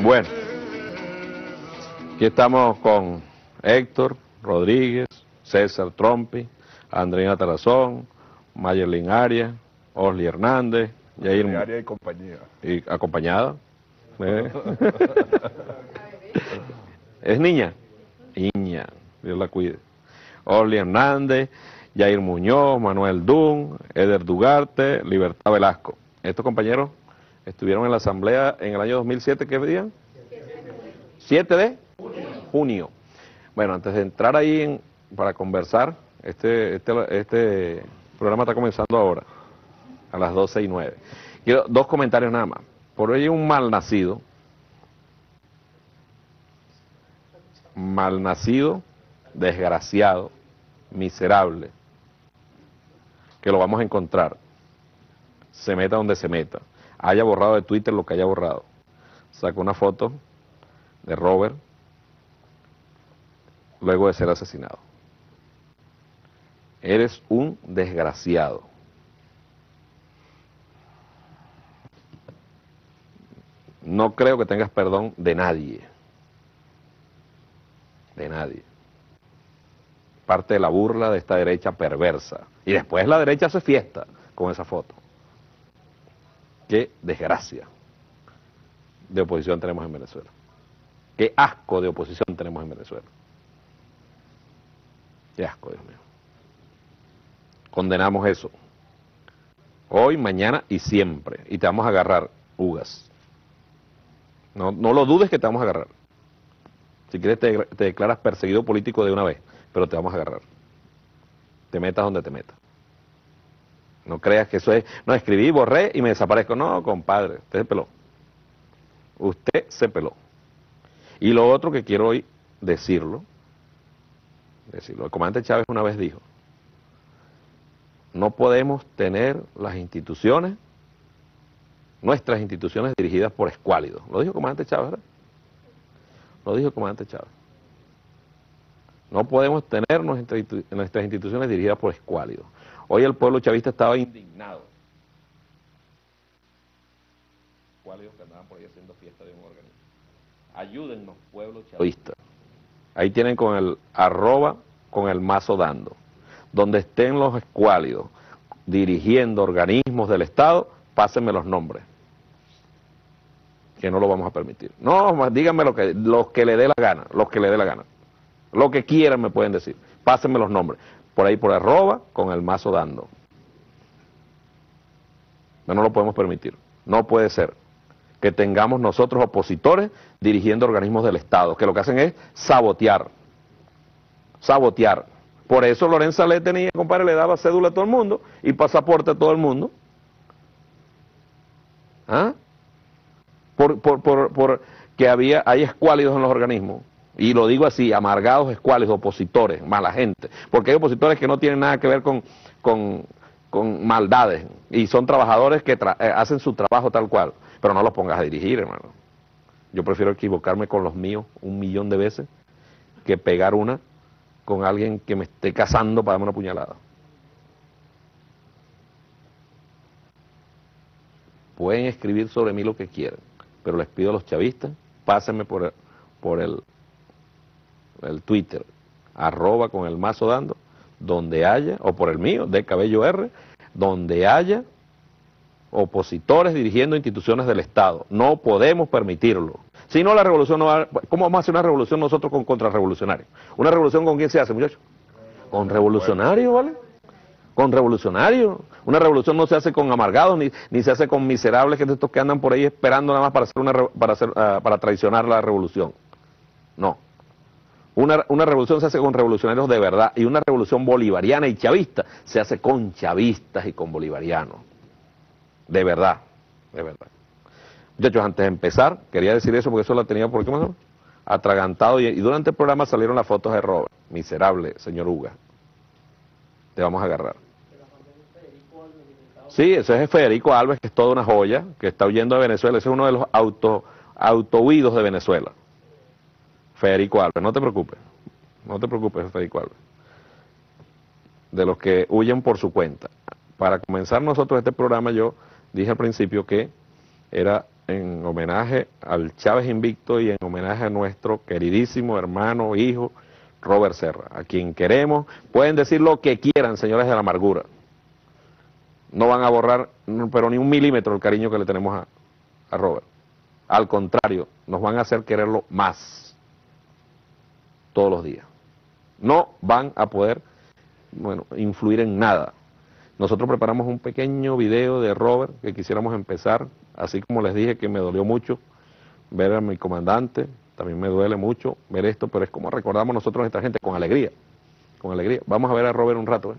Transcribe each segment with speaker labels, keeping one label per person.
Speaker 1: Bueno, aquí estamos con Héctor Rodríguez, César Trompi, Andreina Tarazón, Mayerlin Arias, Osli Hernández, Yair
Speaker 2: Arias y compañía.
Speaker 1: Y acompañada. ¿Es niña? Niña, Dios la cuide. Osli Hernández, Yair Muñoz, Manuel Dun, Eder Dugarte, Libertad Velasco. Estos compañeros estuvieron en la asamblea en el año 2007, ¿qué día? 7 de junio. Bueno, antes de entrar ahí para conversar, este programa está comenzando ahora, a las 12:09. Quiero dos comentarios nada más. Por hoy hay un malnacido, desgraciado, miserable, que lo vamos a encontrar, se meta donde se meta, haya borrado de Twitter lo que haya borrado, sacó una foto de Robert luego de ser asesinado. Eres un desgraciado. No creo que tengas perdón de nadie. De nadie. Parte de la burla de esta derecha perversa. Y después la derecha hace fiesta con esa foto. Qué desgracia de oposición tenemos en Venezuela. Qué asco de oposición tenemos en Venezuela. Qué asco, Dios mío. Condenamos eso. Hoy, mañana y siempre. Y te vamos a agarrar, Ugas. No lo dudes que te vamos a agarrar. Si quieres te declaras perseguido político de una vez, pero te vamos a agarrar. Te metas donde te metas. No creas que eso es, no, escribí, borré y me desaparezco. No, compadre, usted se peló. Usted se peló. Y lo otro que quiero hoy decirlo, el comandante Chávez una vez dijo, no podemos tener las instituciones, nuestras instituciones dirigidas por escuálidos. Lo dijo el comandante Chávez, ¿verdad? Lo dijo el comandante Chávez. No podemos tener nuestras instituciones dirigidas por escuálidos. Hoy el pueblo chavista estaba indignado. Escuálidos que andaban por ahí haciendo fiesta de un organismo. Ayúdennos, pueblo chavista. Ahí tienen con el @ con el mazo dando. Donde estén los escuálidos dirigiendo organismos del Estado, pásenme los nombres. Que no lo vamos a permitir. No, díganme los que le dé la gana, los que le dé la gana. Lo que quieran me pueden decir. Pásenme los nombres. Por ahí por @ con el mazo dando. No lo podemos permitir. No puede ser que tengamos nosotros opositores dirigiendo organismos del Estado, que lo que hacen es sabotear. Sabotear. Por eso Lorenza le tenía, compadre, le daba cédula a todo el mundo y pasaporte a todo el mundo. ¿Ah? Que hay escuálidos en los organismos. Y lo digo así, amargados escuálidos, opositores, mala gente. Porque hay opositores que no tienen nada que ver con maldades. Y son trabajadores que hacen su trabajo tal cual. Pero no los pongas a dirigir, hermano. Yo prefiero equivocarme con los míos 1.000.000 de veces que pegar una con alguien que me esté cazando para darme una puñalada. Pueden escribir sobre mí lo que quieran, pero les pido a los chavistas, pásenme por el Twitter, @ con el mazo dando, donde haya, o por el mío, de Cabello R, donde haya opositores dirigiendo instituciones del Estado. No podemos permitirlo. Si no, la revolución no va. ¿Cómo vamos a hacer una revolución nosotros con contrarrevolucionarios? ¿Una revolución con quién se hace, muchachos? Con revolucionarios, ¿vale? Con revolucionarios. Una revolución no se hace con amargados, ni se hace con miserables que estos que andan por ahí esperando nada más para traicionar la revolución. No. Una revolución se hace con revolucionarios de verdad, y una revolución bolivariana y chavista se hace con chavistas y con bolivarianos. De verdad, de verdad. Muchachos, antes de empezar, quería decir eso porque eso la tenía por qué más atragantado, y durante el programa salieron las fotos de Robert. Miserable, señor Ugas. Te vamos a agarrar. Sí, ese es Federico Alves, que es toda una joya, que está huyendo de Venezuela. Ese es uno de los autohuidos de Venezuela. Federico Alves, no te preocupes. No te preocupes, Federico Alves. De los que huyen por su cuenta. Para comenzar nosotros este programa, yo dije al principio que era en homenaje al Chávez invicto y en homenaje a nuestro queridísimo hermano, hijo, Robert Serra, a quien queremos. Pueden decir lo que quieran, señores de la amargura. No van a borrar, pero ni un milímetro el cariño que le tenemos a Robert. Al contrario, nos van a hacer quererlo más todos los días. No van a poder, influir en nada. Nosotros preparamos un pequeño video de Robert que quisiéramos empezar, así como les dije que me dolió mucho ver a mi comandante, también me duele mucho ver esto, pero es como recordamos nosotros a esta gente, con alegría, con alegría. Vamos a ver a Robert un rato.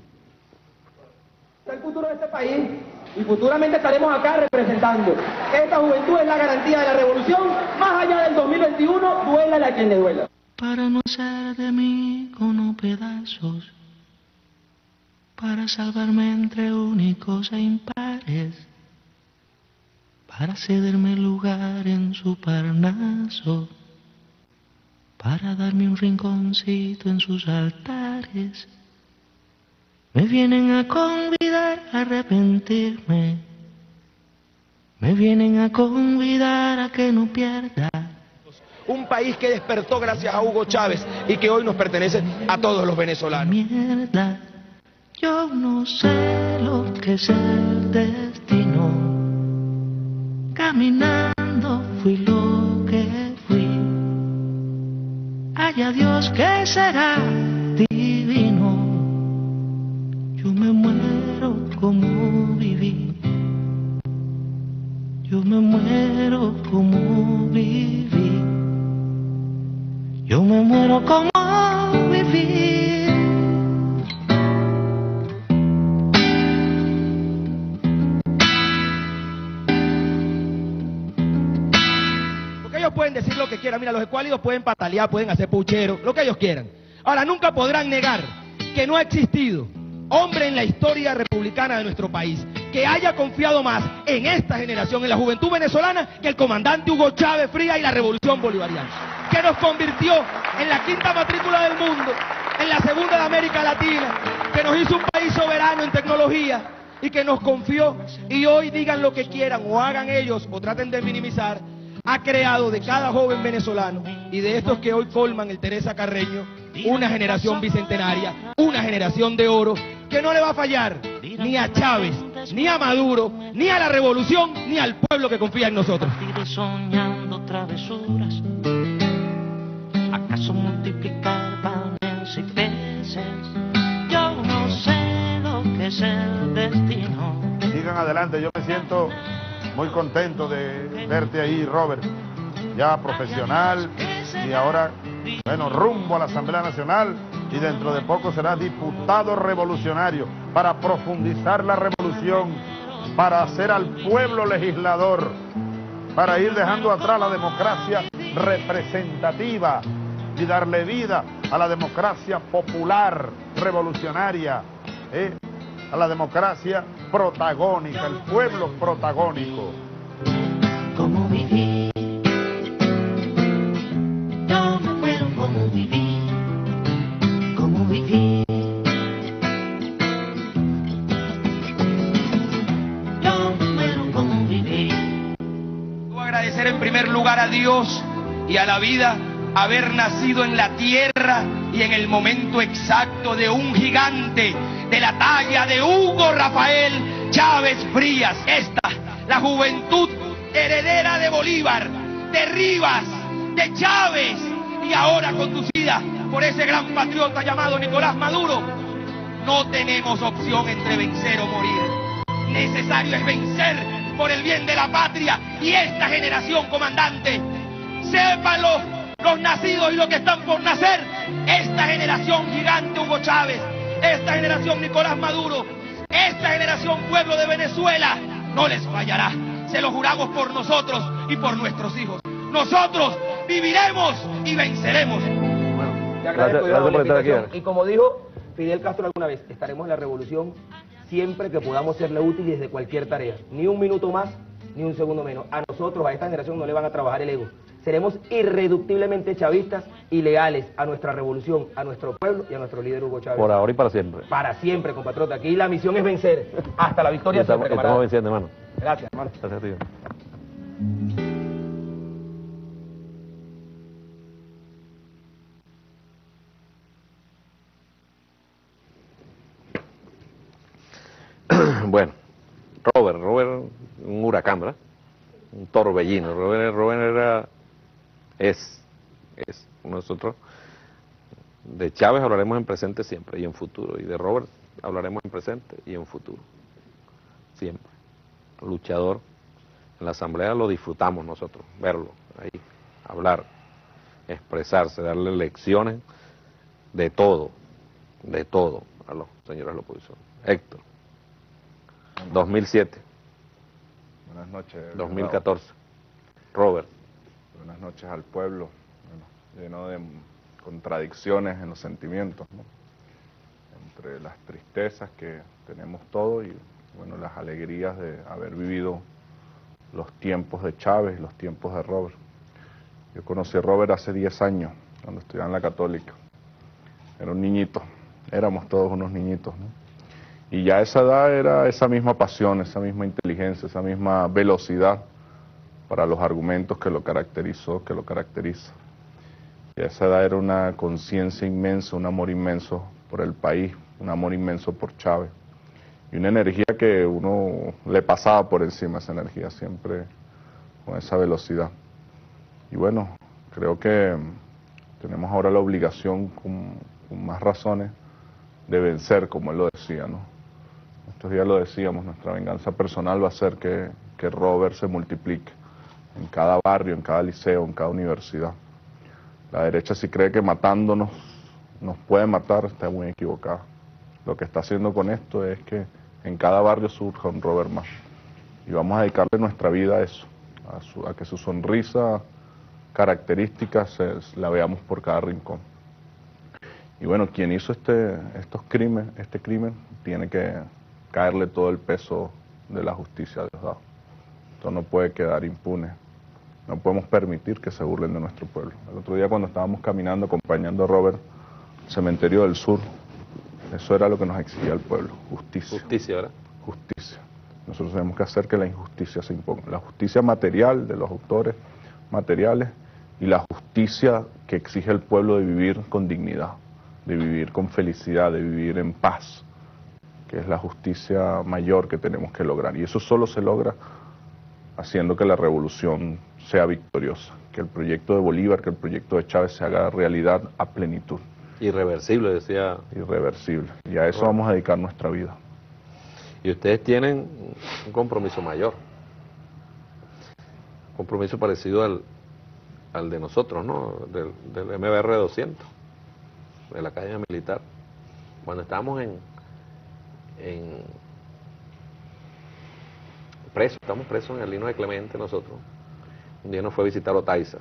Speaker 2: El futuro de este país y futuramente estaremos acá representando. Esta juventud es la garantía de la revolución, más allá del 2021, duélale a quien le duela.
Speaker 3: Para no ser de mí con pedazos, para salvarme entre únicos e impares, para cederme lugar en su Parnaso, para darme un rinconcito en sus altares. Me vienen a convidar a arrepentirme, me vienen a convidar a que no pierda.
Speaker 2: Un país que despertó gracias a Hugo Chávez y que hoy nos pertenece a todos los venezolanos.
Speaker 3: Mierda, yo no sé lo que es el destino. Caminando fui lo que fui. Haya Dios que será divino. Yo me muero como viví. Yo me muero como viví. Yo me muero como vivir.
Speaker 2: Porque ellos pueden decir lo que quieran. Mira, los escuálidos pueden patalear, pueden hacer puchero, lo que ellos quieran. Ahora, nunca podrán negar que no ha existido hombre en la historia republicana de nuestro país que haya confiado más en esta generación, en la juventud venezolana, que el comandante Hugo Chávez Frías y la revolución bolivariana, que nos convirtió en la quinta matrícula del mundo, en la segunda de América Latina, que nos hizo un país soberano en tecnología y que nos confió. Y hoy digan lo que quieran o hagan ellos o traten de minimizar, ha creado de cada joven venezolano y de estos que hoy colman el Teresa Carreño una generación bicentenaria, una generación de oro que no le va a fallar ni a Chávez, ni a Maduro, ni a la revolución, ni al pueblo que confía en nosotros.
Speaker 3: Soñando travesuras, ¿acaso multiplicar panes y peces? Yo no sé lo que es el destino.
Speaker 4: Sigan adelante, yo me siento muy contento de verte ahí, Robert, ya profesional y ahora, rumbo a la Asamblea Nacional y dentro de poco será diputado revolucionario para profundizar la revolución, para hacer al pueblo legislador, para ir dejando atrás la democracia representativa y darle vida a la democracia popular, revolucionaria, a la democracia protagónica, el pueblo protagónico.
Speaker 3: ¿Cómo viví? Yo me muero como viví. ¿Cómo viví? Yo me muero como viví.
Speaker 2: Quiero agradecer en primer lugar a Dios y a la vida haber nacido en la tierra y en el momento exacto de un gigante de la talla de Hugo Rafael Chávez Frías. Esta, la juventud heredera de Bolívar, de Rivas, de Chávez y ahora conducida por ese gran patriota llamado Nicolás Maduro. No tenemos opción entre vencer o morir. Necesario es vencer por el bien de la patria y esta generación, comandante, sépanlo los nacidos y los que están por nacer, esta generación gigante Hugo Chávez, esta generación Nicolás Maduro, esta generación pueblo de Venezuela, no les fallará. Se lo juramos por nosotros y por nuestros hijos. Nosotros viviremos y venceremos.
Speaker 1: Bueno,
Speaker 2: Te agradezco
Speaker 1: gracias por estar aquí.
Speaker 2: y como dijo Fidel Castro alguna vez, estaremos en la revolución siempre que podamos serle útiles desde cualquier tarea. Ni un minuto más, ni un segundo menos. A nosotros, a esta generación, no le van a trabajar el ego. Seremos irreductiblemente chavistas y leales a nuestra revolución, a nuestro pueblo y a nuestro líder Hugo Chávez.
Speaker 1: Por ahora y para siempre.
Speaker 2: Para siempre, compatriota. Aquí la misión es vencer. Hasta la victoria siempre,
Speaker 1: Estamos venciendo, hermano.
Speaker 2: Gracias, hermano.
Speaker 1: Gracias a ti. Bueno, Robert, un huracán, ¿verdad? Un torbellino. Robert es, nosotros de Chávez hablaremos en presente siempre y en futuro, y de Robert hablaremos en presente y en futuro, siempre. Luchador, en la asamblea lo disfrutamos nosotros, verlo ahí, hablar, expresarse, darle lecciones de todo a los señores de la oposición. Héctor, 2007.
Speaker 5: Buenas noches.
Speaker 1: 2014. Robert.
Speaker 5: Buenas noches al pueblo, lleno de contradicciones en los sentimientos, ¿no? Entre las tristezas que tenemos todos y bueno, las alegrías de haber vivido los tiempos de Chávez y los tiempos de Robert. Yo conocí a Robert hace 10 años, cuando estudiaba en la Católica. Era un niñito, éramos todos unos niñitos, ¿no? Y ya a esa edad era esa misma pasión, esa misma inteligencia, esa misma velocidad para los argumentos que lo caracterizó, que lo caracteriza. Y a esa edad era una conciencia inmensa, un amor inmenso por el país, un amor inmenso por Chávez. Y una energía que uno le pasaba por encima, esa energía, siempre con esa velocidad. Y bueno, creo que tenemos ahora la obligación, con más razones, de vencer, como él lo decía, ¿no? Estos días lo decíamos, nuestra venganza personal va a hacer que Robert se multiplique en cada barrio, en cada liceo, en cada universidad. La derecha, si cree que matándonos nos puede matar, está muy equivocada. Lo que está haciendo con esto es que en cada barrio surja un Robert más. Y vamos a dedicarle nuestra vida a eso, a que su sonrisa característica la veamos por cada rincón. Y bueno, quien hizo este crimen, tiene que caerle todo el peso de la justicia a Diosdado. Esto no puede quedar impune. No podemos permitir que se burlen de nuestro pueblo. El otro día cuando estábamos caminando acompañando a Robert al cementerio del sur, eso era lo que nos exigía el pueblo, justicia.
Speaker 1: Justicia, ¿verdad?
Speaker 5: Justicia. Nosotros tenemos que hacer que la injusticia se imponga. La justicia material de los autores materiales y la justicia que exige el pueblo de vivir con dignidad, de vivir con felicidad, de vivir en paz, que es la justicia mayor que tenemos que lograr. Y eso solo se logra haciendo que la revolución sea victoriosa, que el proyecto de Bolívar, que el proyecto de Chávez se haga realidad a plenitud.
Speaker 1: Irreversible, decía.
Speaker 5: Irreversible. Y a eso vamos a dedicar nuestra vida.
Speaker 1: Y ustedes tienen un compromiso mayor, un compromiso parecido al de nosotros, ¿no? Del MBR 200, de la Academia Militar. Cuando estábamos estamos presos en el Lino de Clemente nosotros. Un día nos fue a visitar Otaiza.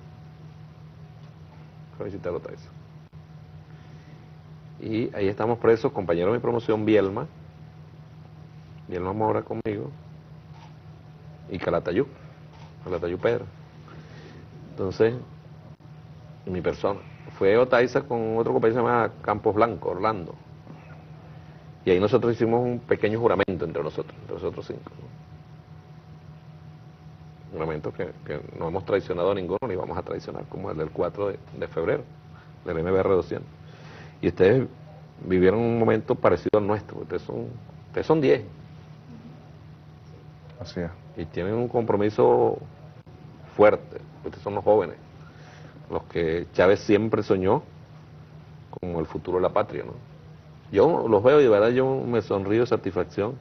Speaker 1: Y ahí estamos presos, compañeros de mi promoción, Bielma Mora conmigo, y Calatayud Pedro. Entonces, mi persona. Fue Otaiza con otro compañero que se llama Campos Blanco, Orlando. Y ahí nosotros hicimos un pequeño juramento entre nosotros 5. Un juramento que no hemos traicionado a ninguno, ni vamos a traicionar, como el del 4 de febrero, del MBR 200. Y ustedes vivieron un momento parecido al nuestro. Ustedes son 10.
Speaker 5: Así es.
Speaker 1: Y tienen un compromiso fuerte. Ustedes son los jóvenes, los que Chávez siempre soñó como el futuro de la patria, ¿no? Yo los veo y de verdad yo me sonrío de satisfacción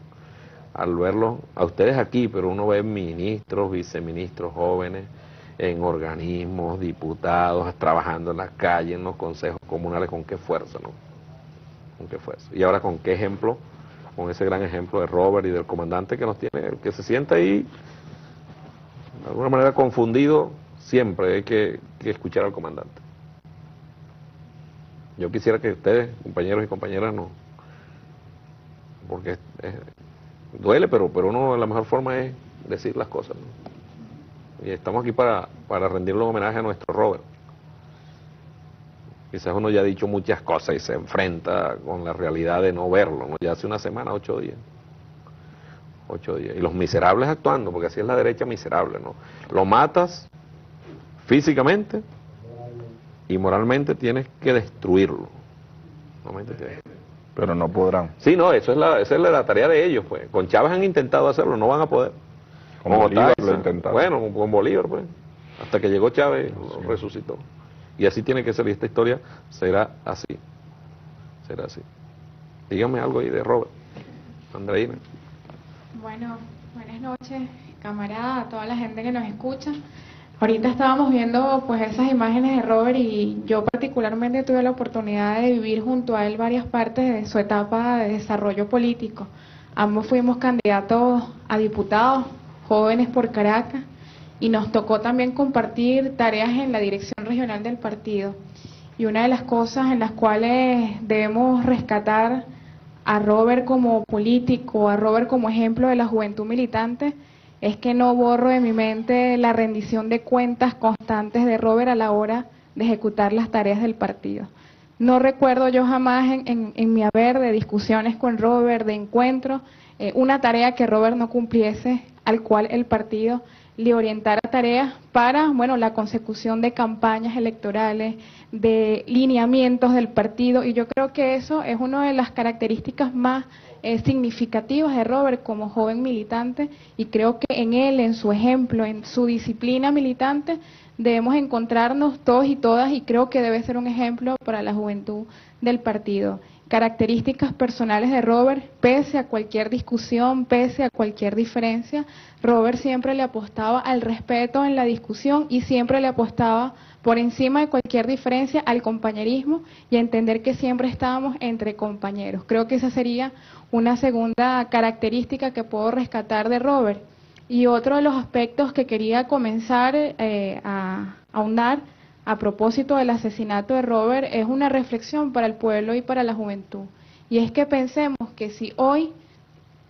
Speaker 1: al verlos a ustedes aquí, pero uno ve ministros, viceministros jóvenes, en organismos, diputados, trabajando en las calles, en los consejos comunales, con qué fuerza, ¿no? Con qué fuerza. Y ahora con qué ejemplo, con ese gran ejemplo de Robert y del comandante que nos tiene, el que se sienta ahí, de alguna manera confundido, siempre hay que escuchar al comandante. Yo quisiera que ustedes, compañeros y compañeras, no, porque duele, pero uno, la mejor forma es decir las cosas, ¿no? Y estamos aquí para rendirle un homenaje a nuestro Robert. Quizás uno ya ha dicho muchas cosas y se enfrenta con la realidad de no verlo, ¿no? Ya hace una semana, 8 días. 8 días. Y los miserables actuando, porque así es la derecha miserable, ¿no? Lo matas físicamente y moralmente tienes que destruirlo.
Speaker 5: Pero no podrán.
Speaker 1: Sí, no, esa es la tarea de ellos, pues. Con Chávez han intentado hacerlo, no van a poder.
Speaker 5: Con Bolívar lo intentaron.
Speaker 1: Bueno, con Bolívar, pues. Hasta que llegó Chávez, lo resucitó. Y así tiene que ser, y esta historia será así. Será así. Dígame algo ahí de Robert, Andreina.
Speaker 6: Bueno, buenas noches, camarada, a toda la gente que nos escucha. Ahorita estábamos viendo pues esas imágenes de Robert y yo particularmente tuve la oportunidad de vivir junto a él varias partes de su etapa de desarrollo político. Ambos fuimos candidatos a diputados, jóvenes por Caracas, y nos tocó también compartir tareas en la dirección regional del partido. Y una de las cosas en las cuales debemos rescatar a Robert como político, a Robert como ejemplo de la juventud militante, es que no borro de mi mente la rendición de cuentas constantes de Robert a la hora de ejecutar las tareas del partido. No recuerdo yo jamás en mi haber de discusiones con Robert, de encuentros, una tarea que Robert no cumpliese, al cual el partido le orientara tareas para, bueno, la consecución de campañas electorales, de lineamientos del partido, y yo creo que eso es una de las características más significativas de Robert como joven militante, y creo que en él, en su ejemplo, en su disciplina militante, debemos encontrarnos todos y todas, y creo que debe ser un ejemplo para la juventud del partido. Características personales de Robert, pese a cualquier discusión, pese a cualquier diferencia, Robert siempre le apostaba al respeto en la discusión y siempre le apostaba por encima de cualquier diferencia al compañerismo y a entender que siempre estábamos entre compañeros. Creo que esa sería una segunda característica que puedo rescatar de Robert. Y otro de los aspectos que quería comenzar a ahondar a propósito del asesinato de Robert es una reflexión para el pueblo y para la juventud. Y es que pensemos que si hoy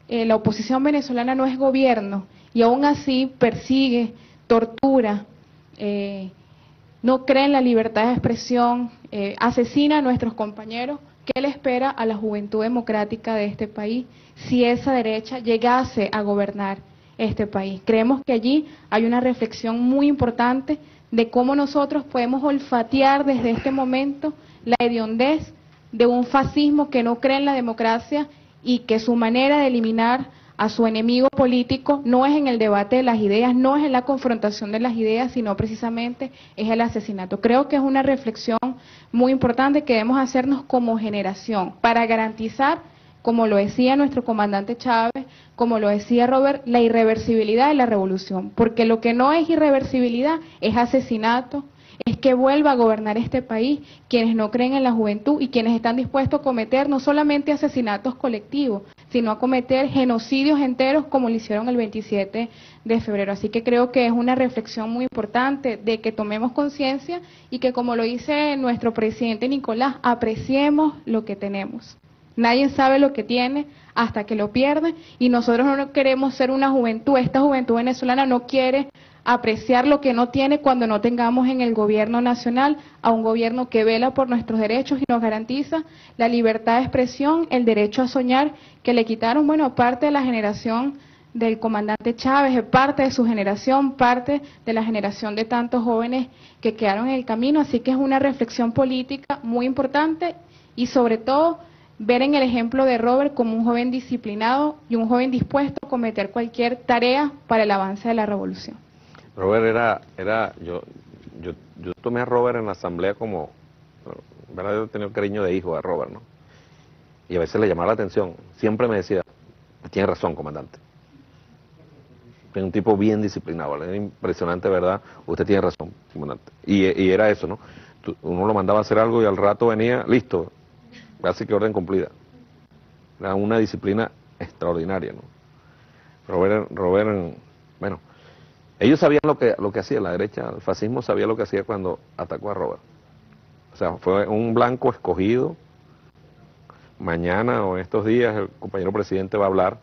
Speaker 6: la oposición venezolana no es gobierno y aún así persigue, tortura, no cree en la libertad de expresión, asesina a nuestros compañeros, ¿qué le espera a la juventud democrática de este país si esa derecha llegase a gobernar este país? Creemos que allí hay una reflexión muy importante de cómo nosotros podemos olfatear desde este momento la hediondez de un fascismo que no cree en la democracia y que su manera de eliminar a su enemigo político no es en el debate de las ideas, no es en la confrontación de las ideas, sino precisamente es el asesinato. Creo que es una reflexión muy importante que debemos hacernos como generación para garantizar, como lo decía nuestro comandante Chávez, como lo decía Robert, la irreversibilidad de la revolución, porque lo que no es irreversibilidad es asesinato, es que vuelva a gobernar este país quienes no creen en la juventud y quienes están dispuestos a cometer no solamente asesinatos colectivos, sino a cometer genocidios enteros como lo hicieron el 27 de febrero. Así que creo que es una reflexión muy importante de que tomemos conciencia y que, como lo dice nuestro presidente Nicolás, apreciemos lo que tenemos. Nadie sabe lo que tiene hasta que lo pierde, y nosotros no queremos ser una juventud, esta juventud venezolana no quiere apreciar lo que no tiene cuando no tengamos en el gobierno nacional a un gobierno que vela por nuestros derechos y nos garantiza la libertad de expresión, el derecho a soñar, que le quitaron, bueno, parte de la generación del comandante Chávez, parte de su generación, parte de la generación de tantos jóvenes que quedaron en el camino. Así que es una reflexión política muy importante y sobre todo ver en el ejemplo de Robert como un joven disciplinado y un joven dispuesto a cometer cualquier tarea para el avance de la revolución.
Speaker 1: Robert yo tomé a Robert en la asamblea como, ¿verdad? Yo tenía un cariño de hijo a Robert, ¿no? Y a veces le llamaba la atención, siempre me decía, tiene razón, comandante. Es un tipo bien disciplinado, ¿vale? Es impresionante, ¿verdad? Usted tiene razón, comandante. Y era eso, ¿no? Uno lo mandaba a hacer algo y al rato venía, listo, casi que orden cumplida. Era una disciplina extraordinaria, ¿no? Robert, bueno, ellos sabían lo que hacía, la derecha, el fascismo sabía lo que hacía cuando atacó a Robert. O sea, fue un blanco escogido. Mañana o en estos días el compañero presidente va a hablar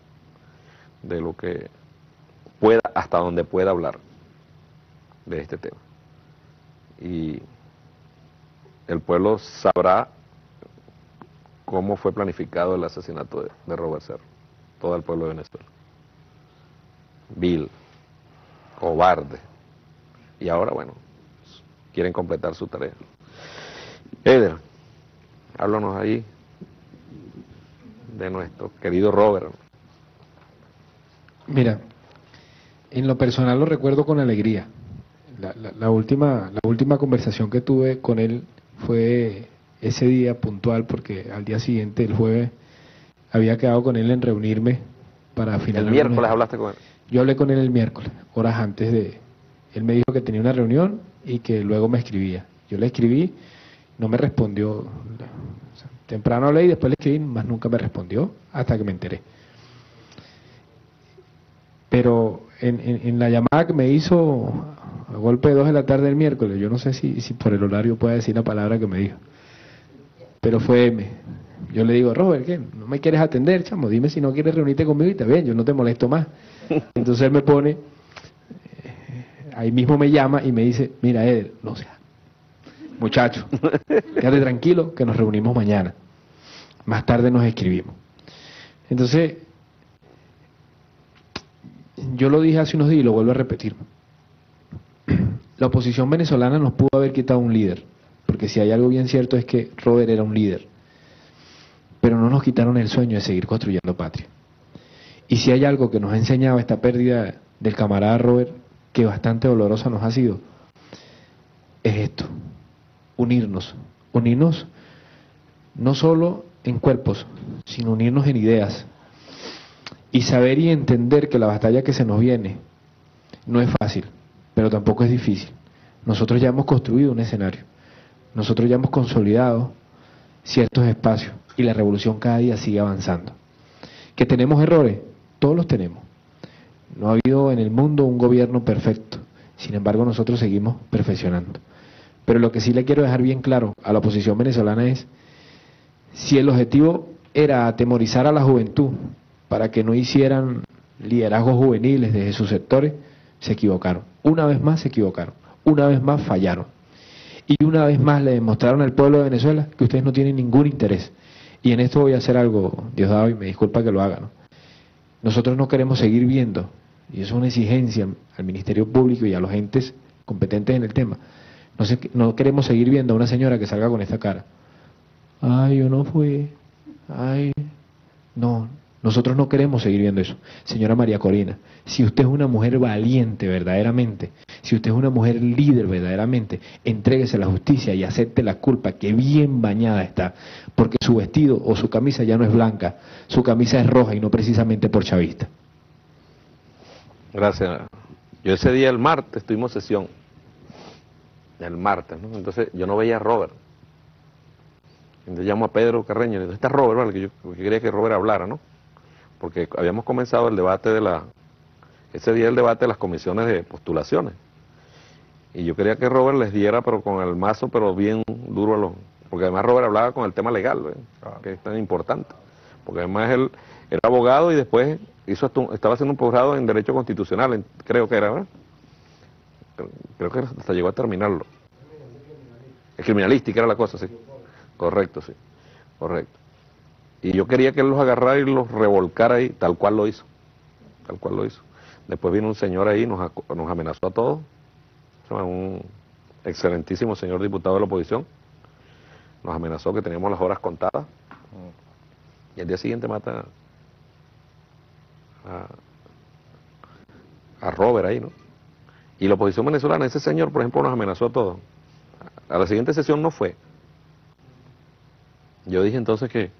Speaker 1: de lo que pueda, hasta donde pueda hablar de este tema. Y el pueblo sabrá cómo fue planificado el asesinato de Robert Serra, todo el pueblo de Venezuela. vil, cobarde. Y ahora, bueno, quieren completar su tarea. Eder, háblanos ahí de nuestro querido Robert.
Speaker 7: Mira, en lo personal lo recuerdo con alegría. La última conversación que tuve con él fue ese día puntual, porque al día siguiente, el jueves, había quedado con él en reunirme para finalizar.
Speaker 1: ¿El miércoles hablaste con él?
Speaker 7: Yo hablé con él el miércoles, horas antes de... Él me dijo que tenía una reunión y que luego me escribía. Yo le escribí, no me respondió. O sea, temprano hablé y después le escribí, más nunca me respondió, hasta que me enteré. Pero en la llamada que me hizo a golpe de 2 de la tarde el miércoles, yo no sé si por el horario puede decir la palabra que me dijo, pero fue M. Yo le digo, Robert, ¿qué? ¿No me quieres atender, chamo? Dime si no quieres reunirte conmigo y está bien, yo no te molesto más. Entonces él me pone, ahí mismo me llama y me dice, mira Eder, no sea, muchacho, quédate tranquilo que nos reunimos mañana. Más tarde nos escribimos. Entonces, yo lo dije hace unos días y lo vuelvo a repetir. La oposición venezolana nos pudo haber quitado un líder, porque si hay algo bien cierto es que Robert era un líder, pero no nos quitaron el sueño de seguir construyendo patria. Y si hay algo que nos ha enseñado esta pérdida del camarada Robert, que bastante dolorosa nos ha sido, es esto: unirnos no solo en cuerpos, sino unirnos en ideas, y saber y entender que la batalla que se nos viene no es fácil, pero tampoco es difícil. Nosotros ya hemos construido un escenario, nosotros ya hemos consolidado ciertos espacios y la revolución cada día sigue avanzando. ¿Que tenemos errores? Todos los tenemos. No ha habido en el mundo un gobierno perfecto, sin embargo nosotros seguimos perfeccionando. Pero lo que sí le quiero dejar bien claro a la oposición venezolana es, si el objetivo era atemorizar a la juventud para que no hicieran liderazgos juveniles desde sus sectores, se equivocaron. Una vez más se equivocaron, una vez más fallaron. Y una vez más le demostraron al pueblo de Venezuela que ustedes no tienen ningún interés. Y en esto voy a hacer algo, Diosdado, y me disculpa que lo haga, ¿no? Nosotros no queremos seguir viendo, y eso es una exigencia al Ministerio Público y a los entes competentes en el tema, no queremos seguir viendo a una señora que salga con esta cara. Ay, yo no fui, ay, no. Nosotros no queremos seguir viendo eso. Señora María Corina, si usted es una mujer valiente verdaderamente, si usted es una mujer líder verdaderamente, entréguese a la justicia y acepte la culpa, que bien bañada está, porque su vestido o su camisa ya no es blanca, su camisa es roja y no precisamente por chavista.
Speaker 1: Gracias. Yo ese día, el martes, tuvimos sesión. El martes, ¿no? Entonces yo no veía a Robert. Entonces llamo a Pedro Carreño y le digo, ¿está Robert? Vale, que yo quería que Robert hablara, ¿no? Porque habíamos comenzado el debate ese día el debate de las comisiones de postulaciones. Y yo quería que Robert les diera, pero con el mazo, pero bien duro porque además Robert hablaba con el tema legal, que es tan importante. Porque además él era abogado y después estaba haciendo un posgrado en Derecho Constitucional, creo que era, ¿verdad? Creo que hasta llegó a terminarlo. Es criminalística era la cosa, sí. Correcto, sí. Correcto. Y yo quería que él los agarrara y los revolcara ahí, tal cual lo hizo. Tal cual lo hizo. Después vino un señor ahí, nos amenazó a todos. Un excelentísimo señor diputado de la oposición. Nos amenazó que teníamos las horas contadas. Y al día siguiente mata a Robert ahí, ¿no? Y la oposición venezolana, ese señor, por ejemplo, nos amenazó a todos. A la siguiente sesión no fue. Yo dije entonces que,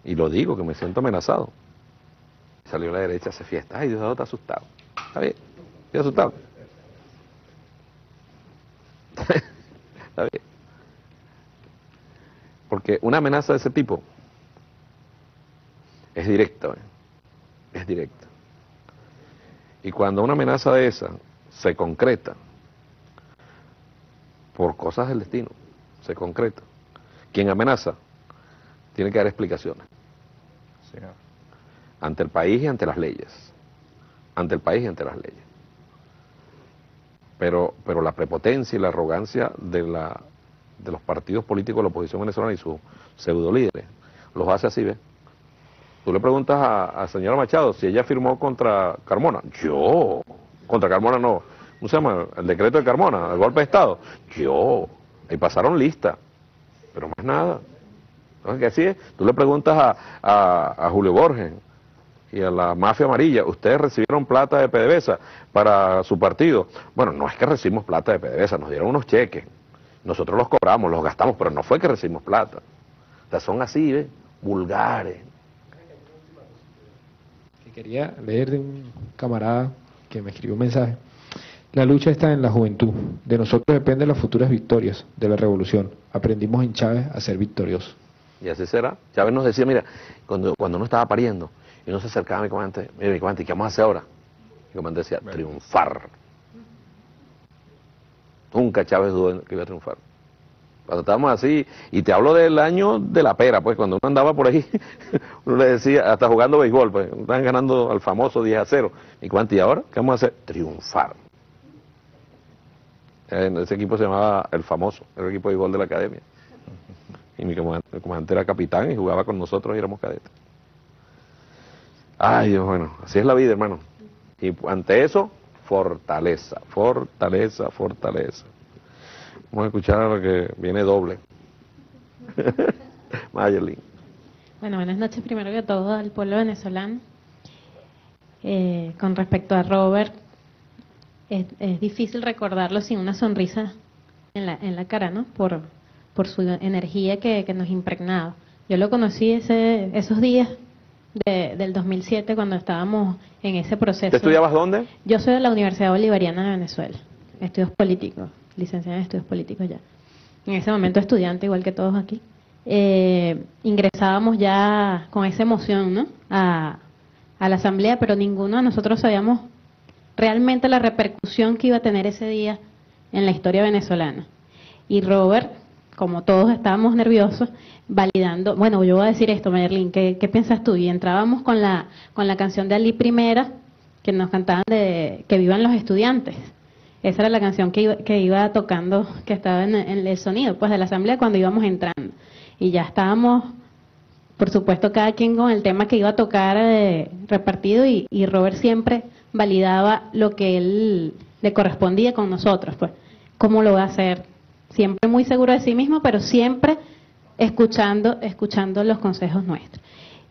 Speaker 1: y lo digo, que me siento amenazado. Salió a la derecha, hace fiesta. Ay, Diosdado está asustado. Está bien, estoy asustado. Está bien. Porque una amenaza de ese tipo es directa, es directa. Y cuando una amenaza de esa se concreta por cosas del destino, se concreta, quien amenaza tiene que dar explicaciones. Sí. Ante el país y ante las leyes. Ante el país y ante las leyes. Pero la prepotencia y la arrogancia de los partidos políticos de la oposición venezolana y sus pseudo líderes los hace así, ¿ves? Tú le preguntas a señora Machado si ella firmó contra Carmona. Yo. Contra Carmona no. ¿Cómo se llama? El decreto de Carmona, el golpe de Estado. Yo. Ahí pasaron lista. Pero más nada. Entonces, ¿qué así es? Tú le preguntas a Julio Borges y a la mafia amarilla, ¿ustedes recibieron plata de PDVSA para su partido? Bueno, no es que recibimos plata de PDVSA, nos dieron unos cheques. Nosotros los cobramos, los gastamos, pero no fue que recibimos plata. O sea, son así, ¿ves? Vulgares.
Speaker 7: Que quería leer de un camarada que me escribió un mensaje. La lucha está en la juventud. De nosotros dependen las futuras victorias de la revolución. Aprendimos en Chávez a ser victoriosos.
Speaker 1: Y así será. Chávez nos decía, mira, cuando uno estaba pariendo, y uno se acercaba a mi comandante, mira, mi comandante, ¿qué vamos a hacer ahora? Mi comandante decía, triunfar. Nunca Chávez dudó en que iba a triunfar. Cuando estábamos así, y te hablo del año de la pera, pues cuando uno andaba por ahí, uno le decía, hasta jugando béisbol, pues, estaban ganando al famoso 10-0. ¿Y cuánto? ¿Y ahora? ¿Qué vamos a hacer? Triunfar. Ese equipo se llamaba El Famoso, era el equipo de béisbol de la academia. Y el comandante era capitán y jugaba con nosotros y éramos cadetes. Ay, Dios, bueno, así es la vida, hermano. Y ante eso, fortaleza, fortaleza, fortaleza. Vamos a escuchar a lo que viene doble. Mayerlin.
Speaker 8: Bueno, buenas noches primero que todo al pueblo venezolano. Con respecto a Robert, es difícil recordarlo sin una sonrisa en la cara, ¿no? Por su energía que nos impregnaba. Yo lo conocí esos días del 2007 cuando estábamos en ese proceso.
Speaker 1: ¿Te estudiabas dónde?
Speaker 8: Yo soy de la Universidad Bolivariana de Venezuela, estudios políticos, licenciada en estudios políticos ya. En ese momento estudiante, igual que todos aquí. Ingresábamos ya con esa emoción, ¿no? a la asamblea, pero ninguno de nosotros sabíamos realmente la repercusión que iba a tener ese día en la historia venezolana. Y Robert, como todos estábamos nerviosos, validando, bueno, yo voy a decir esto, Mayerlin, ¿qué piensas tú? Y entrábamos con la canción de Ali Primera, que nos cantaban de Que vivan los estudiantes. Esa era la canción que iba tocando, que estaba en el sonido, pues, de la asamblea cuando íbamos entrando. Y ya estábamos, por supuesto, cada quien con el tema que iba a tocar repartido, y Robert siempre validaba lo que él le correspondía con nosotros, pues, cómo lo va a hacer. Siempre muy seguro de sí mismo, pero siempre escuchando los consejos nuestros.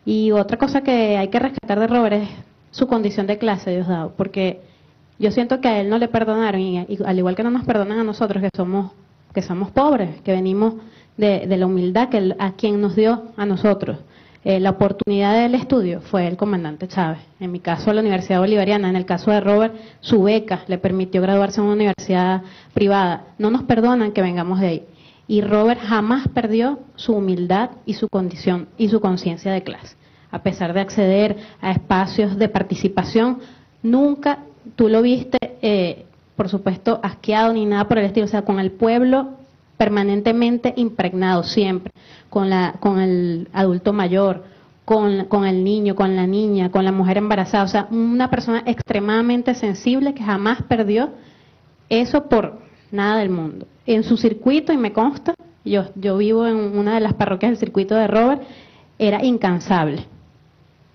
Speaker 8: Y otra cosa que hay que rescatar de Robert es su condición de clase, Diosdado, porque yo siento que a él no le perdonaron, y al igual que no nos perdonan a nosotros que somos pobres, que venimos de la humildad a quien nos dio a nosotros la oportunidad del estudio fue el comandante Chávez. En mi caso, la Universidad Bolivariana. En el caso de Robert, su beca le permitió graduarse en una universidad privada. No nos perdonan que vengamos de ahí. Y Robert jamás perdió su humildad y su condición y su conciencia de clase. A pesar de acceder a espacios de participación, nunca tú lo viste, por supuesto, asqueado ni nada por el estilo. O sea, con el pueblo permanentemente impregnado siempre, con el adulto mayor, con el niño, con la niña, con la mujer embarazada. O sea, una persona extremadamente sensible que jamás perdió eso por nada del mundo. En su circuito, y me consta, yo vivo en una de las parroquias del circuito de Robert, era incansable.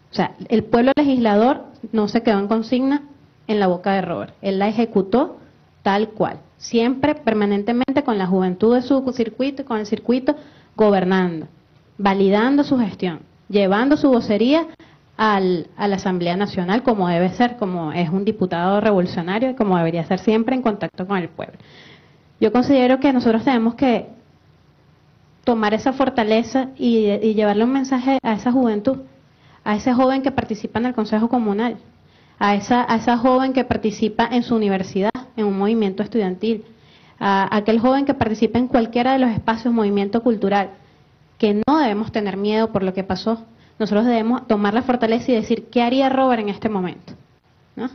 Speaker 8: O sea, el pueblo legislador no se quedó en consigna en la boca de Robert. Él la ejecutó tal cual. Siempre, permanentemente, con la juventud de su circuito y con el circuito, gobernando, validando su gestión, llevando su vocería a la Asamblea Nacional como debe ser, como es un diputado revolucionario y como debería ser siempre en contacto con el pueblo. Yo considero que nosotros tenemos que tomar esa fortaleza y llevarle un mensaje a esa juventud, a ese joven que participa en el Consejo Comunal, a esa joven que participa en su universidad, en un movimiento estudiantil, a aquel joven que participa en cualquiera de los espacios, movimiento cultural, que no debemos tener miedo por lo que pasó. Nosotros debemos tomar la fortaleza y decir, ¿qué haría Robert en este momento? ¿No?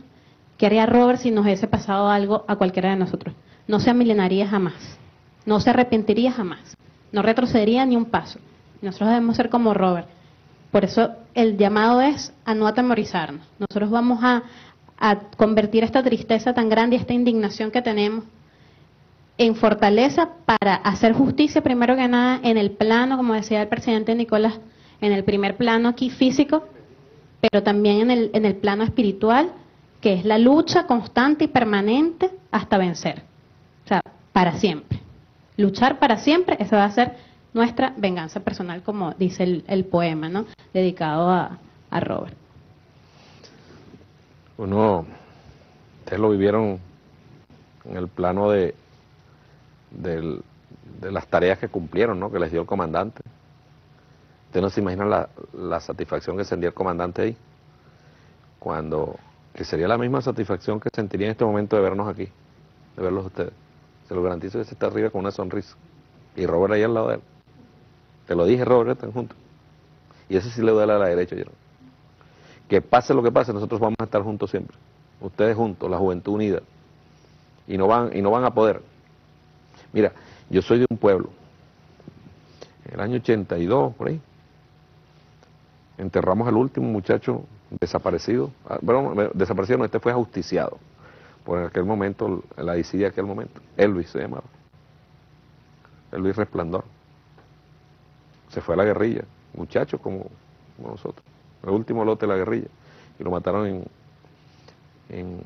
Speaker 8: ¿Qué haría Robert si nos hubiese pasado algo a cualquiera de nosotros? No se amilenaría jamás, no se arrepentiría jamás, no retrocedería ni un paso. Nosotros debemos ser como Robert. Por eso el llamado es a no atemorizarnos. Nosotros vamos a convertir esta tristeza tan grande y esta indignación que tenemos en fortaleza para hacer justicia, primero que nada, en el plano, como decía el presidente Nicolás, en el primer plano aquí físico, pero también en el plano espiritual, que es la lucha constante y permanente hasta vencer. O sea, para siempre. Luchar para siempre, esa va a ser nuestra venganza personal, como dice el poema, ¿no? Dedicado a Robert.
Speaker 1: Ustedes lo vivieron en el plano de las tareas que cumplieron, ¿no? Que les dio el comandante. Ustedes no se imaginan la satisfacción que sentía el comandante ahí, que sería la misma satisfacción que sentiría en este momento de vernos aquí, de verlos a ustedes. Se lo garantizo que se está arriba con una sonrisa. Y Robert ahí al lado de él. Te lo dije, Robert, están juntos. Y ese sí le duele a la derecha, ¿no? Que pase lo que pase, nosotros vamos a estar juntos siempre. Ustedes juntos, la juventud unida. Y no van a poder. Mira, yo soy de un pueblo. En el año 82, por ahí, enterramos al último muchacho desaparecido. Bueno, desaparecido no, este fue ajusticiado. Por aquel momento, la disidia de aquel momento. Elvis se llamaba. Elvis Resplandor. Se fue a la guerrilla, muchacho como nosotros. El último lote de la guerrilla. Y lo mataron en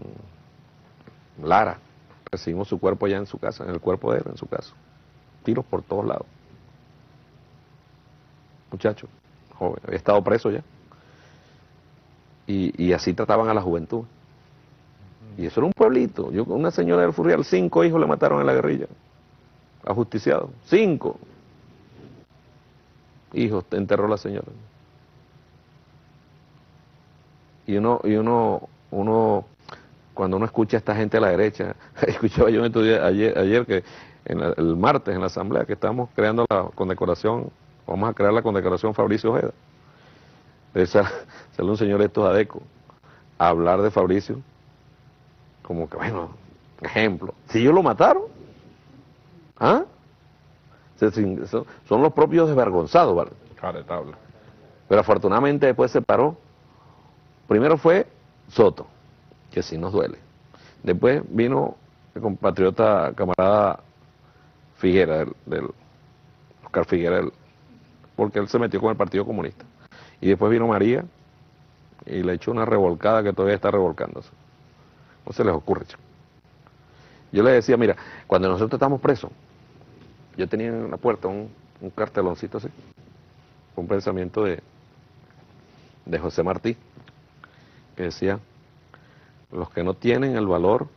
Speaker 1: Lara. Recibimos su cuerpo allá en su casa, en el cuerpo de él, en su casa. Tiros por todos lados. Muchacho, joven, había estado preso ya. Y así trataban a la juventud. Y eso era un pueblito. Una señora del Furrial, 5 hijos le mataron en la guerrilla. Ajusticiados. 5 hijos enterró la señora. Y uno cuando uno escucha a esta gente a la derecha, escuchaba yo ayer que el martes en la asamblea que estamos creando la condecoración, vamos a crear la condecoración Fabricio Ojeda. Sale un señor de estos adecos a hablar de Fabricio, como que bueno, ejemplo, si ellos lo mataron, ¿ah? Son los propios desvergonzados, ¿vale?
Speaker 5: Caretable.
Speaker 1: Pero afortunadamente después se paró. Primero fue Soto, que sí nos duele. Después vino el compatriota camarada Figuera, Oscar Figuera, porque él se metió con el Partido Comunista. Y después vino María y le echó una revolcada que todavía está revolcándose. No se les ocurre, chico. Yo le decía, mira, cuando nosotros estábamos presos, yo tenía en la puerta un carteloncito así, un pensamiento de José Martí, que decía, los que no tienen el valor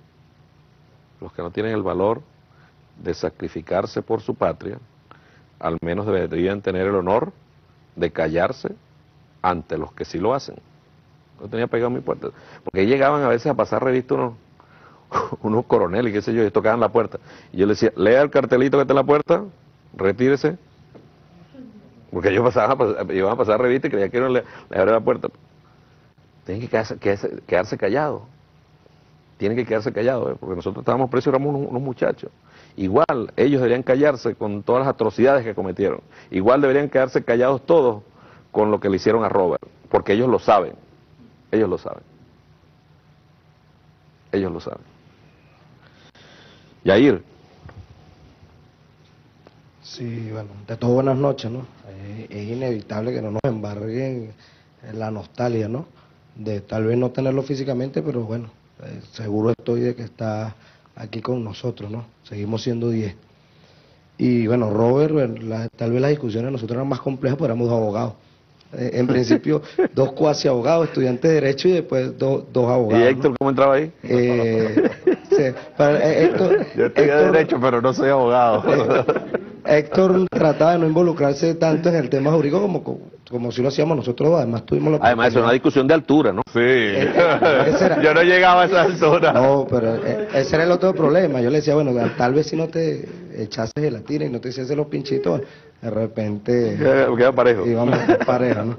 Speaker 1: de sacrificarse por su patria, al menos deberían tener el honor de callarse ante los que sí lo hacen. Yo tenía pegado en mi puerta, porque llegaban a veces a pasar revista unos coroneles y qué sé yo, y tocaban la puerta. Y yo le decía, lea el cartelito que está en la puerta, retírese, porque ellos iban a pasar revista y creía que le abría la puerta. Tienen que quedarse callados. Tienen que quedarse callados, porque nosotros estábamos presos y éramos unos muchachos. Igual, ellos deberían callarse con todas las atrocidades que cometieron. Igual deberían quedarse callados todos con lo que le hicieron a Robert, porque ellos lo saben. Ellos lo saben. Ellos lo saben. Yair.
Speaker 9: Sí, bueno, de todo buenas noches, ¿no? Es inevitable que no nos embarguen en la nostalgia, ¿no? De tal vez no tenerlo físicamente, pero bueno, seguro estoy de que está aquí con nosotros, ¿no? Seguimos siendo 10. Y bueno, Robert, tal vez las discusiones de nosotros eran más complejas, pero éramos 2 abogados. En principio, 2 cuasi abogados, estudiantes de Derecho y después 2 abogados.
Speaker 1: ¿Y Héctor,
Speaker 9: ¿no?
Speaker 1: cómo entraba ahí?
Speaker 9: Sí,
Speaker 5: Yo estudié Derecho, pero no soy abogado.
Speaker 9: Héctor trataba de no involucrarse tanto en el tema jurídico como si lo hacíamos nosotros. Además tuvimos la
Speaker 1: Además, eso es una discusión de altura, ¿no?
Speaker 5: Sí. Yo no llegaba a esa altura.
Speaker 9: No, pero ese era el otro problema. Yo le decía, bueno, tal vez si no te echases gelatina y no te hicieses los pinchitos, de repente
Speaker 1: queda parejo.
Speaker 9: íbamos a estar pareja, ¿no?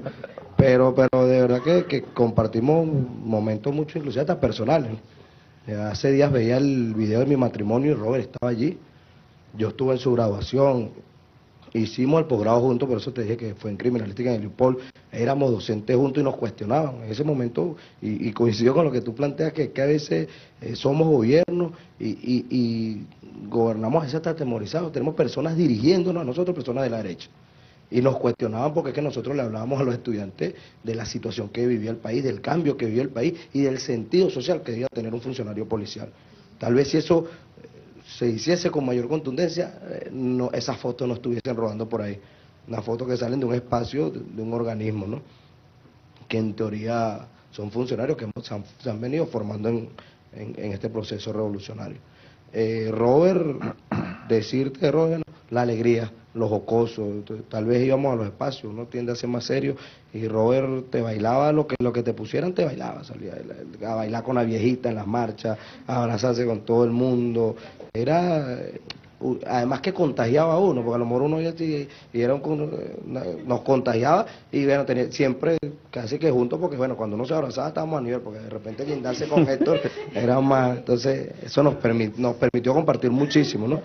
Speaker 9: Pero de verdad que compartimos momentos mucho, inclusive hasta personales, ¿no? Hace días veía el video de mi matrimonio y Robert estaba allí. Yo estuve en su graduación, hicimos el posgrado juntos, por eso te dije que fue en criminalística en el UPOL, éramos docentes juntos y nos cuestionaban en ese momento, y coincidió con lo que tú planteas, que a veces somos gobierno y gobernamos a veces hasta atemorizados, tenemos personas dirigiéndonos a nosotros, personas de la derecha. Y nos cuestionaban porque es que nosotros le hablábamos a los estudiantes de la situación que vivía el país, del cambio que vivía el país y del sentido social que debía tener un funcionario policial. Tal vez si eso se hiciese con mayor contundencia, esas fotos no estuviesen rodando por ahí. Una foto que salen de un espacio, de un organismo, ¿no? Que en teoría son funcionarios que se han venido formando en este proceso revolucionario. Robert, decirte, Robert, la alegría, los jocosos, tal vez íbamos a los espacios, uno tiende a ser más serio, y Robert te bailaba lo que te pusieran, te bailaba, salía a bailar con la viejita en las marchas, a abrazarse con todo el mundo, era... Además que contagiaba a uno, porque a lo mejor uno ya nos contagiaba y bueno, siempre casi que juntos, porque bueno, cuando uno se abrazaba estábamos a nivel, porque de repente guindarse con Héctor era más, entonces eso nos permitió compartir muchísimo, ¿no?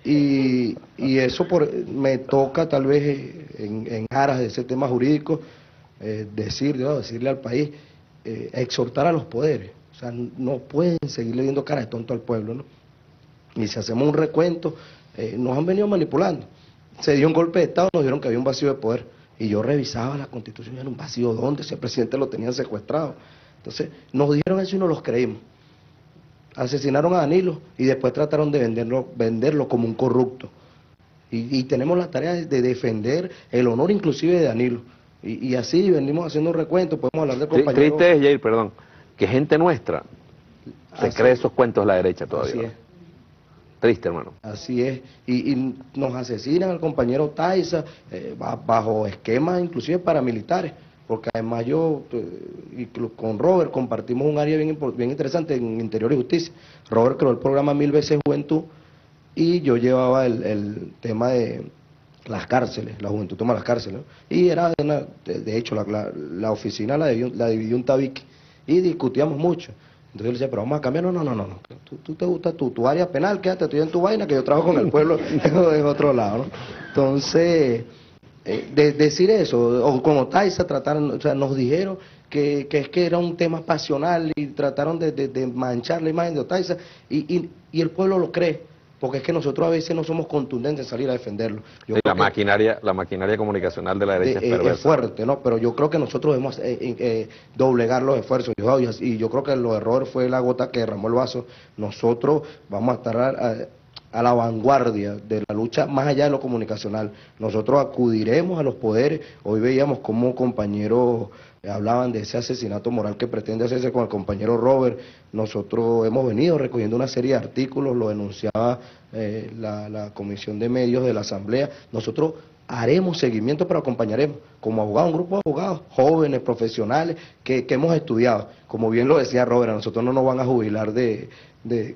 Speaker 9: Y eso me toca tal vez en aras de ese tema jurídico, decirle al país, exhortar a los poderes, o sea, no pueden seguirle viendo cara de tonto al pueblo, ¿no? Y si hacemos un recuento, nos han venido manipulando. Se dio un golpe de Estado, nos dijeron que había un vacío de poder. Y yo revisaba la Constitución y era un vacío, ¿dónde? Si el presidente lo tenían secuestrado. Entonces, nos dijeron eso y nos los creímos. Asesinaron a Danilo y después trataron de venderlo como un corrupto. Y tenemos la tarea de defender el honor inclusive de Danilo. Y así venimos haciendo un recuento, podemos hablar de compañeros...
Speaker 1: Triste es, Jair, perdón, que gente nuestra se cree esos cuentos de la derecha todavía.
Speaker 9: Así es.
Speaker 1: Triste, hermano.
Speaker 9: Así es, y nos asesinan al compañero Taiza bajo esquemas inclusive paramilitares, porque además yo con Robert compartimos un área bien interesante en Interior y Justicia. Robert creó el programa 1000 veces Juventud y yo llevaba el tema de las cárceles, la juventud toma las cárceles, ¿no? Y era, de hecho, la oficina la dividió un tabique y discutíamos mucho. Entonces yo le decía, pero vamos a cambiar, no. Tú te gusta tu área penal, quédate tú en tu vaina, que yo trabajo con el pueblo en otro lado, ¿no? Entonces, decir eso, o como Taiza trataron, o sea, nos dijeron que es que era un tema pasional y trataron de manchar la imagen de Otaiza y el pueblo lo cree, porque es que nosotros a veces no somos contundentes en salir a defenderlo.
Speaker 1: Sí, la maquinaria comunicacional de la derecha es perversa.
Speaker 9: Es fuerte, ¿no? Pero yo creo que nosotros debemos doblegar los esfuerzos. Y yo creo que los errores fue la gota que derramó el vaso. Nosotros vamos a estar a la vanguardia de la lucha más allá de lo comunicacional. Nosotros acudiremos a los poderes. Hoy veíamos cómo compañeros hablaban de ese asesinato moral que pretende hacerse con el compañero Robert. Nosotros hemos venido recogiendo una serie de artículos, lo denunciaba la Comisión de Medios de la Asamblea. Nosotros haremos seguimiento, pero acompañaremos como abogados, un grupo de abogados jóvenes, profesionales, que hemos estudiado. Como bien lo decía Robert, a nosotros no nos van a jubilar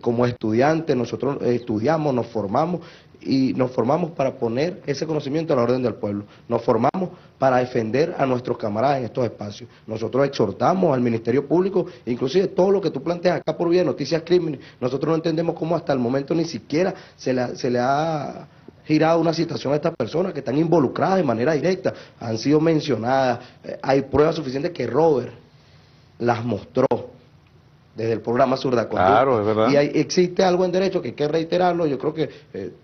Speaker 9: como estudiantes, nosotros estudiamos, nos formamos para poner ese conocimiento a la orden del pueblo. Nos formamos para defender a nuestros camaradas en estos espacios. Nosotros exhortamos al Ministerio Público, inclusive todo lo que tú planteas acá por vía de Noticias Crímenes. Nosotros no entendemos cómo hasta el momento ni siquiera se le ha girado una citación a estas personas que están involucradas de manera directa, han sido mencionadas, hay pruebas suficientes que Robert las mostró desde el programa Surdaconducta.
Speaker 1: Claro, es verdad.
Speaker 9: Y existe algo en derecho que hay que reiterarlo. Yo creo que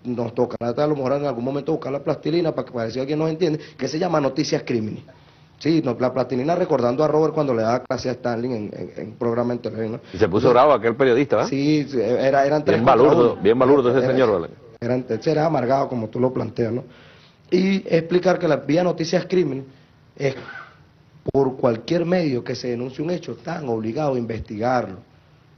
Speaker 9: nos tocará a lo mejor en algún momento buscar la plastilina para que si alguien nos entiende, que se llama Noticias Crímenes. Sí, la plastilina recordando a Robert cuando le daba clase a Stanley en programa en televisión, ¿no?
Speaker 1: Y se puso bravo aquel periodista, ¿verdad?
Speaker 9: Sí, eran tres.
Speaker 1: Bien balurdo ese señor, ¿vale?
Speaker 9: Era amargado como tú lo planteas, ¿no? Y explicar que la vía Noticias Crímenes es por cualquier medio que se denuncie un hecho, están obligados a investigarlo.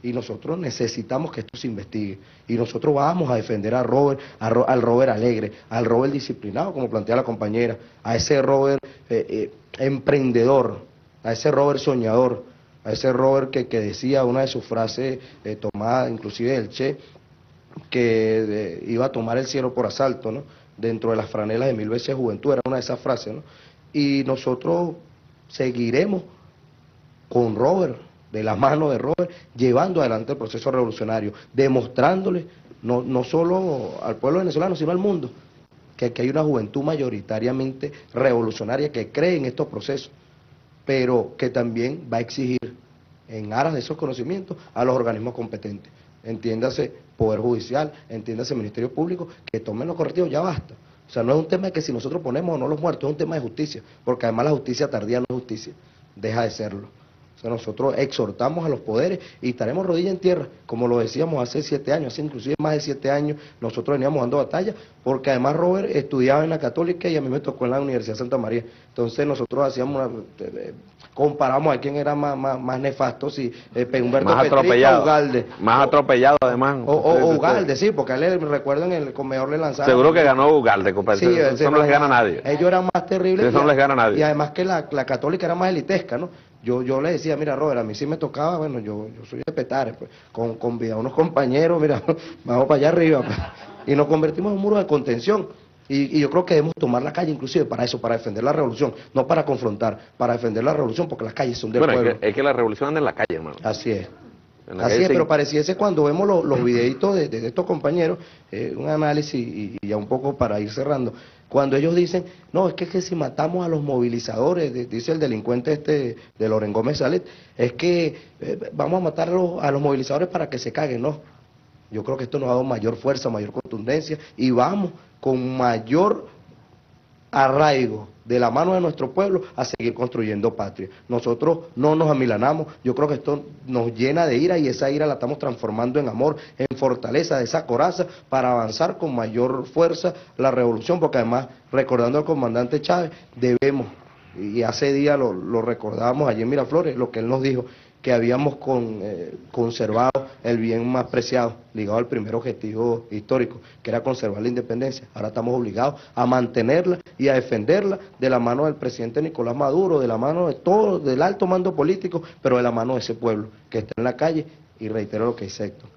Speaker 9: Y nosotros necesitamos que esto se investigue. Y nosotros vamos a defender a Robert, al Robert alegre, al Robert disciplinado, como plantea la compañera, a ese Robert emprendedor, a ese Robert soñador, a ese Robert que decía una de sus frases tomada inclusive del Che, que iba a tomar el cielo por asalto, ¿no? Dentro de las franelas de 1000 veces Juventud, era una de esas frases, ¿no? Y nosotros seguiremos con Robert, de la mano de Robert, llevando adelante el proceso revolucionario, demostrándole, no solo al pueblo venezolano, sino al mundo, que hay una juventud mayoritariamente revolucionaria que cree en estos procesos, pero que también va a exigir, en aras de esos conocimientos, a los organismos competentes. Entiéndase Poder Judicial, entiéndase Ministerio Público, que tomen los correctivos, ya basta. O O sea, no es un tema de que si nosotros ponemos o no los muertos, es un tema de justicia, porque además la justicia tardía no es justicia, deja de serlo. O sea, nosotros exhortamos a los poderes y estaremos rodilla en tierra, como lo decíamos hace 7 años, hace inclusive más de 7 años, nosotros veníamos dando batalla, porque además Robert estudiaba en la Católica y a mí me tocó en la Universidad de Santa María. Entonces nosotros hacíamos comparamos a quién era más nefasto, si Humberto
Speaker 1: más
Speaker 9: Petrica
Speaker 1: atropellado,
Speaker 9: o Ugalde.
Speaker 1: más atropellado además.
Speaker 9: O Ugalde, sí, porque a él recuerdo en el comedor le lanzaron.
Speaker 1: Seguro que ganó Ugalde, compadre.
Speaker 9: Sí,
Speaker 1: eso no les gana a nadie.
Speaker 9: Ellos eran más terribles.
Speaker 1: Eso no les gana a nadie.
Speaker 9: Y además que la Católica era más elitesca, ¿no? Yo le decía, mira, Robert, a mí sí me tocaba, bueno, yo soy de Petare, pues, convidaba a unos compañeros, mira, vamos para allá arriba, pues, y nos convertimos en un muro de contención. Y yo creo que debemos tomar la calle inclusive para eso, para defender la revolución, no para confrontar, para defender la revolución, porque las calles son del pueblo.
Speaker 1: Es que la revolución anda en la calle, hermano.
Speaker 9: Así es.
Speaker 1: Así es,
Speaker 9: pero pareciese cuando vemos los videitos de estos compañeros, un análisis y ya un poco para ir cerrando, cuando ellos dicen, no, es que si matamos a los movilizadores, dice el delincuente de Loren Gómez Salet, es que vamos a matar a los movilizadores para que se caguen, no. Yo creo que esto nos ha dado mayor fuerza, mayor contundencia y vamos con mayor arraigo de la mano de nuestro pueblo a seguir construyendo patria. Nosotros no nos amilanamos, yo creo que esto nos llena de ira y esa ira la estamos transformando en amor, en fortaleza de esa coraza para avanzar con mayor fuerza la revolución, porque además, recordando al comandante Chávez, debemos, y hace día lo recordábamos allí en Miraflores, lo que él nos dijo, que habíamos conservado el bien más preciado, ligado al primer objetivo histórico, que era conservar la independencia. Ahora estamos obligados a mantenerla y a defenderla de la mano del presidente Nicolás Maduro, de la mano de todo, del alto mando político, pero de la mano de ese pueblo que está en la calle, y reitero lo que dice Héctor,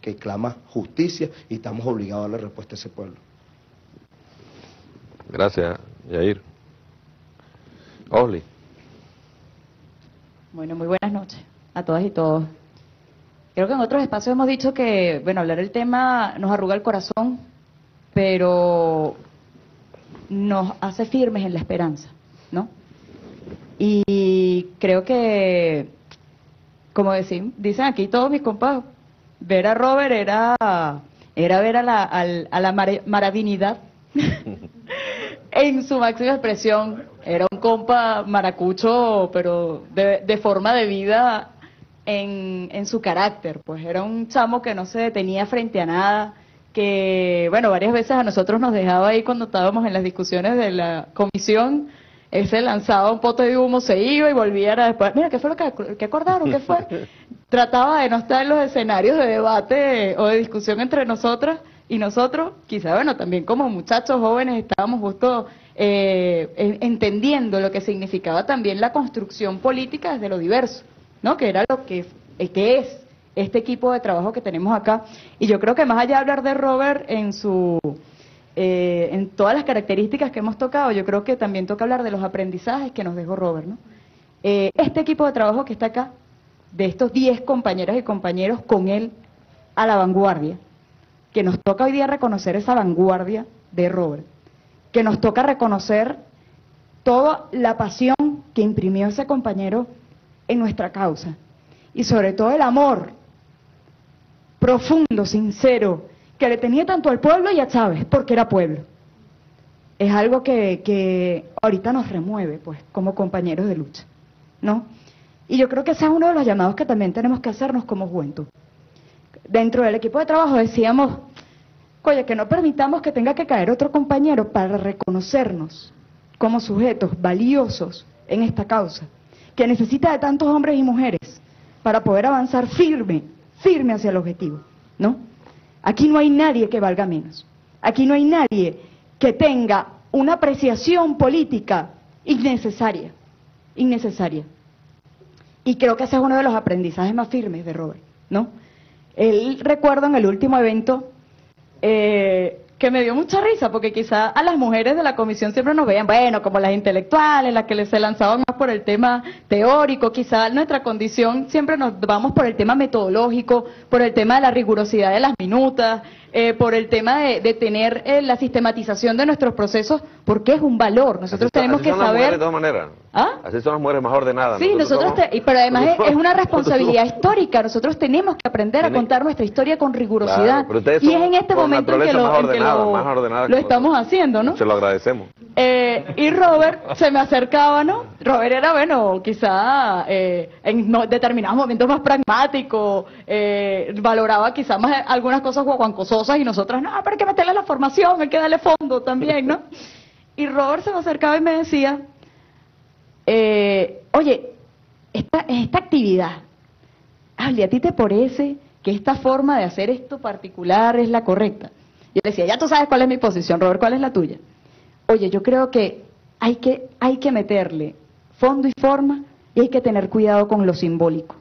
Speaker 9: que clama justicia y estamos obligados a darle respuesta a ese pueblo.
Speaker 1: Gracias, Yair. Osli.
Speaker 10: Bueno, muy buenas noches a todas y todos. Creo que en otros espacios hemos dicho que, bueno, hablar del tema nos arruga el corazón, pero nos hace firmes en la esperanza, ¿no? Y creo que, como dicen aquí todos mis compas, ver a Robert era ver a la maravinidad en su máxima expresión. Era un compa maracucho, pero de forma de vida en su carácter, pues era un chamo que no se detenía frente a nada, que, bueno, varias veces a nosotros nos dejaba ahí cuando estábamos en las discusiones de la comisión, él se lanzaba un pote de humo, se iba y volvía después, mira, ¿qué fue lo que acordaron? ¿Qué fue? Trataba de no estar en los escenarios de debate o de discusión entre nosotras y nosotros, quizá, bueno, también como muchachos jóvenes estábamos justo entendiendo lo que significaba también la construcción política desde lo diverso, ¿no? Que era lo que es este equipo de trabajo que tenemos acá. Y yo creo que más allá de hablar de Robert en todas las características que hemos tocado, yo creo que también toca hablar de los aprendizajes que nos dejó Robert, ¿no? Este equipo de trabajo que está acá, de estos 10 compañeras y compañeros con él a la vanguardia, que nos toca hoy día reconocer esa vanguardia de Robert, que nos toca reconocer toda la pasión que imprimió ese compañero en nuestra causa, y sobre todo el amor profundo, sincero, que le tenía tanto al pueblo y a Chávez, porque era pueblo. Es algo que ahorita nos remueve, pues, como compañeros de lucha, ¿no? Y yo creo que ese es uno de los llamados que también tenemos que hacernos como juventud. Dentro del equipo de trabajo decíamos, oye, que no permitamos que tenga que caer otro compañero para reconocernos como sujetos valiosos en esta causa, que necesita de tantos hombres y mujeres para poder avanzar firme hacia el objetivo, ¿no? Aquí no hay nadie que valga menos. Aquí no hay nadie que tenga una apreciación política innecesaria. Y creo que ese es uno de los aprendizajes más firmes de Robert, ¿no? Él, recuerdo en el último evento, que me dio mucha risa, porque quizá a las mujeres de la comisión siempre nos veían, bueno, como las intelectuales, las que se lanzaban más por el tema teórico, quizá nuestra condición siempre nos vamos por el tema metodológico, por el tema de la rigurosidad de las minutas, por el tema de tener la sistematización de nuestros procesos, porque es un valor. Nosotros tenemos que
Speaker 1: así son las mujeres
Speaker 10: saber...
Speaker 1: de todas maneras.
Speaker 10: ¿Ah?
Speaker 1: Así son las mujeres más ordenadas.
Speaker 10: Sí, pero además es una responsabilidad histórica. Nosotros tenemos que aprender a contar nuestra historia con rigurosidad.
Speaker 1: Claro, pero ustedes
Speaker 10: y
Speaker 1: son
Speaker 10: es en este
Speaker 1: por
Speaker 10: momento en que
Speaker 1: más ordenadas
Speaker 10: lo estamos haciendo, ¿no?
Speaker 1: Se lo agradecemos.
Speaker 10: Y Robert se me acercaba, ¿no? Robert era, bueno, quizá en determinados momentos más pragmático, valoraba quizá más algunas cosas guaguancososas y nosotras, no, pero hay que meterle la formación, hay que darle fondo también, ¿no? Y Robert se me acercaba y me decía, oye, esta actividad, ¿a ti te parece que esta forma de hacer esto particular es la correcta? Yo le decía, ya tú sabes cuál es mi posición, Robert, ¿cuál es la tuya? Oye, yo creo que hay que meterle fondo y forma y hay que tener cuidado con lo simbólico.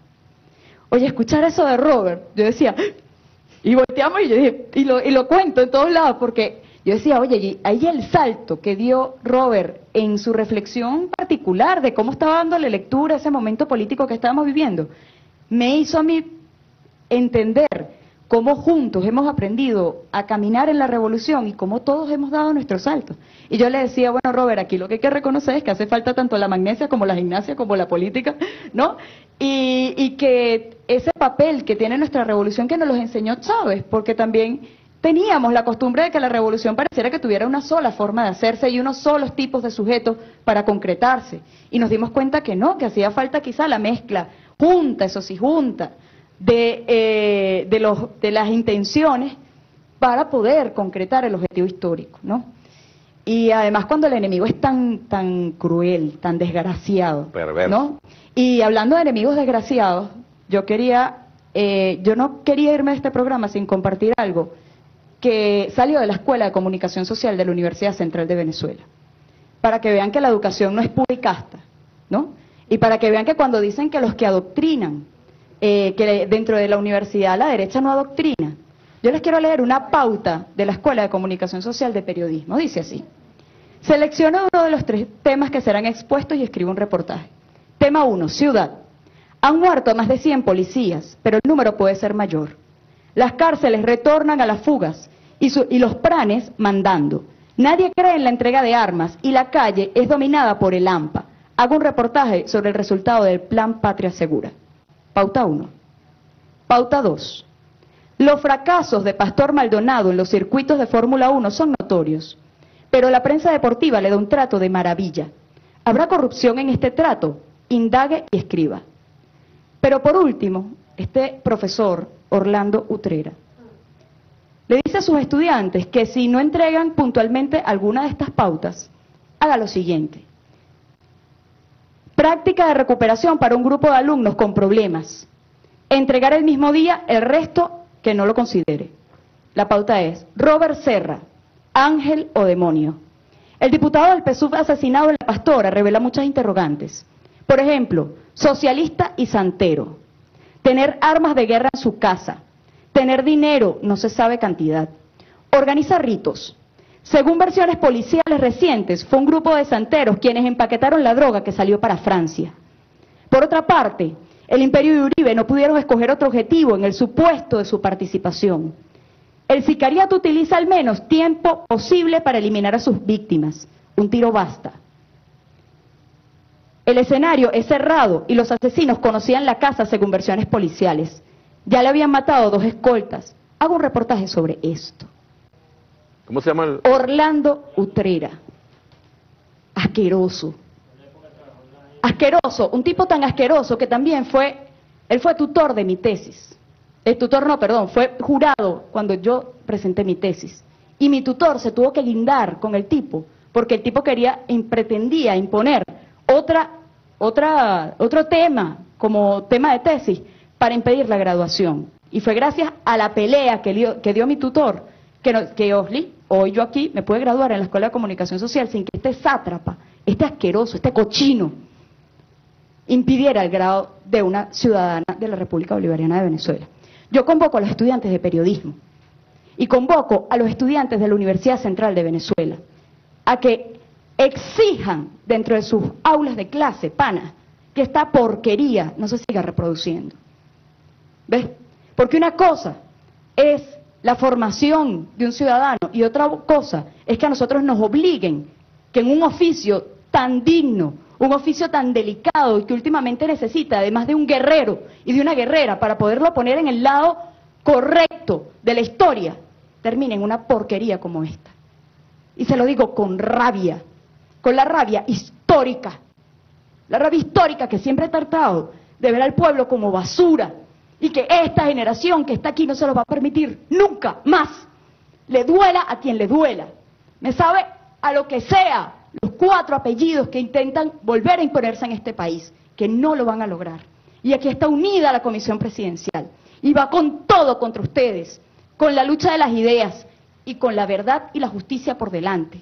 Speaker 10: Oye, escuchar eso de Robert, yo decía, y volteamos y yo dije, y lo cuento en todos lados, porque yo decía, oye, ahí el salto que dio Robert en su reflexión particular de cómo estaba dándole lectura a ese momento político que estábamos viviendo, me hizo a mí entender cómo juntos hemos aprendido a caminar en la revolución y cómo todos hemos dado nuestros saltos. Y yo le decía, bueno, Robert, aquí lo que hay que reconocer es que hace falta tanto la magnesia como la gimnasia como la política, ¿no? Y que ese papel que tiene nuestra revolución que nos los enseñó Chávez, porque también teníamos la costumbre de que la revolución pareciera que tuviera una sola forma de hacerse y unos solos tipos de sujetos para concretarse. Y nos dimos cuenta que no, que hacía falta quizá la mezcla, junta, eso sí, junta, de las intenciones para poder concretar el objetivo histórico, ¿no? Y además cuando el enemigo es tan cruel, tan desgraciado,
Speaker 1: perverso,
Speaker 10: ¿no? Y hablando de enemigos desgraciados, yo no quería irme de este programa sin compartir algo que salió de la Escuela de Comunicación Social de la Universidad Central de Venezuela, para que vean que la educación no es pura y casta, ¿no? Y para que vean que cuando dicen que los que adoctrinan, que dentro de la universidad la derecha no adoctrina, yo les quiero leer una pauta de la Escuela de Comunicación Social de Periodismo. Dice así: selecciona uno de los 3 temas que serán expuestos y escribe un reportaje. Tema 1, ciudad. Han muerto más de 100 policías, pero el número puede ser mayor. Las cárceles retornan a las fugas y los pranes mandando. Nadie cree en la entrega de armas y la calle es dominada por el AMPA. Hago un reportaje sobre el resultado del Plan Patria Segura. Pauta 1. Pauta 2. Los fracasos de Pastor Maldonado en los circuitos de Fórmula 1 son notorios, pero la prensa deportiva le da un trato de maravilla. ¿Habrá corrupción en este trato? Indague y escriba. Pero por último, este profesor, Orlando Utrera, le dice a sus estudiantes que si no entregan puntualmente alguna de estas pautas, haga lo siguiente. Práctica de recuperación para un grupo de alumnos con problemas. Entregar el mismo día el resto que no lo considere. La pauta es: Robert Serra, ángel o demonio. El diputado del PSUV asesinado en La Pastora revela muchas interrogantes. Por ejemplo, socialista y santero. Tener armas de guerra en su casa. Tener dinero, no se sabe cantidad. Organiza ritos. Según versiones policiales recientes, fue un grupo de santeros quienes empaquetaron la droga que salió para Francia. Por otra parte, el Imperio y Uribe no pudieron escoger otro objetivo en el supuesto de su participación. El sicariato utiliza al menos tiempo posible para eliminar a sus víctimas. Un tiro basta. El escenario es cerrado y los asesinos conocían la casa según versiones policiales. Ya le habían matado 2 escoltas. Hago un reportaje sobre esto.
Speaker 1: ¿Cómo se llama?
Speaker 10: Orlando Utrera. Asqueroso. Asqueroso, un tipo tan asqueroso que también él fue tutor de mi tesis. Fue jurado cuando yo presenté mi tesis. Y mi tutor se tuvo que guindar con el tipo, porque el tipo pretendía imponer otro tema como tema de tesis para impedir la graduación. Y fue gracias a la pelea que dio mi tutor que Osli, hoy yo aquí, me pude graduar en la Escuela de Comunicación Social sin que este sátrapa, este asqueroso, este cochino, impidiera el grado de una ciudadana de la República Bolivariana de Venezuela. Yo convoco a los estudiantes de periodismo y convoco a los estudiantes de la Universidad Central de Venezuela a que exijan dentro de sus aulas de clase, pana, que esta porquería no se siga reproduciendo. ¿Ves? Porque una cosa es la formación de un ciudadano, y otra cosa es que a nosotros nos obliguen que en un oficio tan digno, un oficio tan delicado y que últimamente necesita, además de un guerrero y de una guerrera para poderlo poner en el lado correcto de la historia, termine en una porquería como esta. Y se lo digo con rabia, con la rabia histórica que siempre he tratado de ver al pueblo como basura, y que esta generación que está aquí no se lo va a permitir nunca más. Le duela a quien le duela. Me sabe a lo que sea los 4 apellidos que intentan volver a imponerse en este país, que no lo van a lograr. Y aquí está unida la Comisión Presidencial, y va con todo contra ustedes, con la lucha de las ideas, y con la verdad y la justicia por delante.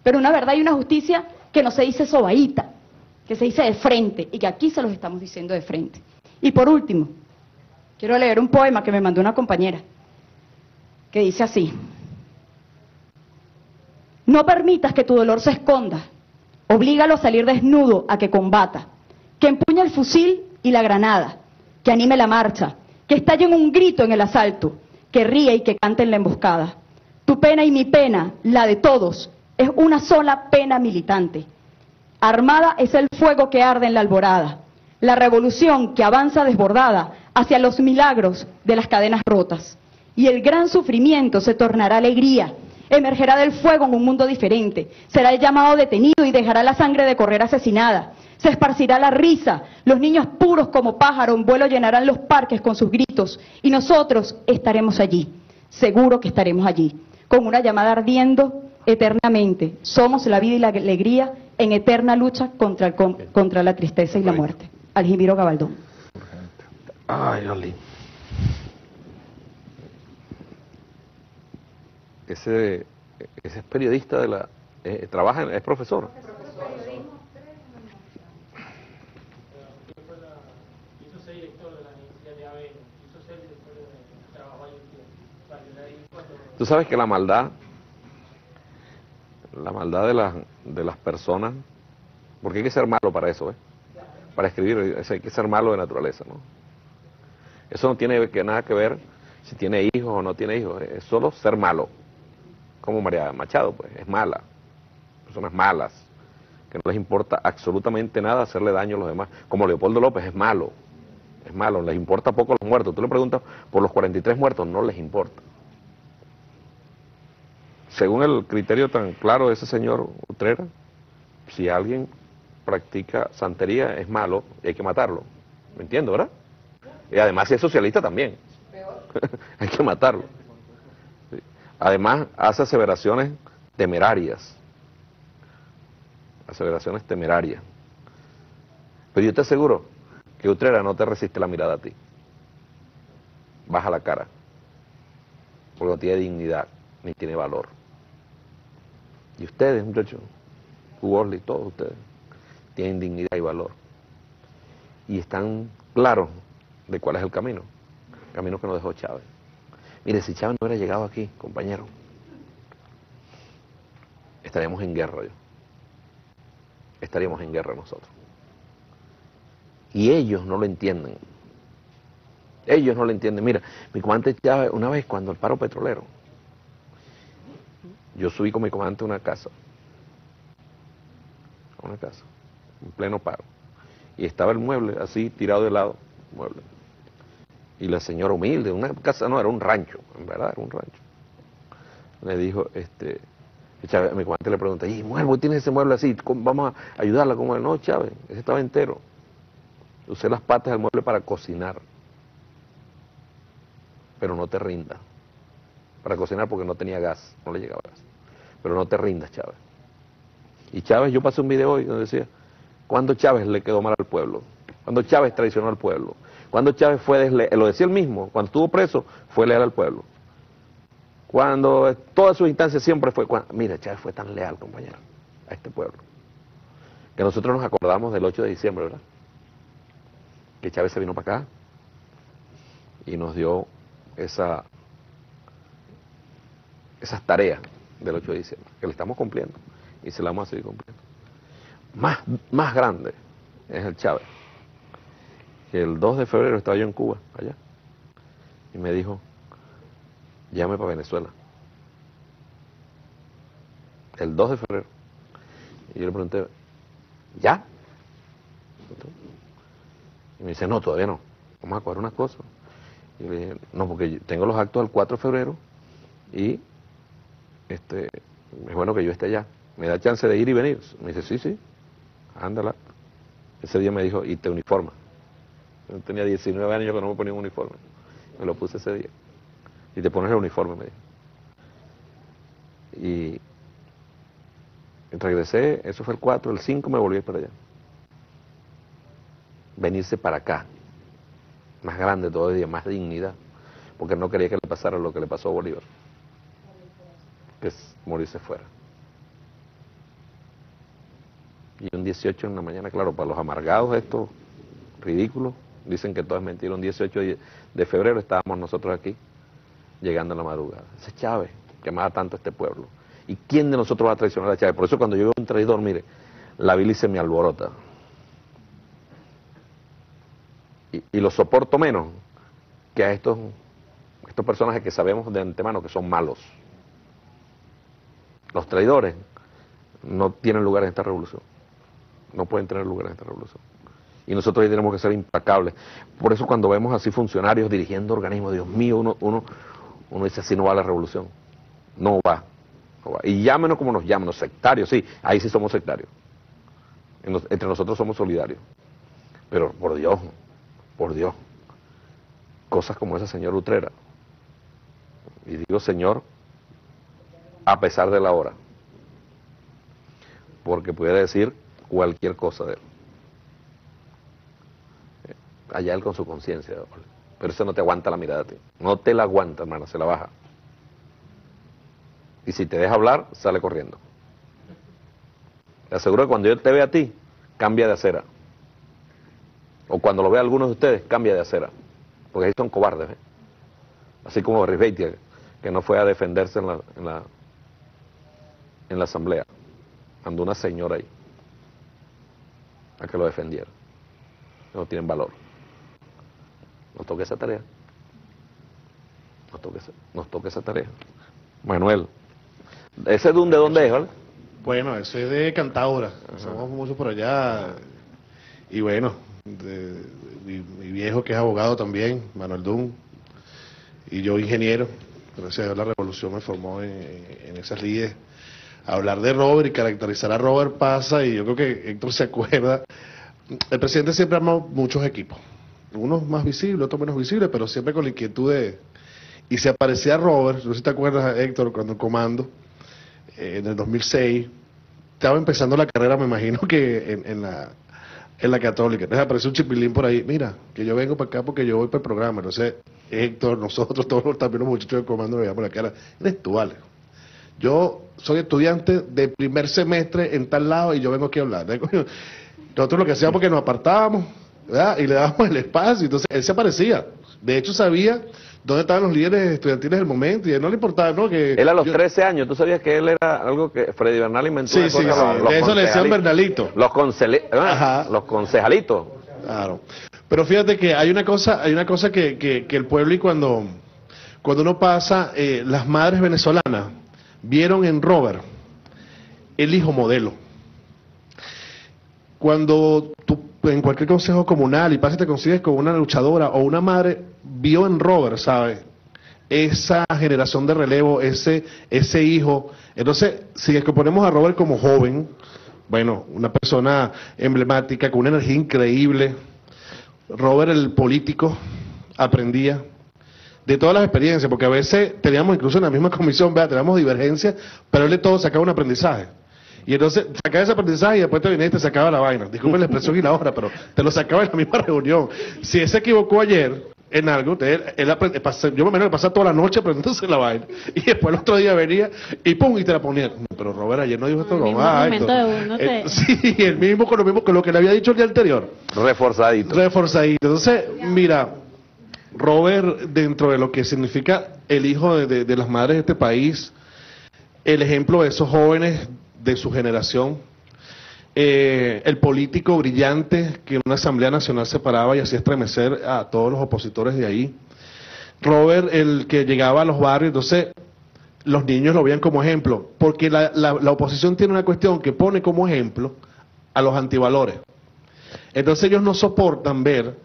Speaker 10: Pero una verdad y una justicia que no se dice sobadita, que se dice de frente, y que aquí se los estamos diciendo de frente. Y por último, quiero leer un poema que me mandó una compañera, que dice así: no permitas que tu dolor se esconda, oblígalo a salir desnudo a que combata, que empuñe el fusil y la granada, que anime la marcha, que estalle en un grito en el asalto, que ríe y que cante en la emboscada. Tu pena y mi pena, la de todos, es una sola pena militante. Armada es el fuego que arde en la alborada, la revolución que avanza desbordada hacia los milagros de las cadenas rotas. Y el gran sufrimiento se tornará alegría, emergerá del fuego en un mundo diferente, será el llamado detenido y dejará la sangre de correr asesinada. Se esparcirá la risa, los niños puros como pájaros en vuelo llenarán los parques con sus gritos, y nosotros estaremos allí, seguro que estaremos allí, con una llamada ardiendo eternamente. Somos la vida y la alegría en eterna lucha contra la tristeza y la muerte. Aljimiro Gabaldón.
Speaker 1: Ay, Oli. Ese es periodista de la... trabaja, es profesor. Tú sabes que la maldad de las personas, porque hay que ser malo para eso, para escribir, hay que ser malo de naturaleza, ¿no? Eso no tiene nada que ver si tiene hijos o no tiene hijos, es solo ser malo. Como María Machado, pues, es mala, personas malas, que no les importa absolutamente nada hacerle daño a los demás. Como Leopoldo López, es malo, les importa poco los muertos. Tú le preguntas por los 43 muertos, no les importa. Según el criterio tan claro de ese señor Utrera, si alguien practica santería es malo y hay que matarlo. ¿Me entiendo, verdad? Y además si es socialista también. Hay que matarlo. Sí. Además hace aseveraciones temerarias. Pero yo te aseguro que Utrera no te resiste la mirada a ti. Baja la cara. Porque no tiene dignidad, ni tiene valor. Y ustedes, muchachos, Worley, todos ustedes, tienen dignidad y valor. Y están claros de cuál es el camino que nos dejó Chávez. Mire, si Chávez no hubiera llegado aquí, compañero, estaríamos en guerra estaríamos en guerra nosotros. Y ellos no lo entienden. Mira, mi comandante Chávez, una vez cuando el paro petrolero, yo subí con mi comandante a una casa, en pleno paro, y estaba el mueble así tirado de lado, mueble. Y la señora humilde, una casa no, era un rancho, en verdad era un rancho. Le dijo, Chávez, mi comandante le pregunta, ¿y mueble, vos tienes ese mueble así? ¿Vamos a ayudarla con él? No, Chávez, ese estaba entero. Usé las patas del mueble para cocinar. Pero no te rindas. Para cocinar porque no tenía gas, no le llegaba gas. Pero no te rindas, Chávez. Y Chávez, yo pasé un video hoy donde decía, ¿cuándo Chávez le quedó mal al pueblo? ¿Cuándo Chávez traicionó al pueblo? ¿Cuándo Chávez fue desleal? Lo decía él mismo, cuando estuvo preso, fue leal al pueblo. Cuando todas sus instancias siempre fue... Mira, Chávez fue tan leal, compañero, a este pueblo, que nosotros nos acordamos del 8 de diciembre, ¿verdad? Que Chávez se vino para acá y nos dio esas tareas del 8 de diciembre, que le estamos cumpliendo y se la vamos a seguir cumpliendo. Más grande es el Chávez, que el 2 de febrero estaba yo en Cuba, allá, y me dijo, llévame para Venezuela. El 2 de febrero. Y yo le pregunté, ¿ya? Y me dice, no, todavía no. Vamos a coger unas cosas. Y le dije, no, porque tengo los actos del 4 de febrero y es bueno que yo esté allá. ¿Me da chance de ir y venir? Me dice, sí, sí, ándala. Ese día me dijo, y te uniforma. Yo tenía 19 años que no me ponía un uniforme. Me lo puse ese día. Y te pones el uniforme, me dijo. Y regresé, eso fue el 4, el 5 me volví a ir para allá. Venirse para acá, más grande todavía, más dignidad, porque no quería que le pasara lo que le pasó a Bolívar, que es morirse fuera. Y un 18 en la mañana, claro, para los amargados estos ridículos, dicen que todo es mentira, un 18 de febrero estábamos nosotros aquí, llegando a la madrugada. Ese Chávez, que amaba tanto a este pueblo. ¿Y quién de nosotros va a traicionar a Chávez? Por eso cuando yo veo un traidor, mire, la bilis se me alborota. Y lo soporto menos que a estos personajes que sabemos de antemano que son malos. Los traidores no tienen lugar en esta revolución. No pueden tener lugar en esta revolución. Y nosotros ahí tenemos que ser implacables. Por eso cuando vemos así funcionarios dirigiendo organismos, Dios mío, uno dice, así no va la revolución. No va. No va. Y llámenos como nos llamen, sectarios, sí, ahí sí somos sectarios. Entre nosotros somos solidarios. Pero por Dios, cosas como esa señor Utrera. Y digo señor, a pesar de la hora. Porque pudiera decir cualquier cosa de él. Allá él con su conciencia, pero eso no te aguanta la mirada a ti. No te la aguanta, hermana, se la baja. Y si te deja hablar, sale corriendo. Te aseguro que cuando yo te vea a ti, cambia de acera. O cuando lo vea a algunos de ustedes, cambia de acera. Porque ahí son cobardes, ¿eh? Así como Risbeitia, que no fue a defenderse en la asamblea. Mandó una señora ahí a que lo defendiera. No tienen valor. Nos toca esa tarea. Nos toca esa tarea. Manuel, ¿ese de dónde es, vale?
Speaker 11: Bueno, eso es de Cantaura. Somos muchos por allá. Y bueno, mi viejo que es abogado también, Manuel Dun, y yo ingeniero. Gracias a Dios la revolución me formó en esas líderes. Hablar de Robert y caracterizar a Robert pasa, y yo creo que Héctor se acuerda, el presidente siempre armó muchos equipos, unos más visibles, otros menos visibles, pero siempre con la inquietud de... Y se aparecía Robert, no sé si te acuerdas, Héctor, cuando el comando, en el 2006, estaba empezando la carrera, me imagino que en la Católica. Entonces apareció un chipilín por ahí, mira, que yo vengo para acá porque yo voy para el programa. Entonces Héctor, nosotros, todos también los muchachos del comando, le veíamos la cara, eres tú, vale. Yo soy estudiante de primer semestre en tal lado y yo vengo aquí a hablar. Nosotros lo que hacíamos porque nos apartábamos, ¿verdad? Y le dábamos el espacio, entonces él se aparecía. De hecho sabía dónde estaban los líderes estudiantiles del momento y a él no le importaba, ¿no? Que
Speaker 1: él a los 13 años, ¿tú sabías que él era algo que Freddy Bernal inventó?
Speaker 11: Sí, sí, sí. De eso le decían Bernalito.
Speaker 1: Los concejalitos.
Speaker 11: Claro. Pero fíjate que hay una cosa que el pueblo, y cuando uno pasa, las madres venezolanas vieron en Robert el hijo modelo. Cuando tú en cualquier consejo comunal y pasas te consigues con una luchadora o una madre, vio en Robert, ¿sabes? Esa generación de relevo, ese hijo. Entonces, si es que ponemos a Robert como joven, bueno, una persona emblemática, con una energía increíble. Robert, el político, aprendía de todas las experiencias, porque a veces teníamos incluso en la misma comisión, vea, teníamos divergencias, pero él de todo sacaba un aprendizaje. Y entonces sacaba ese aprendizaje y después te venía y te sacaba la vaina. Disculpen la expresión y la hora, pero te lo sacaba en la misma reunión. Si él se equivocó ayer en algo, yo me imagino que pasaba toda la noche aprendiéndose la vaina. Y después el otro día venía y pum, y te la ponía. Pero Robert ayer no dijo esto. Sí, el mismo con lo que le había dicho el día anterior.
Speaker 1: Reforzadito.
Speaker 11: Entonces, mira, Robert, dentro de lo que significa el hijo de las madres de este país, el ejemplo de esos jóvenes de su generación, el político brillante que en una asamblea nacional se paraba y hacía estremecer a todos los opositores de ahí, Robert, el que llegaba a los barrios, entonces los niños lo veían como ejemplo, porque la oposición tiene una cuestión que pone como ejemplo a los antivalores. Entonces ellos no soportan ver,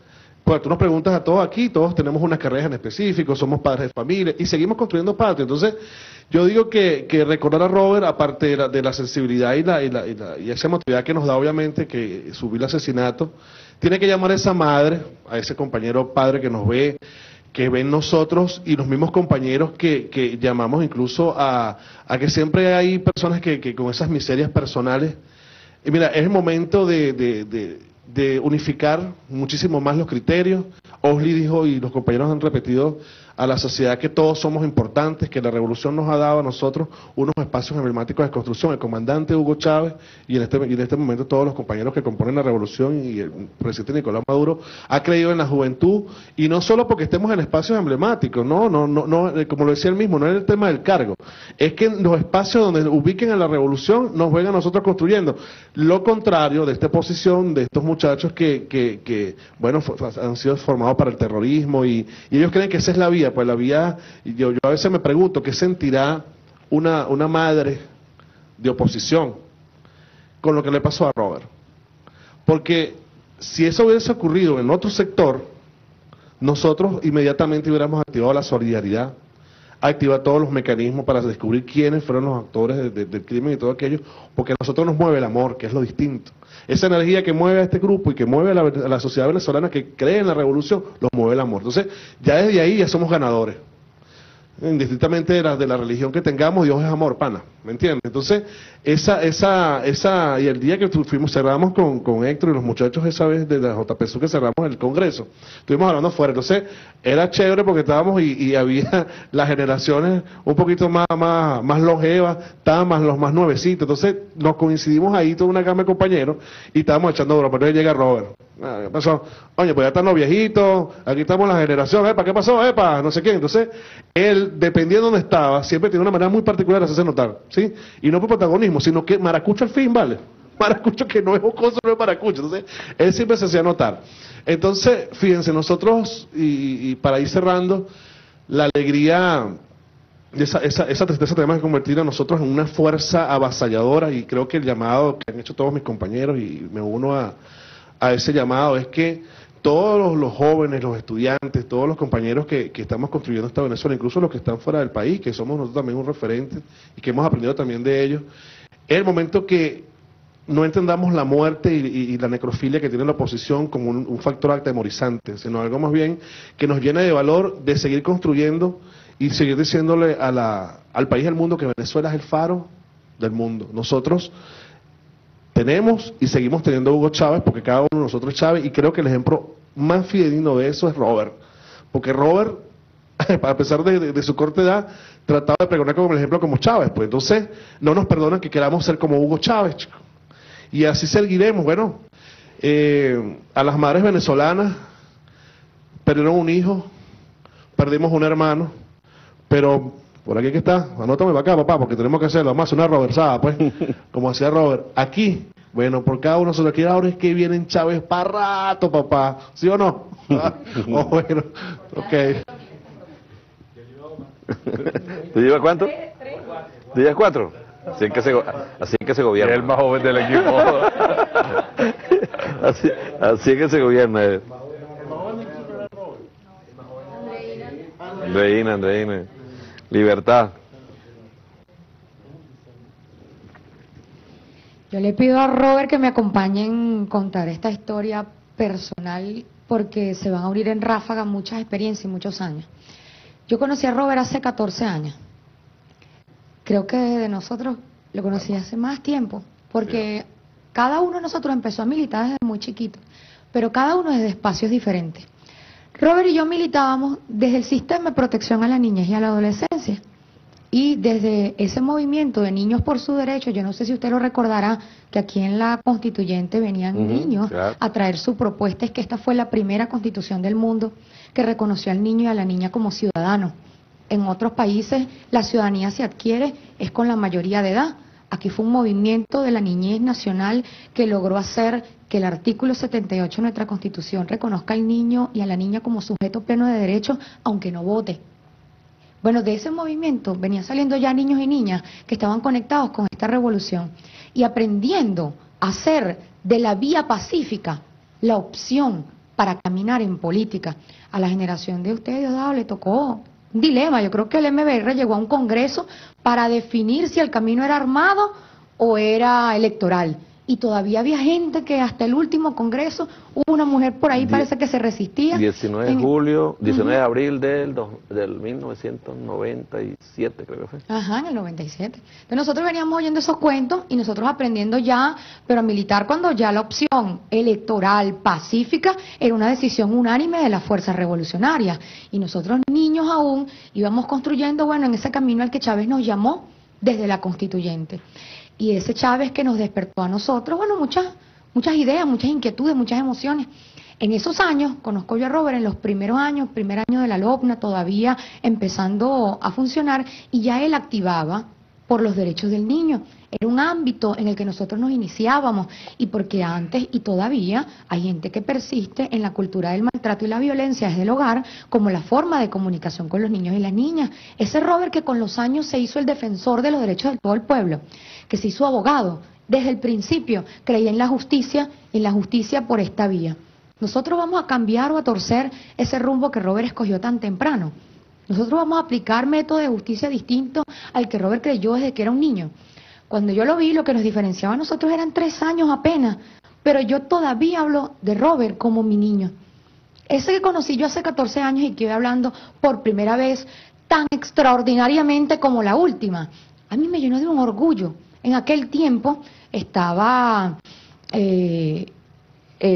Speaker 11: pues tú nos preguntas a todos aquí, todos tenemos unas carreras en específico, somos padres de familia y seguimos construyendo patria. Entonces yo digo que recordar a Robert, aparte de la sensibilidad y esa emotividad que nos da obviamente que subir el asesinato, tiene que llamar a esa madre, a ese compañero padre que nos ve, que ven nosotros y los mismos compañeros que llamamos incluso a que siempre hay personas que con esas miserias personales. Y mira, es el momento de unificar muchísimo más los criterios. Osli dijo, y los compañeros han repetido a la sociedad, que todos somos importantes, que la revolución nos ha dado a nosotros unos espacios emblemáticos de construcción. El comandante Hugo Chávez y en este momento todos los compañeros que componen la revolución y el presidente Nicolás Maduro ha creído en la juventud, y no solo porque estemos en espacios emblemáticos, no, como lo decía él mismo, no es el tema del cargo, es que en los espacios donde ubiquen a la revolución nos ven a nosotros construyendo. Lo contrario de esta posición de estos muchachos que bueno, han sido formados para el terrorismo y ellos creen que esa es la vía. Pues la vía, yo a veces me pregunto qué sentirá una madre de oposición con lo que le pasó a Robert, porque si eso hubiese ocurrido en otro sector, nosotros inmediatamente hubiéramos activado la solidaridad, activado todos los mecanismos para descubrir quiénes fueron los actores del crimen y todo aquello, porque a nosotros nos mueve el amor, que es lo distinto. Esa energía que mueve a este grupo y que mueve a la sociedad venezolana que cree en la revolución, los mueve el amor. Entonces, ya desde ahí ya somos ganadores. Indistintamente de la religión que tengamos, Dios es amor, pana, ¿me entiendes? Entonces, y el día que cerramos con Héctor y los muchachos esa vez de la JPSU que cerramos el Congreso, estuvimos hablando afuera, entonces era chévere porque estábamos y había las generaciones un poquito más longevas, estaban los más nuevecitos, entonces nos coincidimos ahí toda una gama de compañeros y estábamos echando broma, pero ahí llega Robert. ¿Qué pasó? Oye, pues ya están los viejitos, aquí estamos la generación, ¿qué pasó? No sé qué. Entonces, él, dependiendo de dónde estaba, siempre tiene una manera muy particular de hacerse notar, ¿sí? Y no por protagonismo, sino que maracucho al fin, ¿vale? Maracucho que no es jocoso, no es maracucho. Entonces, él siempre se hacía notar. Entonces, fíjense, nosotros, y para ir cerrando, la alegría, esa tristeza tenemos que convertir a nosotros en una fuerza avasalladora, y creo que el llamado que han hecho todos mis compañeros, y me uno a ese llamado, es que todos los jóvenes, los estudiantes, todos los compañeros que estamos construyendo esta Venezuela, incluso los que están fuera del país, que somos nosotros también un referente y que hemos aprendido también de ellos, es el momento que no entendamos la muerte y la necrofilia que tiene la oposición como un factor atemorizante, sino algo más bien que nos llene de valor de seguir construyendo y seguir diciéndole al país del mundo que Venezuela es el faro del mundo. Nosotros tenemos y seguimos teniendo a Hugo Chávez, porque cada uno de nosotros es Chávez, y creo que el ejemplo más fidedigno de eso es Robert, porque Robert, a pesar de su corta edad, trataba de pregonar como el ejemplo como Chávez, pues entonces no nos perdonan que queramos ser como Hugo Chávez, chicos. Y así seguiremos. Bueno, a las madres venezolanas perdieron un hijo, perdimos un hermano, pero por aquí que está, anótame para acá, papá, porque tenemos que hacerlo, vamos a hacer una roversada, pues, como hacía Robert. Aquí, bueno, por cada uno de nosotros, aquí ahora es que vienen Chávez para rato, papá, ¿sí o no? Oh, bueno, ok.
Speaker 1: ¿Tú llevas cuánto? ¿Tú llevas 4? Así es que se gobierna.
Speaker 5: Es el más joven del equipo.
Speaker 1: así es que se gobierna. Andreina. Libertad.
Speaker 12: Yo le pido a Robert que me acompañe en contar esta historia personal, porque se van a abrir en ráfaga muchas experiencias y muchos años. Yo conocí a Robert hace 14 años. Creo que de nosotros lo conocí hace más tiempo, porque cada uno de nosotros empezó a militar desde muy chiquito, pero cada uno desde espacios diferentes. Robert y yo militábamos desde el sistema de protección a la niñez y a la adolescencia, y desde ese movimiento de Niños por su Derecho. Yo no sé si usted lo recordará, que aquí en la constituyente venían niños a traer su propuesta. Es que esta fue la primera constitución del mundo que reconoció al niño y a la niña como ciudadanos. En otros países la ciudadanía se adquiere es con la mayoría de edad. Aquí fue un movimiento de la niñez nacional que logró hacer que el artículo 78 de nuestra Constitución reconozca al niño y a la niña como sujeto pleno de derechos, aunque no vote. Bueno, de ese movimiento venían saliendo ya niños y niñas que estaban conectados con esta revolución y aprendiendo a hacer de la vía pacífica la opción para caminar en política. A la generación de ustedes, Diosdado, le tocó un dilema. Yo creo que el MBR llegó a un congreso para definir si el camino era armado o era electoral. Y todavía había gente que hasta el último congreso, hubo una mujer por ahí, parece que se resistía.
Speaker 1: 19 de abril del 1997, creo que fue.
Speaker 12: Ajá, en el 97. Entonces nosotros veníamos oyendo esos cuentos y nosotros aprendiendo ya, pero a militar cuando ya la opción electoral pacífica era una decisión unánime de las fuerzas revolucionarias. Y nosotros niños aún íbamos construyendo, bueno, en ese camino al que Chávez nos llamó desde la constituyente. Y ese Chávez que nos despertó a nosotros, bueno, muchas ideas, muchas inquietudes, muchas emociones. En esos años, conozco yo a Robert en los primeros años, primer año de la LOPNA, todavía empezando a funcionar, y ya él activaba por los derechos del niño. Era un ámbito en el que nosotros nos iniciábamos, y porque antes y todavía hay gente que persiste en la cultura del maltrato y la violencia desde el hogar como la forma de comunicación con los niños y las niñas. Ese Robert que con los años se hizo el defensor de los derechos de todo el pueblo, que se hizo abogado, desde el principio creía en la justicia por esta vía. Nosotros vamos a cambiar o a torcer ese rumbo que Robert escogió tan temprano. Nosotros vamos a aplicar método de justicia distinto al que Robert creyó desde que era un niño. Cuando yo lo vi, lo que nos diferenciaba a nosotros eran 3 años apenas, pero yo todavía hablo de Robert como mi niño. Ese que conocí yo hace 14 años y que voy hablando por primera vez tan extraordinariamente como la última, a mí me llenó de un orgullo. En aquel tiempo estaba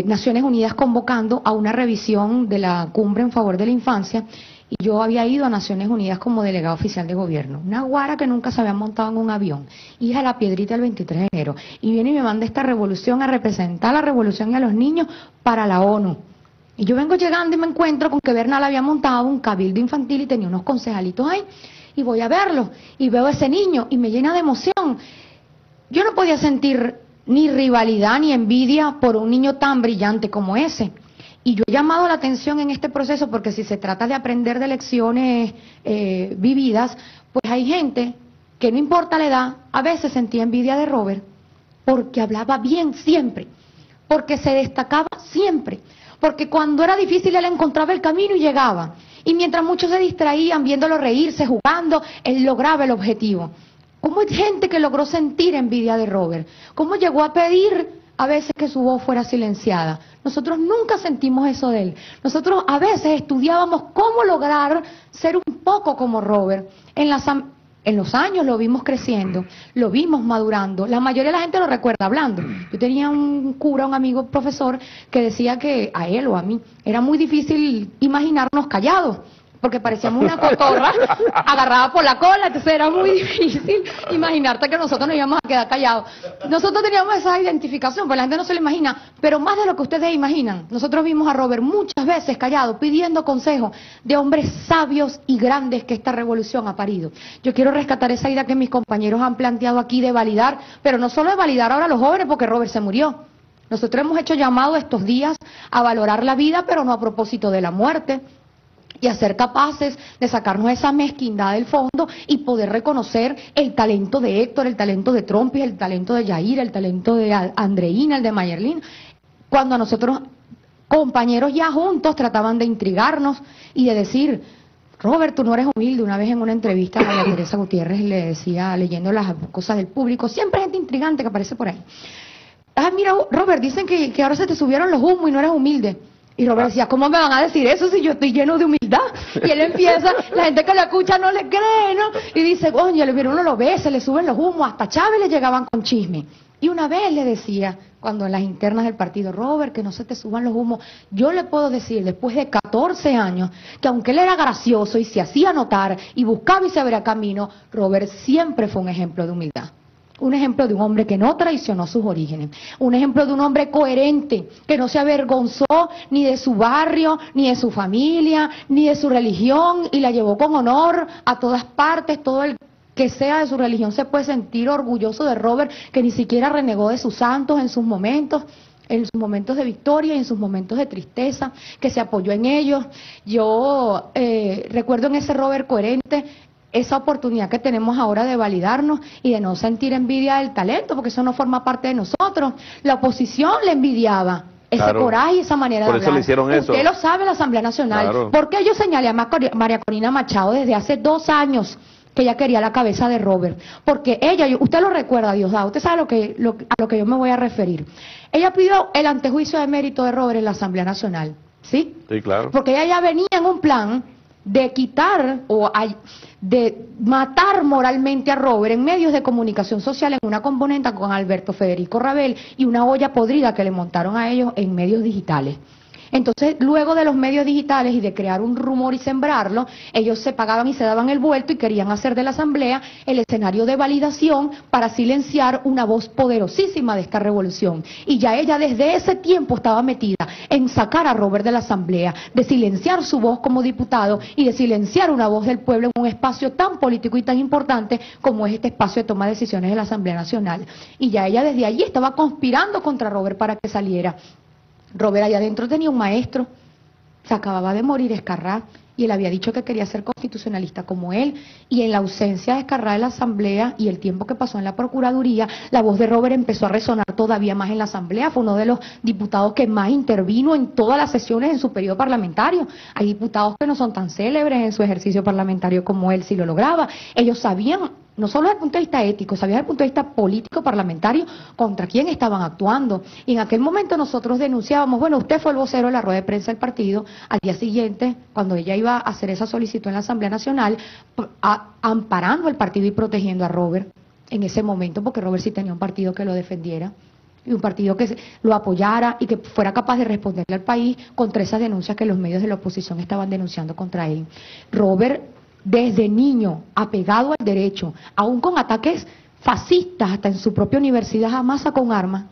Speaker 12: Naciones Unidas convocando a una revisión de la cumbre en favor de la infancia, y yo había ido a Naciones Unidas como delegado oficial de gobierno, una guara que nunca se había montado en un avión, hija de la Piedrita el 23 de enero, y viene y me manda esta revolución a representar la revolución y a los niños para la ONU. Y yo vengo llegando y me encuentro con que Bernal había montado un cabildo infantil y tenía unos concejalitos ahí, y voy a verlo, y veo a ese niño, y me llena de emoción. Yo no podía sentir ni rivalidad ni envidia por un niño tan brillante como ese. Y yo he llamado la atención en este proceso porque si se trata de aprender de lecciones vividas, pues hay gente que no importa la edad, a veces sentía envidia de Robert porque hablaba bien siempre, porque se destacaba siempre, porque cuando era difícil él encontraba el camino y llegaba. Y mientras muchos se distraían viéndolo reírse, jugando, él lograba el objetivo. ¿Cómo hay gente que logró sentir envidia de Robert? ¿Cómo llegó a pedir a veces que su voz fuera silenciada? Nosotros nunca sentimos eso de él. Nosotros a veces estudiábamos cómo lograr ser un poco como Robert. En los años lo vimos creciendo, lo vimos madurando. La mayoría de la gente lo recuerda hablando. Yo tenía un cura, un amigo profesor, que decía que a él o a mí era muy difícil imaginarnos callados, porque parecíamos una cotorra agarrada por la cola, entonces era muy difícil imaginarte que nosotros nos íbamos a quedar callados. Nosotros teníamos esa identificación, pues la gente no se lo imagina, pero más de lo que ustedes imaginan. Nosotros vimos a Robert muchas veces callado, pidiendo consejo de hombres sabios y grandes que esta revolución ha parido. Yo quiero rescatar esa idea que mis compañeros han planteado aquí de validar, pero no solo de validar ahora a los jóvenes porque Robert se murió. Nosotros hemos hecho llamado estos días a valorar la vida, pero no a propósito de la muerte, y a ser capaces de sacarnos esa mezquindad del fondo y poder reconocer el talento de Héctor, el talento de Trompis, el talento de Yair, el talento de Andreina, el de Mayerlin. Cuando a nosotros, compañeros ya juntos, trataban de intrigarnos y de decir, Robert, tú no eres humilde. Una vez en una entrevista a María Teresa Gutiérrez le decía, leyendo las cosas del público, siempre gente intrigante que aparece por ahí. Ah, mira, Robert, dicen que ahora se te subieron los humos y no eres humilde. Y Robert decía, ¿cómo me van a decir eso si yo estoy lleno de humildad? Y él empieza, la gente que lo escucha no le cree, ¿no? Y dice, oye, uno lo ve, se le suben los humos, hasta Chávez le llegaban con chisme. Y una vez le decía, cuando en las internas del partido, Robert, que no se te suban los humos, yo le puedo decir, después de 14 años, que aunque él era gracioso y se hacía notar y buscaba y se abría camino, Robert siempre fue un ejemplo de humildad. Un ejemplo de un hombre que no traicionó sus orígenes, un ejemplo de un hombre coherente, que no se avergonzó ni de su barrio, ni de su familia, ni de su religión, y la llevó con honor a todas partes. Todo el que sea de su religión se puede sentir orgulloso de Robert, que ni siquiera renegó de sus santos en sus momentos. en sus momentos de victoria y en sus momentos de tristeza, que se apoyó en ellos. Yo recuerdo en ese Robert coherente esa oportunidad que tenemos ahora de validarnos y de no sentir envidia del talento, porque eso no forma parte de nosotros. La oposición le envidiaba ese
Speaker 1: Claro.
Speaker 12: coraje y esa manera
Speaker 1: Por
Speaker 12: de
Speaker 1: eso
Speaker 12: hablar.
Speaker 1: le hicieron eso.
Speaker 12: Usted lo sabe, la Asamblea Nacional.
Speaker 1: Claro.
Speaker 12: ¿Por qué yo señalé a María Corina Machado desde hace 2 años que ella quería la cabeza de Robert? Porque ella, usted lo recuerda, Diosdado, usted sabe a lo que yo me voy a referir. Ella pidió el antejuicio de mérito de Robert en la Asamblea Nacional, ¿sí?
Speaker 1: Sí, claro.
Speaker 12: Porque ella ya venía en un plan de quitar de matar moralmente a Robert en medios de comunicación social, en una componente con Alberto Federico Rabel y una olla podrida que le montaron a ellos en medios digitales. Entonces, luego de los medios digitales y de crear un rumor y sembrarlo, ellos se pagaban y se daban el vuelto y querían hacer de la Asamblea el escenario de validación para silenciar una voz poderosísima de esta revolución. Y ya ella desde ese tiempo estaba metida en sacar a Robert de la Asamblea, de silenciar su voz como diputado y de silenciar una voz del pueblo en un espacio tan político y tan importante como es este espacio de toma de decisiones de la Asamblea Nacional. Y ya ella desde allí estaba conspirando contra Robert para que saliera. Robert allá adentro tenía un maestro, se acababa de morir Escarrá, y él había dicho que quería ser constitucionalista como él, y en la ausencia de Escarrá de la Asamblea y el tiempo que pasó en la Procuraduría, la voz de Robert empezó a resonar todavía más en la Asamblea. Fue uno de los diputados que más intervino en todas las sesiones en su periodo parlamentario. Hay diputados que no son tan célebres en su ejercicio parlamentario como él, si lo lograba. Ellos sabían, no solo desde el punto de vista ético, sabían desde el punto de vista político parlamentario contra quién estaban actuando. Y en aquel momento nosotros denunciábamos, bueno, usted fue el vocero de la rueda de prensa del partido. Al día siguiente, cuando ella iba a hacer esa solicitud en la Asamblea Nacional, amparando el partido y protegiendo a Robert en ese momento, porque Robert sí tenía un partido que lo defendiera y un partido que lo apoyara y que fuera capaz de responderle al país contra esas denuncias que los medios de la oposición estaban denunciando contra él. Robert, desde niño, apegado al derecho, aún con ataques fascistas hasta en su propia universidad, jamás sacó un arma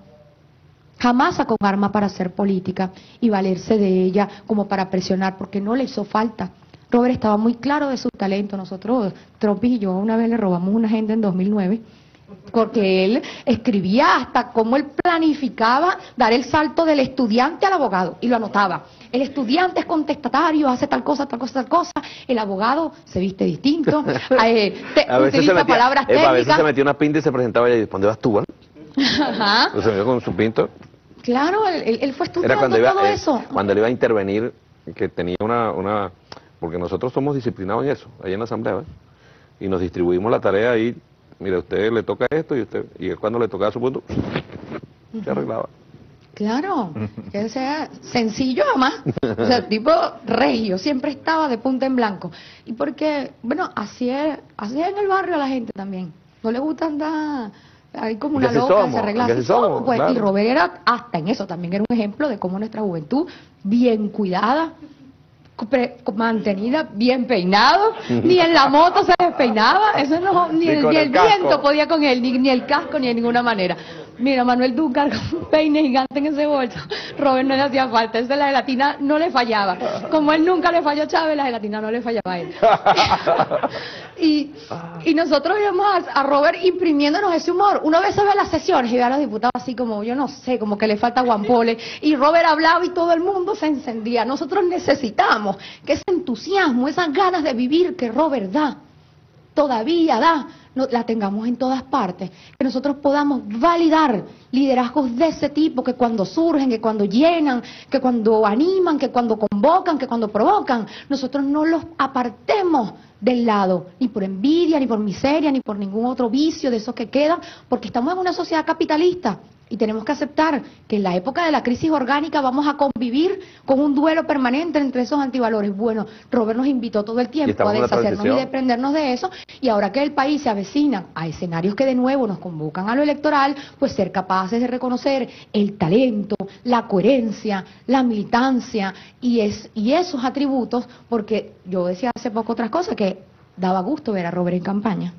Speaker 12: para hacer política y valerse de ella como para presionar, porque no le hizo falta. Robert estaba muy claro de su talento. Nosotros, Trompis y yo, una vez le robamos una agenda en 2009, porque él escribía hasta cómo él planificaba dar el salto del estudiante al abogado, y lo anotaba. El estudiante es contestatario, hace tal cosa, tal cosa, tal cosa. El abogado se viste distinto, utiliza palabras técnicas.
Speaker 1: A veces se metía una pinta y se presentaba y ¿dónde vas tú?
Speaker 12: Ajá.
Speaker 1: Se metió con su pinto.
Speaker 12: Claro, él fue estudiando
Speaker 1: Era cuando
Speaker 12: todo eso.
Speaker 1: Cuando él iba a intervenir, que tenía una... Porque nosotros somos disciplinados en eso, ahí en la Asamblea, ¿ves? Y nos distribuimos la tarea ahí. Mira, a usted le toca esto y cuando le tocaba su punto, se arreglaba.
Speaker 12: Claro, que sea sencillo jamás, o sea, tipo regio, siempre estaba de punta en blanco. Y porque, bueno, así es en el barrio a la gente también, no le gusta andar ahí como una loca, se arregla así somos, pues, claro. Y Robert era, hasta en eso también era un ejemplo de cómo nuestra juventud, bien cuidada, mantenida, bien peinado, ni en la moto se despeinaba, eso no, ni el viento podía con él, ni el casco, ni de ninguna manera. Mira, Manuel Duncar con un peine gigante en ese bolso, Robert no le hacía falta, esa la gelatina no le fallaba, como él nunca le falló a Chávez, la gelatina no le fallaba a él. Y nosotros íbamos a Robert imprimiéndonos ese humor. Una vez se ve las sesiones y ve a los diputados así como, yo no sé, como que le falta guampole, y Robert hablaba y todo el mundo se encendía. Nosotros necesitamos que ese entusiasmo, esas ganas de vivir que Robert da, todavía da, la tengamos en todas partes, que nosotros podamos validar liderazgos de ese tipo, que cuando surgen, que cuando llenan, que cuando animan, que cuando convocan, que cuando provocan, nosotros no los apartemos del lado, ni por envidia, ni por miseria, ni por ningún otro vicio de esos que quedan, porque estamos en una sociedad capitalista y tenemos que aceptar que en la época de la crisis orgánica vamos a convivir con un duelo permanente entre esos antivalores. Bueno, Robert nos invitó todo el tiempo a deshacernos y desprendernos de eso, y ahora que el país se avecina a escenarios que de nuevo nos convocan a lo electoral, pues ser capaces de reconocer el talento, la coherencia, la militancia y esos atributos, porque yo decía hace poco otras cosas, que daba gusto ver a Robert en campaña.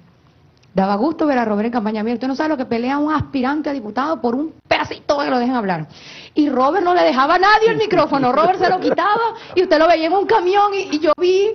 Speaker 12: Daba gusto ver a Robert en campaña. Mira, usted no sabe lo que pelea un aspirante a diputado por un pedacito que lo dejen hablar. Y Robert no le dejaba a nadie el micrófono. Robert se lo quitaba y usted lo veía en un camión. Y yo vi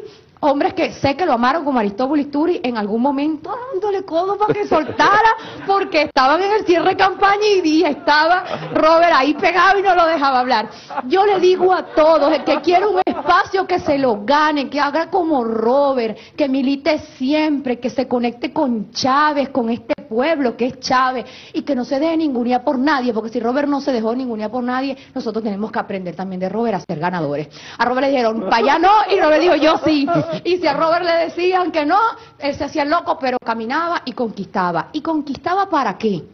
Speaker 12: Hombres que sé que lo amaron como Aristóbulo Isturi, en algún momento dándole codo para que soltara, porque estaban en el cierre de campaña y estaba Robert ahí pegado y no lo dejaba hablar. Yo le digo a todos, el que quiera un espacio que se lo gane, que haga como Robert, que milite siempre, que se conecte con Chávez, con este pueblo que es Chávez, y que no se deje ningunear por nadie, porque si Robert no se dejó ningunear por nadie, nosotros tenemos que aprender también de Robert a ser ganadores. A Robert le dijeron, para allá no, y Robert dijo, yo sí. Y si a Robert le decían que no, él se hacía loco, pero caminaba y conquistaba. ¿Y conquistaba para qué?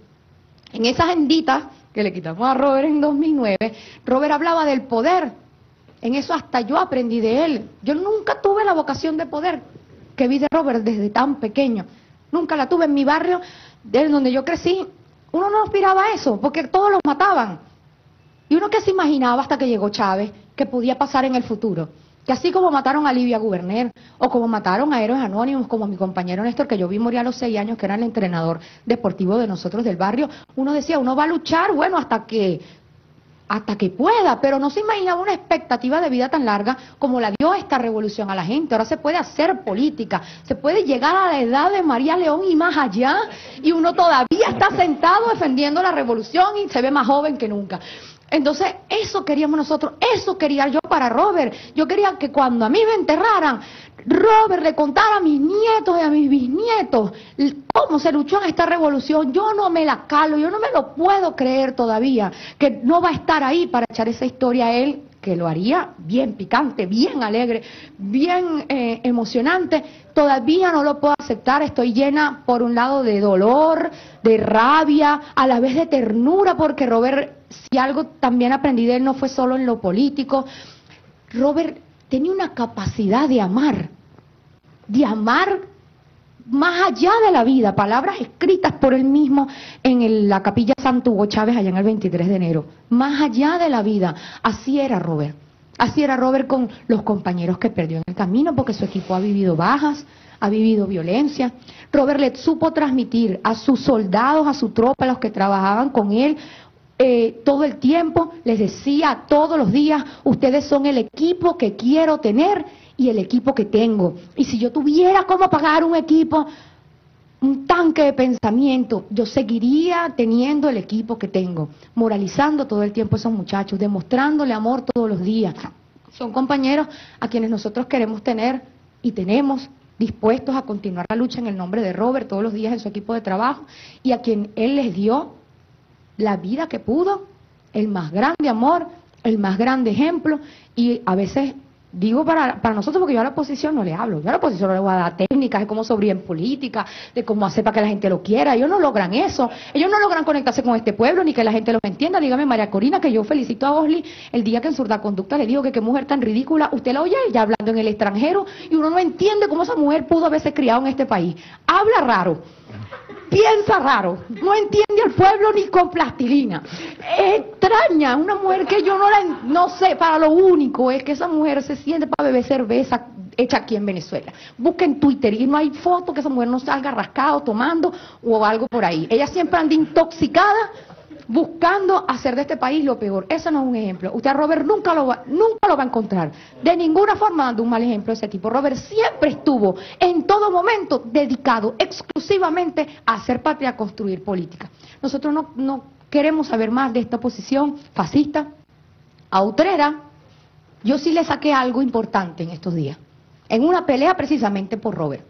Speaker 12: En esa agendita que le quitamos a Robert en 2009, Robert hablaba del poder. En eso hasta yo aprendí de él. Yo nunca tuve la vocación de poder que vi de Robert desde tan pequeño. Nunca la tuve en mi barrio, donde yo crecí. Uno no aspiraba a eso, porque todos los mataban. Y uno que se imaginaba hasta que llegó Chávez, que podía pasar en el futuro. Que así como mataron a Livia Guberner, o como mataron a Héroes Anónimos, como mi compañero Néstor, que yo vi morir a los 6 años, que era el entrenador deportivo de nosotros del barrio, uno decía, uno va a luchar, bueno, hasta que pueda, pero no se imaginaba una expectativa de vida tan larga como la dio esta revolución a la gente. Ahora se puede hacer política, se puede llegar a la edad de María León y más allá, y uno todavía está sentado defendiendo la revolución y se ve más joven que nunca. Entonces, eso queríamos nosotros, eso quería yo para Robert. Yo quería que cuando a mí me enterraran, Robert le contara a mis nietos y a mis bisnietos cómo se luchó en esta revolución. Yo no me la calo, yo no me lo puedo creer todavía, que no va a estar ahí para echar esa historia a él, que lo haría bien picante, bien alegre, bien emocionante. Todavía no lo puedo aceptar, estoy llena por un lado de dolor, de rabia, a la vez de ternura, porque Robert, si algo también aprendí de él, no fue solo en lo político. Robert tenía una capacidad de amar más allá de la vida, palabras escritas por él mismo en la capilla Santo Hugo Chávez allá en el 23 de enero, más allá de la vida. Así era Robert con los compañeros que perdió en el camino, porque su equipo ha vivido bajas, ha vivido violencia. Robert le supo transmitir a sus soldados, a su tropa, a los que trabajaban con él, todo el tiempo, les decía todos los días, ustedes son el equipo que quiero tener y el equipo que tengo. Y si yo tuviera cómo pagar un equipo, un tanque de pensamiento, yo seguiría teniendo el equipo que tengo, moralizando todo el tiempo a esos muchachos, demostrándole amor todos los días. Son compañeros a quienes nosotros queremos tener y tenemos dispuestos a continuar la lucha en el nombre de Robert todos los días en su equipo de trabajo, y a quien él les dio la vida que pudo, el más grande amor, el más grande ejemplo. Y a veces digo para nosotros, porque yo a la oposición no le hablo, yo a la oposición no le voy a dar técnicas de cómo sobreír en política, de cómo hacer para que la gente lo quiera. Ellos no logran eso, ellos no logran conectarse con este pueblo, ni que la gente los entienda. Dígame, María Corina, que yo felicito a Osli el día que en Zurda Conducta le dijo que qué mujer tan ridícula, usted la oye ya hablando en el extranjero, y uno no entiende cómo esa mujer pudo haberse criado en este país. Habla raro, piensa raro, no entiende al pueblo ni con plastilina. Es extraña, una mujer que yo no sé, para lo único es que esa mujer se siente para beber cerveza hecha aquí en Venezuela. Busca en Twitter y no hay foto que esa mujer no salga rascado, tomando o algo por ahí. Ella siempre anda intoxicada, buscando hacer de este país lo peor. Eso no es un ejemplo. Usted a Robert nunca lo va a encontrar de ninguna forma dando un mal ejemplo de ese tipo. Robert siempre estuvo en todo momento dedicado exclusivamente a hacer patria, a construir política. Nosotros no queremos saber más de esta oposición fascista, autrera. Yo sí le saqué algo importante en estos días, en una pelea precisamente por Robert,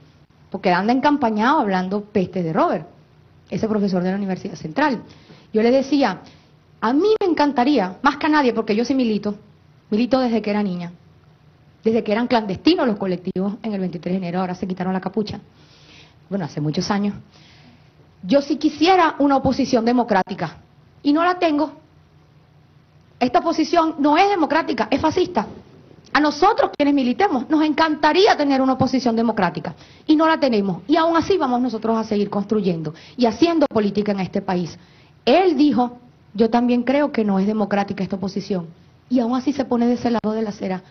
Speaker 12: porque anda encampañado hablando pestes de Robert, ese profesor de la Universidad Central. Yo le decía, a mí me encantaría, más que a nadie, porque yo sí milito desde que era niña, desde que eran clandestinos los colectivos en el 23 de enero, ahora se quitaron la capucha, bueno, hace muchos años. Yo sí quisiera una oposición democrática, y no la tengo. Esta oposición no es democrática, es fascista. A nosotros quienes militemos nos encantaría tener una oposición democrática y no la tenemos, y aún así vamos nosotros a seguir construyendo y haciendo política en este país. Él dijo, yo también creo que no es democrática esta oposición, y aún así se pone de ese lado de la acera.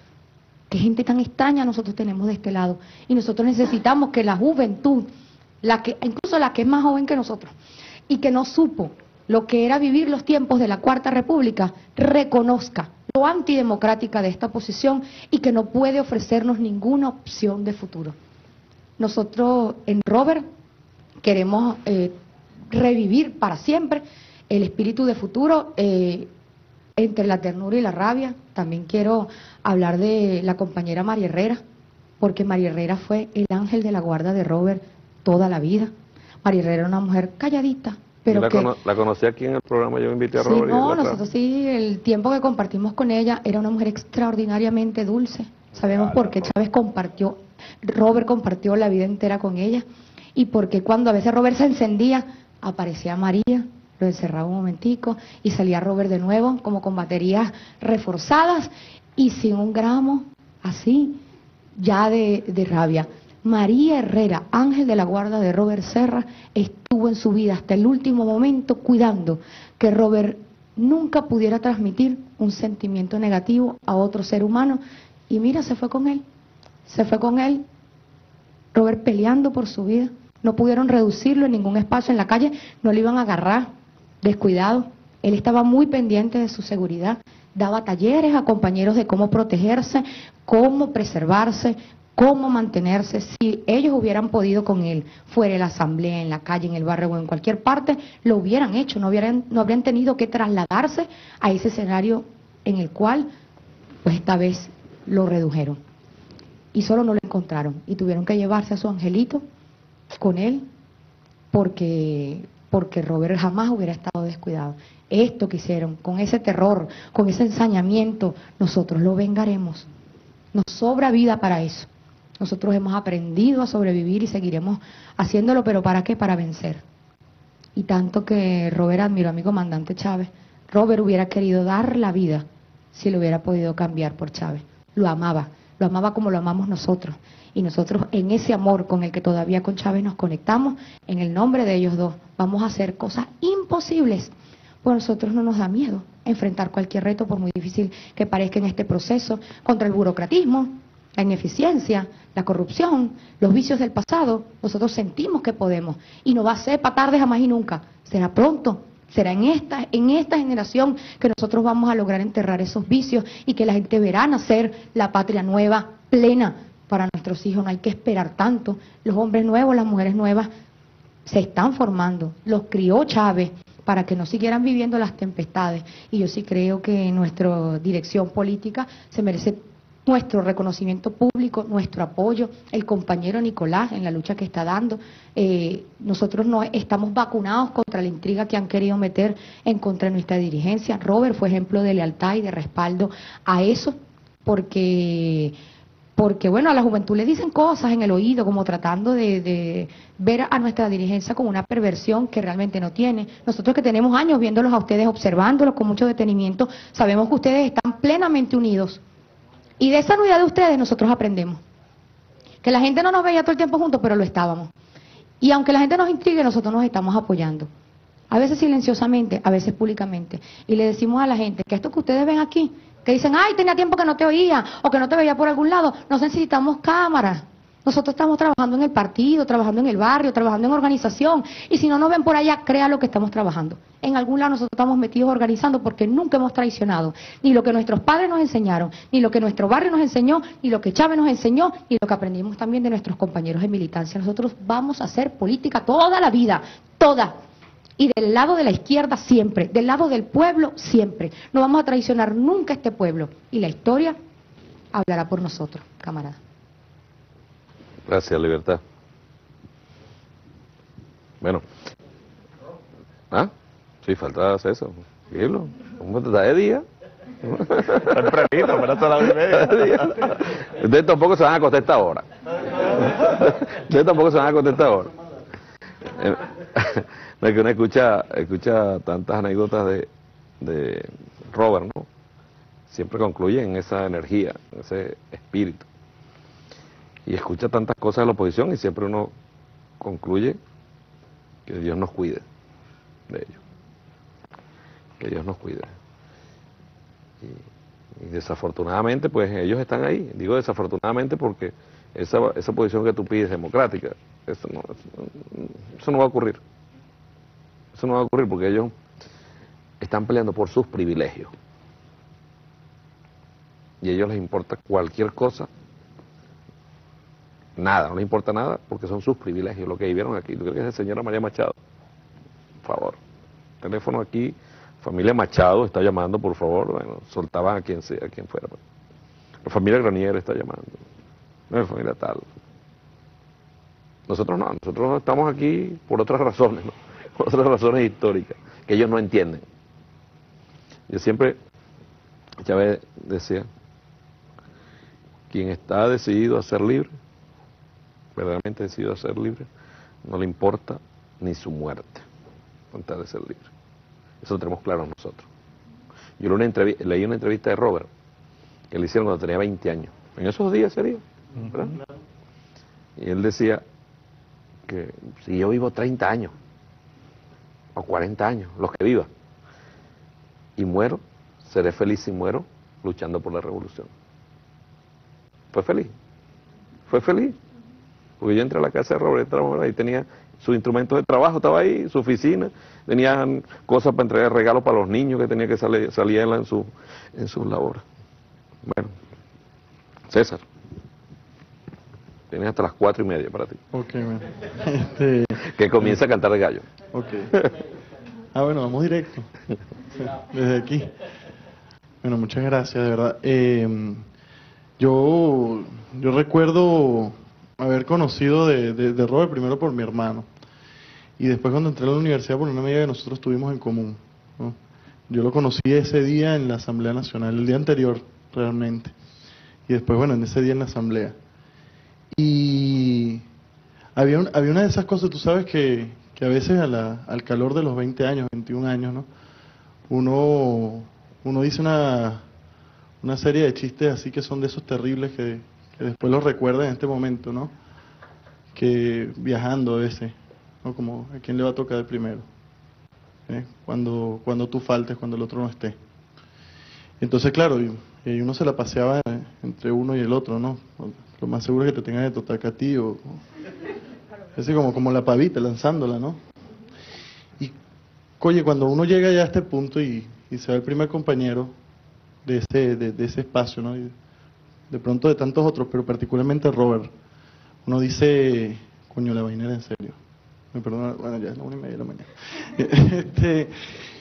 Speaker 12: Qué gente tan extraña nosotros tenemos de este lado, y nosotros necesitamos que la juventud, incluso la que es más joven que nosotros y que no supo lo que era vivir los tiempos de la Cuarta República, reconozca lo antidemocrática de esta oposición y que no puede ofrecernos ninguna opción de futuro. Nosotros en Robert queremos revivir para siempre el espíritu de futuro entre la ternura y la rabia. También quiero hablar de la compañera María Herrera, porque María Herrera fue el ángel de la guarda de Robert toda la vida. María Herrera era una mujer calladita, pero
Speaker 1: la conocí aquí en el programa, yo me invité a
Speaker 12: sí,
Speaker 1: Robert.
Speaker 12: no, nosotros sí, el tiempo que compartimos con ella, era una mujer extraordinariamente dulce. Sabemos por qué Robert compartió la vida entera con ella, y porque cuando a veces Robert se encendía, aparecía María, lo encerraba un momentico y salía Robert de nuevo, como con baterías reforzadas y sin un gramo, así, ya de rabia. María Herrera, ángel de la guarda de Robert Serra, estuvo en su vida hasta el último momento cuidando que Robert nunca pudiera transmitir un sentimiento negativo a otro ser humano. Y mira, se fue con él, Robert peleando por su vida. No pudieron reducirlo en ningún espacio en la calle, no le iban a agarrar, descuidado. Él estaba muy pendiente de su seguridad, daba talleres a compañeros de cómo protegerse, cómo preservarse, cómo mantenerse. Si ellos hubieran podido con él, fuera en la asamblea, en la calle, en el barrio o en cualquier parte, lo hubieran hecho, no habrían tenido que trasladarse a ese escenario en el cual, pues esta vez lo redujeron. Y solo no lo encontraron, y tuvieron que llevarse a su angelito con él, porque Robert jamás hubiera estado descuidado. Esto que hicieron, con ese terror, con ese ensañamiento, nosotros lo vengaremos. Nos sobra vida para eso. Nosotros hemos aprendido a sobrevivir y seguiremos haciéndolo, pero ¿para qué? Para vencer. Y tanto que Robert admiró a mi comandante Chávez. Robert hubiera querido dar la vida si lo hubiera podido cambiar por Chávez. Lo amaba como lo amamos nosotros. Y nosotros, en ese amor con el que todavía con Chávez nos conectamos, en el nombre de ellos dos, vamos a hacer cosas imposibles. Pues a nosotros no nos da miedo enfrentar cualquier reto, por muy difícil que parezca en este proceso, contra el burocratismo, la ineficiencia, la corrupción, los vicios del pasado. Nosotros sentimos que podemos, y no va a ser para tarde jamás y nunca, será pronto. Será en esta generación que nosotros vamos a lograr enterrar esos vicios y que la gente verá nacer la patria nueva, plena para nuestros hijos. No hay que esperar tanto. Los hombres nuevos, las mujeres nuevas se están formando. Los crió Chávez para que no siguieran viviendo las tempestades. Y yo sí creo que nuestra dirección política se merece nuestro reconocimiento público, nuestro apoyo, el compañero Nicolás en la lucha que está dando. Nosotros no estamos vacunados contra la intriga que han querido meter en contra de nuestra dirigencia. Robert fue ejemplo de lealtad y de respaldo a eso, porque bueno, a la juventud le dicen cosas en el oído, como tratando de ver a nuestra dirigencia como una perversión que realmente no tiene. Nosotros que tenemos años viéndolos a ustedes, observándolos con mucho detenimiento, sabemos que ustedes están plenamente unidos. Y de esa unidad de ustedes nosotros aprendemos. Que la gente no nos veía todo el tiempo juntos, pero lo estábamos. Y aunque la gente nos intrigue, nosotros nos estamos apoyando. A veces silenciosamente, a veces públicamente. Y le decimos a la gente que esto que ustedes ven aquí, que dicen, ay, tenía tiempo que no te oía, o que no te veía por algún lado, no necesitamos cámaras. Nosotros estamos trabajando en el partido, trabajando en el barrio, trabajando en organización. Y si no nos ven por allá, crea lo que estamos trabajando. En algún lado nosotros estamos metidos organizando, porque nunca hemos traicionado ni lo que nuestros padres nos enseñaron, ni lo que nuestro barrio nos enseñó, ni lo que Chávez nos enseñó, ni lo que aprendimos también de nuestros compañeros de militancia. Nosotros vamos a hacer política toda la vida, toda. Y del lado de la izquierda siempre, del lado del pueblo siempre. No vamos a traicionar nunca a este pueblo. Y la historia hablará por nosotros, camarada.
Speaker 1: Gracias, Libertad. Bueno. ¿Ah? Sí, faltaba eso. Dilo. ¿Cómo te da de día?
Speaker 5: Tempranito, pero hasta la 1:30.
Speaker 1: Ustedes tampoco se van a acostar esta hora. Ustedes tampoco se van a acostar esta hora. No, es que uno escucha tantas anécdotas de Robert, ¿no? Siempre concluye en esa energía, en ese espíritu. Y escucha tantas cosas de la oposición y siempre uno concluye que Dios nos cuide de ellos. Que Dios nos cuide. Y desafortunadamente, pues ellos están ahí. Digo desafortunadamente porque esa posición que tú pides democrática, eso no va a ocurrir. Eso no va a ocurrir porque ellos están peleando por sus privilegios. y a ellos les importa cualquier cosa, nada, no les importa nada, porque son sus privilegios, lo que vivieron aquí. Yo creo que es la señora María Machado, por favor, teléfono aquí, familia Machado está llamando, por favor, bueno, soltaban a quien sea, a quien fuera. La familia Granier está llamando, no, la familia tal. Nosotros no, nosotros estamos aquí por otras razones, ¿no? Por otras razones históricas, que ellos no entienden. Yo siempre, Chávez decía, quien está decidido a ser libre, verdaderamente decidido a ser libre, no le importa ni su muerte, con tal de ser libre. Eso lo tenemos claro nosotros. Yo leí una entrevista de Robert, que le hicieron cuando tenía 20 años. En esos días sería, ¿verdad? Y él decía que si yo vivo 30 años, o 40 años, los que viva, y muero, seré feliz si muero luchando por la revolución. Fue feliz, porque yo entré a la casa de Robert y tenía sus instrumentos de trabajo, estaba ahí, su oficina, tenían cosas para entregar regalos para los niños que tenía que salir él en sus labores. Bueno, César, tienes hasta las 4:30 para ti.
Speaker 13: Ok, bueno.
Speaker 1: Que comienza a cantar el gallo.
Speaker 13: Ok. Bueno, vamos directo. Desde aquí. Bueno, muchas gracias, de verdad. Yo recuerdo haber conocido de Robert primero por mi hermano. Y después cuando entré a la universidad por una amiga que nosotros tuvimos en común, ¿no? Yo lo conocí ese día en la Asamblea Nacional, el día anterior realmente. Y después, bueno, en ese día en la Asamblea. Y había una de esas cosas, tú sabes que a veces al calor de los 20 años, 21 años, ¿no? Uno dice una serie de chistes así que son de esos terribles que después los recuerda en este momento, ¿no? Que viajando a veces, ¿no? Como a quién le va a tocar el primero, cuando tú faltes, cuando el otro no esté. Entonces, claro, y uno se la paseaba entre uno y el otro, ¿no? Lo más seguro es que te tengan que tocar a ti, o así como la pavita, lanzándola, ¿no? Y, oye, cuando uno llega ya a este punto y se va el primer compañero de ese espacio, ¿no? Y de pronto de tantos otros, pero particularmente Robert, uno dice, coño, la vaina era en serio. Me perdona, bueno, ya es la 1:30 de la mañana.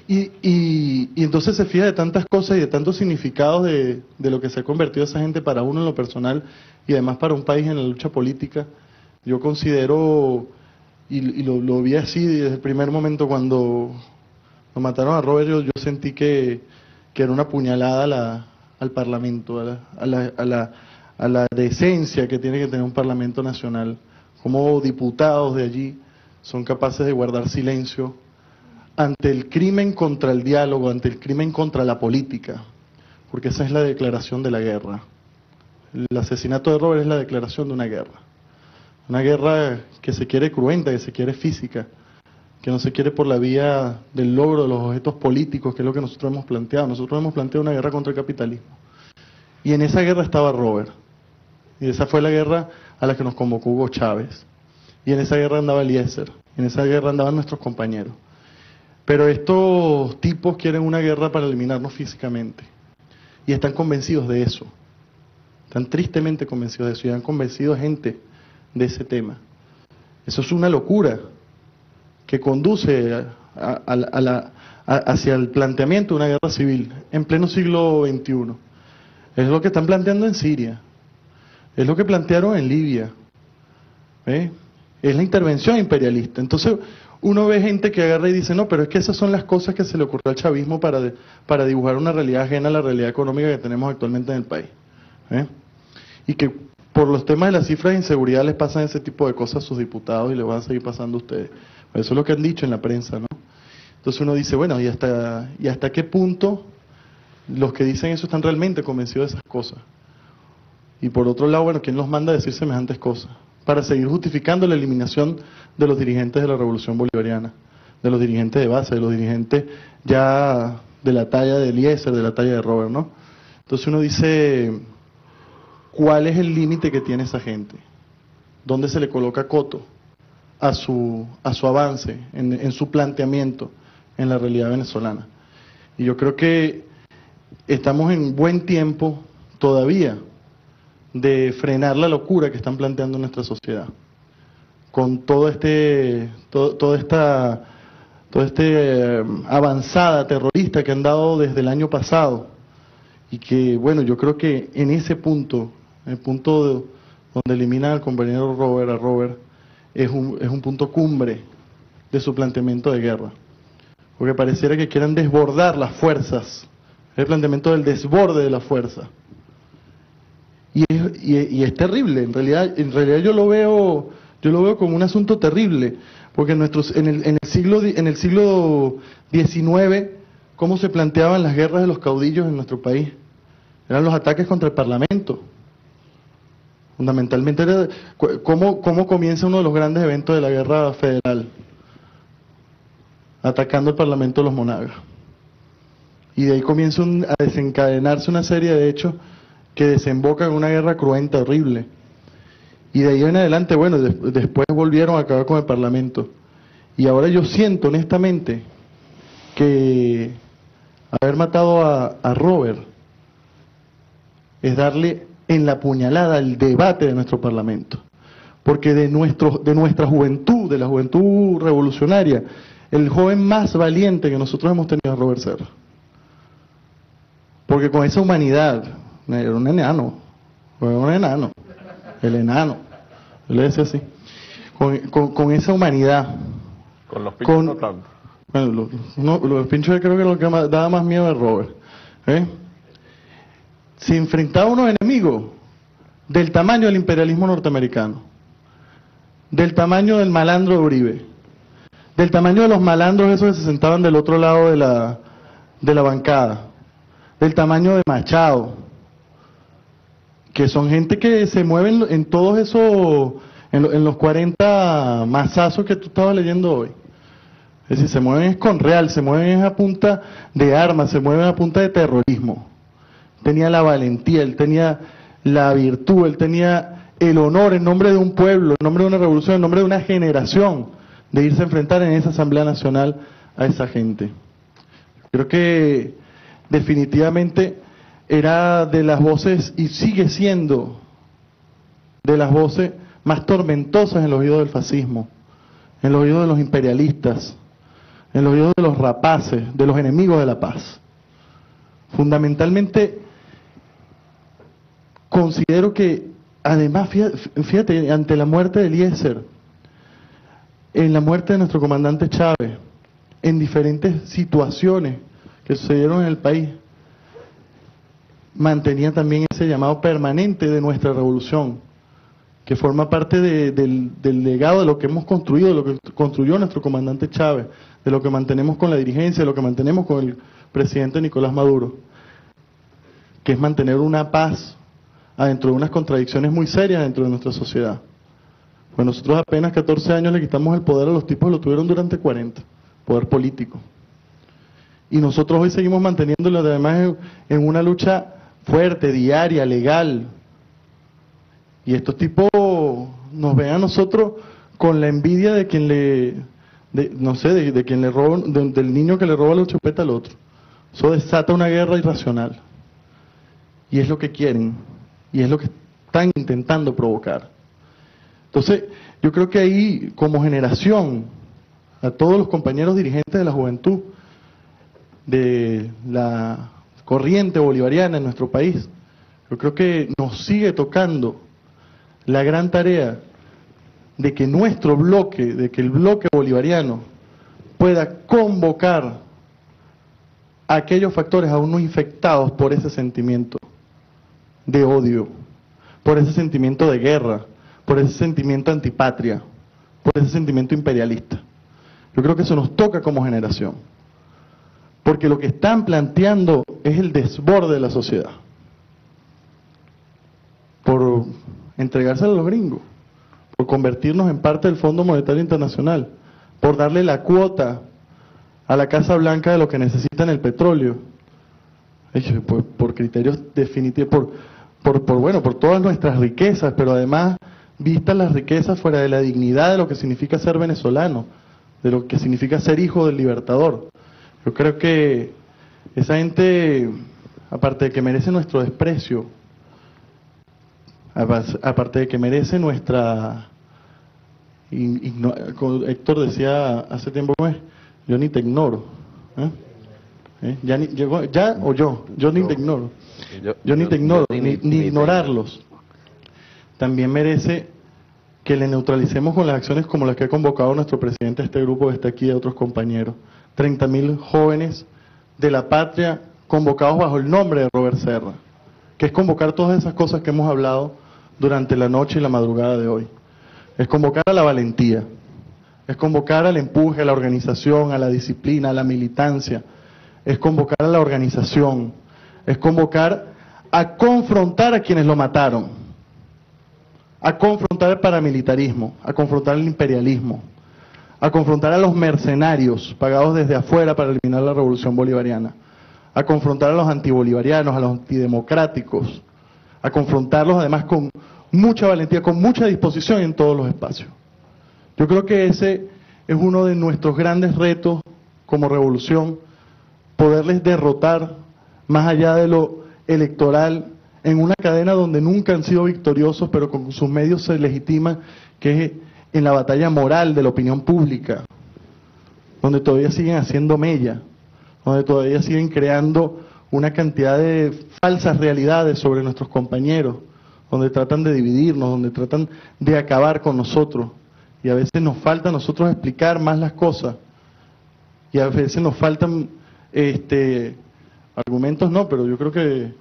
Speaker 13: Y entonces se fija de tantas cosas y de tantos significados de lo que se ha convertido esa gente para uno en lo personal y además para un país en la lucha política. Yo considero, y lo vi así desde el primer momento cuando lo mataron a Robert, yo sentí que era una puñalada al Parlamento, a la decencia que tiene que tener un Parlamento nacional. Como diputados de allí son capaces de guardar silencio ante el crimen contra el diálogo, ante el crimen contra la política, porque esa es la declaración de la guerra. El asesinato de Robert es la declaración de una guerra que se quiere cruenta, que se quiere física, que no se quiere por la vía del logro de los objetos políticos, que es lo que nosotros hemos planteado. Nosotros hemos planteado una guerra contra el capitalismo. Y en esa guerra estaba Robert. Y esa fue la guerra a la que nos convocó Hugo Chávez. Y en esa guerra andaba Eliezer. En esa guerra andaban nuestros compañeros. Pero estos tipos quieren una guerra para eliminarnos físicamente. Y están convencidos de eso. Están tristemente convencidos de eso. Y han convencido gente de ese tema. Eso es una locura que conduce hacia el planteamiento de una guerra civil en pleno siglo XXI. Es lo que están planteando en Siria. Es lo que plantearon en Libia. Es la intervención imperialista. Entonces uno ve gente que agarra y dice, no, pero es que esas son las cosas que se le ocurrió al chavismo para dibujar una realidad ajena a la realidad económica que tenemos actualmente en el país. Y que por los temas de las cifras de inseguridad les pasan ese tipo de cosas a sus diputados y les van a seguir pasando a ustedes. Eso es lo que han dicho en la prensa, ¿no? Entonces uno dice, bueno, ¿y hasta qué punto los que dicen eso están realmente convencidos de esas cosas? Y por otro lado, bueno, ¿quién los manda a decir semejantes cosas? Para seguir justificando la eliminación de los dirigentes de la Revolución Bolivariana, de los dirigentes de base, de los dirigentes ya de la talla de Eliezer, de la talla de Robert, ¿no? Entonces uno dice, ¿cuál es el límite que tiene esa gente? ¿Dónde se le coloca coto a su avance, en su planteamiento en la realidad venezolana? Y yo creo que estamos en buen tiempo todavía de frenar la locura que están planteando en nuestra sociedad, con toda esta avanzada terrorista que han dado desde el año pasado, y que, bueno, yo creo que en ese punto, el punto donde eliminan al compañero Robert, es un punto cumbre de su planteamiento de guerra, porque pareciera que quieran desbordar las fuerzas, el planteamiento del desborde de la fuerza, y es terrible. En realidad yo lo veo como un asunto terrible, porque en el siglo XIX, ¿cómo se planteaban las guerras de los caudillos en nuestro país? Eran los ataques contra el Parlamento. Fundamentalmente era cómo comienza uno de los grandes eventos de la guerra federal, atacando el Parlamento de los Monagas. Y de ahí comienza a desencadenarse una serie de hechos que desembocan en una guerra cruenta, horrible. Y de ahí en adelante, bueno, después volvieron a acabar con el Parlamento. Y ahora yo siento honestamente que haber matado a Robert es darle en la puñalada el debate de nuestro Parlamento. Porque de nuestra juventud, de la juventud revolucionaria, el joven más valiente que nosotros hemos tenido es Robert Serra. Porque con esa humanidad, era un enano, el enano, yo le decía así, con esa humanidad.
Speaker 5: Con los pinchos no tanto.
Speaker 13: Bueno, los pinchos creo que es lo que daba más miedo a Robert. Se enfrentaba a unos enemigos del tamaño del imperialismo norteamericano, del tamaño del malandro de Uribe, del tamaño de los malandros esos que se sentaban del otro lado de la bancada, del tamaño de Machado, que son gente que se mueven en todos esos, en los 40 mazazos que tú estabas leyendo hoy. Es decir, se mueven con real, se mueven a punta de armas, se mueven a punta de terrorismo. Tenía la valentía, él tenía la virtud, él tenía el honor en nombre de un pueblo, en nombre de una revolución, en nombre de una generación, de irse a enfrentar en esa Asamblea Nacional a esa gente. Creo que definitivamente era de las voces, y sigue siendo de las voces más tormentosas en los oídos del fascismo, en los oídos de los imperialistas, en los oídos de los rapaces, de los enemigos de la paz. Fundamentalmente, considero que, además, fíjate, ante la muerte de Eliezer, en la muerte de nuestro comandante Chávez, en diferentes situaciones que sucedieron en el país, mantenía también ese llamado permanente de nuestra revolución, que forma parte del legado de lo que hemos construido, de lo que construyó nuestro comandante Chávez, de lo que mantenemos con la dirigencia, de lo que mantenemos con el presidente Nicolás Maduro, que es mantener una paz adentro de unas contradicciones muy serias dentro de nuestra sociedad. Pues nosotros apenas 14 años le quitamos el poder a los tipos que lo tuvieron durante 40, poder político. Y nosotros hoy seguimos manteniéndolo además en una lucha fuerte, diaria, legal. Y estos tipos nos ven a nosotros con la envidia de quien de quien le roba, del niño que le roba la chupeta al otro. Eso desata una guerra irracional. Y es lo que quieren, y es lo que están intentando provocar. Entonces, yo creo que ahí, como generación, a todos los compañeros dirigentes de la juventud, de la corriente bolivariana en nuestro país, yo creo que nos sigue tocando la gran tarea de que nuestro bloque, de que el bloque bolivariano pueda convocar a aquellos factores aún no infectados por ese sentimiento de odio, por ese sentimiento de guerra, por ese sentimiento antipatria, por ese sentimiento imperialista. Yo creo que eso nos toca como generación, porque lo que están planteando es el desborde de la sociedad, por entregárselo a los gringos, por convertirnos en parte del Fondo Monetario Internacional, por darle la cuota a la Casa Blanca de lo que necesitan el petróleo, por criterios definitivos, por todas nuestras riquezas, pero además vistas las riquezas fuera de la dignidad de lo que significa ser venezolano, de lo que significa ser hijo del libertador. Yo creo que esa gente, aparte de que merece nuestro desprecio, aparte de que merece nuestra... Héctor decía hace tiempo, yo ni te ignoro. Yo ni te ignoro. Yo ni te ignoro, ni ignorarlos. También merece que le neutralicemos con las acciones como las que ha convocado nuestro presidente a este grupo que está aquí y a otros compañeros. 30.000 jóvenes de la patria convocados bajo el nombre de Robert Serra, que es convocar todas esas cosas que hemos hablado durante la noche y la madrugada de hoy. Es convocar a la valentía, es convocar al empuje, a la organización, a la disciplina, a la militancia, es convocar a la organización, es convocar a confrontar a quienes lo mataron, a confrontar el paramilitarismo, a confrontar el imperialismo, a confrontar a los mercenarios pagados desde afuera para eliminar la revolución bolivariana, a confrontar a los antibolivarianos, a los antidemocráticos, a confrontarlos además con mucha valentía, con mucha disposición en todos los espacios. Yo creo que ese es uno de nuestros grandes retos como revolución, poderles derrotar más allá de lo electoral en una cadena donde nunca han sido victoriosos, pero con sus medios se legitiman, que es en la batalla moral de la opinión pública, donde todavía siguen haciendo mella, donde todavía siguen creando una cantidad de falsas realidades sobre nuestros compañeros, donde tratan de dividirnos, donde tratan de acabar con nosotros. Y a veces nos falta a nosotros explicar más las cosas. Y a veces nos faltan argumentos, no, pero yo creo que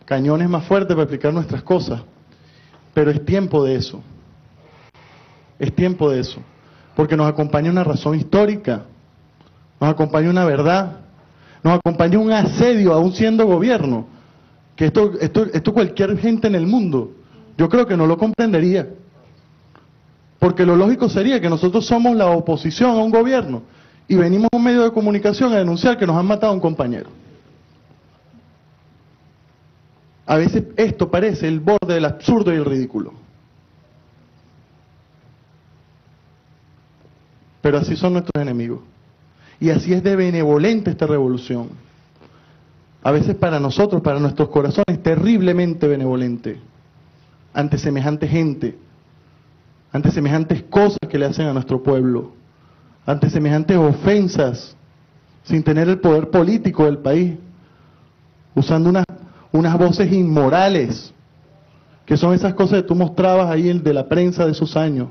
Speaker 13: cañones más fuertes para explicar nuestras cosas. Pero es tiempo de eso. Es tiempo de eso. Porque nos acompaña una razón histórica, nos acompaña una verdad, nos acompaña un asedio aún siendo gobierno. Que esto cualquier gente en el mundo, yo creo que no lo comprendería. Porque lo lógico sería que nosotros somos la oposición a un gobierno y venimos a un medio de comunicación a denunciar que nos han matado a un compañero. A veces esto parece el borde del absurdo y el ridículo. Pero así son nuestros enemigos. Y así es de benevolente esta revolución. A veces para nosotros, para nuestros corazones, terriblemente benevolente ante semejante gente, ante semejantes cosas que le hacen a nuestro pueblo, ante semejantes ofensas, sin tener el poder político del país, usando unas voces inmorales, que son esas cosas que tú mostrabas ahí de la prensa de esos años,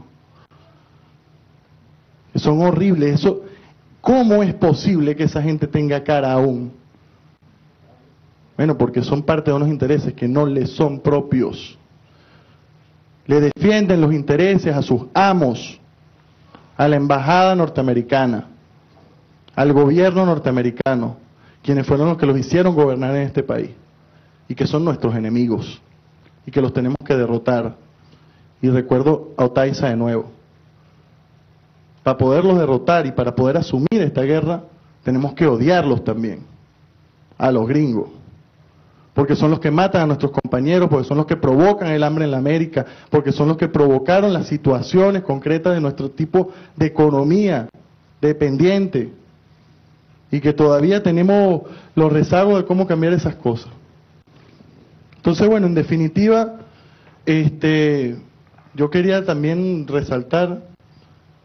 Speaker 13: que son horribles. Eso, ¿cómo es posible que esa gente tenga cara aún? Bueno, porque son parte de unos intereses que no les son propios. Le defienden los intereses a sus amos, a la embajada norteamericana, al gobierno norteamericano, quienes fueron los que los hicieron gobernar en este país, y que son nuestros enemigos, y que los tenemos que derrotar. Y recuerdo a Otaiza de nuevo. Para poderlos derrotar y para poder asumir esta guerra, tenemos que odiarlos también, a los gringos. Porque son los que matan a nuestros compañeros, porque son los que provocan el hambre en la América, porque son los que provocaron las situaciones concretas de nuestro tipo de economía dependiente, y que todavía tenemos los rezagos de cómo cambiar esas cosas. Entonces, bueno, en definitiva, yo quería también resaltar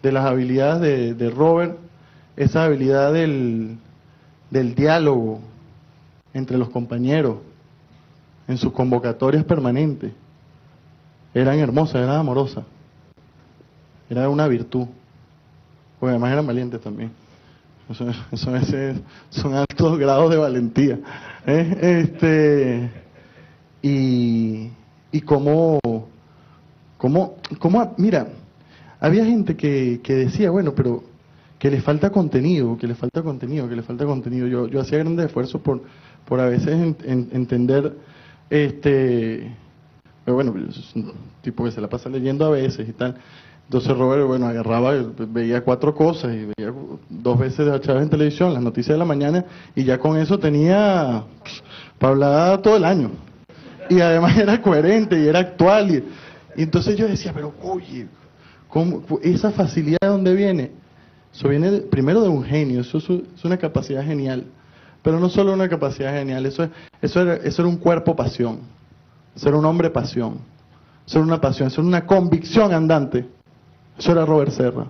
Speaker 13: de las habilidades de Robert, esa habilidad del diálogo entre los compañeros, en sus convocatorias permanentes. Eran hermosas, eran amorosas. Era una virtud. Porque además eran valientes también. Son altos grados de valentía. Y cómo, mira, había gente que decía, bueno, pero que le falta contenido, que le falta contenido, que le falta contenido. Yo hacía grandes esfuerzos por a veces entender, pero bueno, es un tipo que se la pasa leyendo a veces y tal. Entonces Robert, bueno, agarraba, veía 4 cosas y veía 2 veces a Chávez en televisión, las noticias de la mañana, y ya con eso tenía para hablar todo el año. Y además era coherente y era actual. Y entonces yo decía, pero oye, ¿cómo, esa facilidad de dónde viene? Eso viene primero de un genio, eso es una capacidad genial. Pero no solo una capacidad genial, eso era un cuerpo pasión, eso era un hombre pasión. Eso era una pasión, eso era una convicción andante. Eso era Robert Serra.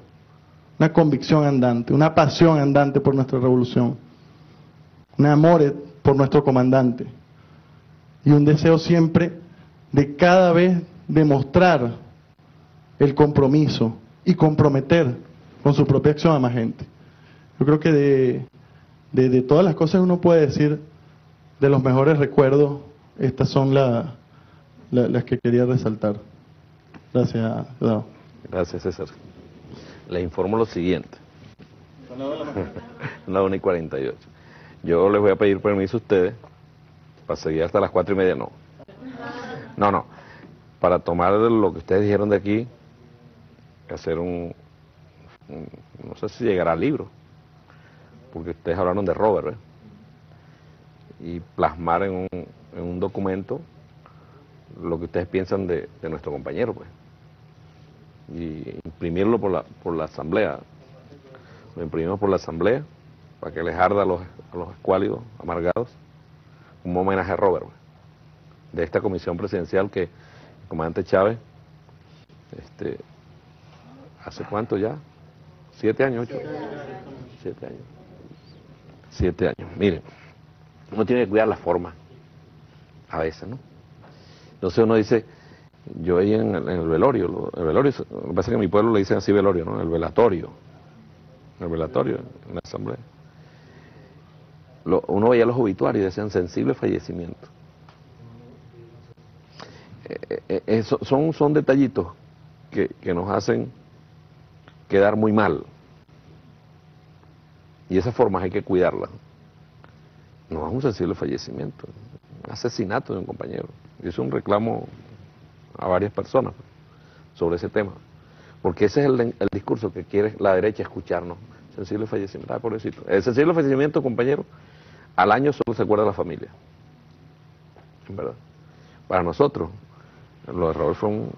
Speaker 13: Una convicción andante, una pasión andante por nuestra revolución. Un amor por nuestro comandante. Y un deseo siempre de cada vez demostrar el compromiso y comprometer con su propia acción a más gente. Yo creo que de todas las cosas uno puede decir, de los mejores recuerdos, estas son las que quería resaltar. Gracias, Eduardo.
Speaker 1: Gracias, César. Le informo lo siguiente. 1:48. Yo les voy a pedir permiso a ustedes para seguir hasta las 4:30, no. No. Para tomar lo que ustedes dijeron de aquí, hacer no sé si llegará al libro, porque ustedes hablaron de Robert, ¿eh? Y plasmar en un documento lo que ustedes piensan de nuestro compañero, pues. Y imprimirlo por la asamblea. Lo imprimimos por la asamblea para que les arda a los escuálidos, amargados, un homenaje a Robert, pues, de esta comisión presidencial que el comandante Chávez, ¿hace cuánto ya? 7 años, 8. 7 años. 7 años. Miren, uno tiene que cuidar la forma, a veces, ¿no? Entonces uno dice, yo ahí en el velorio, lo que pasa es que en mi pueblo le dicen así velorio, ¿no? El velatorio, en la asamblea. Uno veía los obituarios y decían sensible fallecimiento. Son detallitos que nos hacen quedar muy mal. Y esas formas hay que cuidarlas. No es un sensible fallecimiento, un asesinato de un compañero. Y es un reclamo a varias personas sobre ese tema. Porque ese es el discurso que quiere la derecha escucharnos. Sensible fallecimiento, pobrecito. El sensible fallecimiento, compañero, al año solo se acuerda la familia. En verdad. Para nosotros, lo de Robert fue un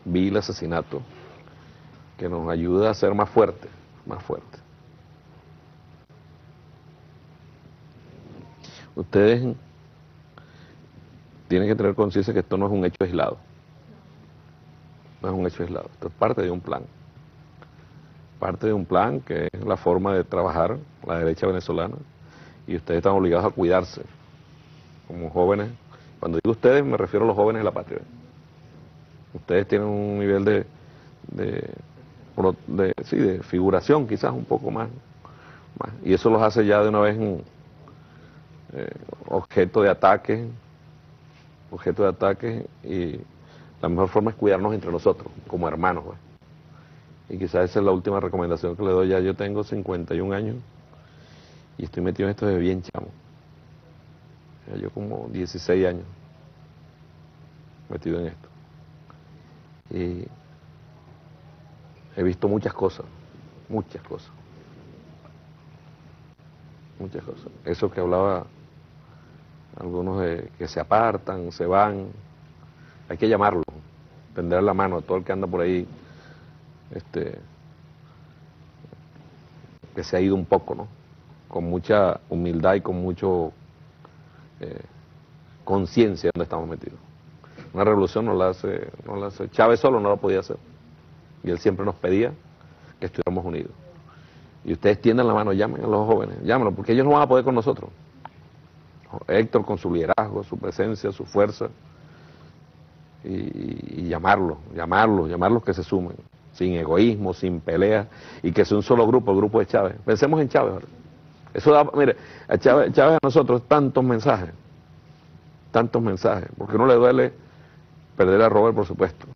Speaker 1: vil asesinato que nos ayuda a ser más fuertes, Ustedes tienen que tener conciencia que esto no es un hecho aislado. No es un hecho aislado. Esto es parte de un plan. Parte de un plan que es la forma de trabajar la derecha venezolana. Y ustedes están obligados a cuidarse como jóvenes. Cuando digo ustedes, me refiero a los jóvenes de la patria. Ustedes tienen un nivel de figuración quizás un poco más. Y eso los hace ya de una vez objeto de ataque, y la mejor forma es cuidarnos entre nosotros, como hermanos, pues. Y quizás esa es la última recomendación que le doy. Ya yo tengo 51 años y estoy metido en esto desde bien chamo. Ya yo como 16 años metido en esto. Y he visto muchas cosas. Eso que hablaba algunos de que se apartan, se van, hay que llamarlo, tender la mano a todo el que anda por ahí, que se ha ido un poco, ¿no? Con mucha humildad y con mucho conciencia de donde estamos metidos. Una revolución no la hace Chávez solo, no la podía hacer. Y él siempre nos pedía que estuviéramos unidos. Y ustedes tiendan la mano, llamen a los jóvenes, llámenlos, porque ellos no van a poder con nosotros. Héctor con su liderazgo, su presencia, su fuerza, y llamarlos que se sumen, sin egoísmo, sin pelea, y que sea un solo grupo, el grupo de Chávez. Pensemos en Chávez ahora. Eso da, mire, a Chávez a nosotros tantos mensajes, porque no le duele perder a Robert, por supuesto,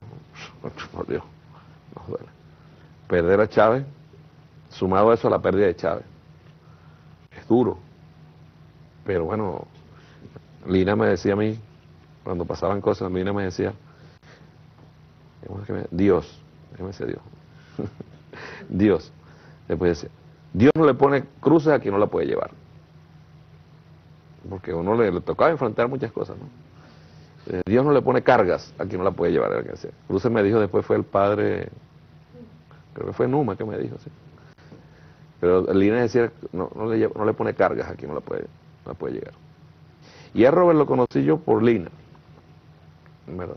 Speaker 1: por Dios, nos duele. Perder a Chávez, sumado a eso a la pérdida de Chávez, es duro. Pero bueno, Lina me decía a mí, cuando pasaban cosas, Lina me decía, Dios, Dios, después decía, Dios no le pone cruces a quien no la puede llevar. Porque a uno le tocaba enfrentar muchas cosas, ¿no? Dios no le pone cargas a quien no la puede llevar. Era que decía. Cruces me dijo, después fue el padre, creo que fue Numa que me dijo, sí. Pero Lina decía, no le pone cargas a quien no la puede llegar. Y a Robert lo conocí yo por Lina. en verdad,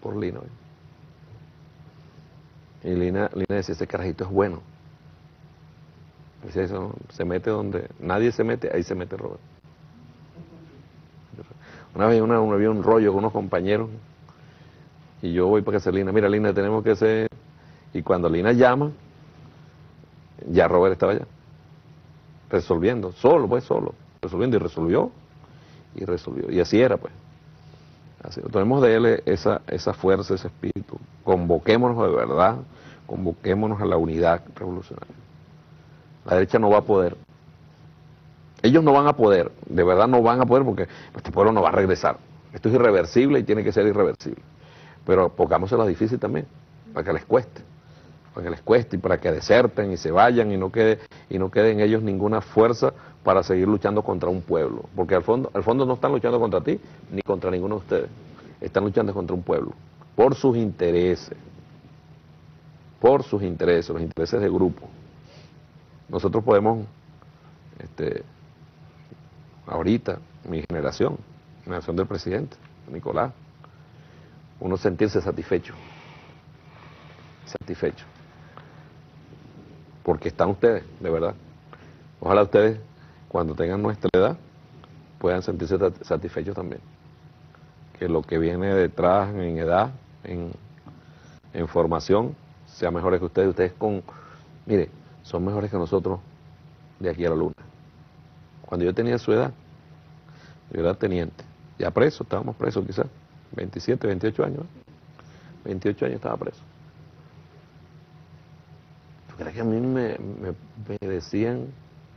Speaker 1: por Lina. Y Lina decía, ese carajito es bueno. Decía eso, se mete donde nadie se mete, ahí se mete Robert. Una vez había un rollo con unos compañeros y yo voy para casa de Lina, mira Lina, tenemos que hacer... Y cuando Lina llama, ya Robert estaba allá, resolviendo, resolviendo y resolvió. Y así era, pues. Así, tomemos de él esa fuerza, ese espíritu. Convoquémonos de verdad, convoquémonos a la unidad revolucionaria. La derecha no va a poder. Ellos no van a poder, de verdad no van a poder porque este pueblo no va a regresar. Esto es irreversible y tiene que ser irreversible. Pero pongámoselo difícil también, para que les cueste. Para que les cueste y para que deserten y se vayan y no quede en ellos ninguna fuerza para seguir luchando contra un pueblo. Porque al fondo no están luchando contra ti ni contra ninguno de ustedes. Están luchando contra un pueblo. Por sus intereses. Por sus intereses, los intereses de grupo. Nosotros podemos, ahorita, mi generación del presidente, Nicolás, uno sentirse satisfecho. Porque están ustedes, de verdad. Ojalá ustedes, cuando tengan nuestra edad, puedan sentirse satisfechos también. Que lo que viene detrás en edad, en formación, sea mejor que ustedes. Ustedes mire, son mejores que nosotros de aquí a la luna. Cuando yo tenía su edad, yo era teniente, ya preso, estábamos presos quizás, 27, 28 años. 28 años estaba preso. ¿Tú crees que a mí me decían,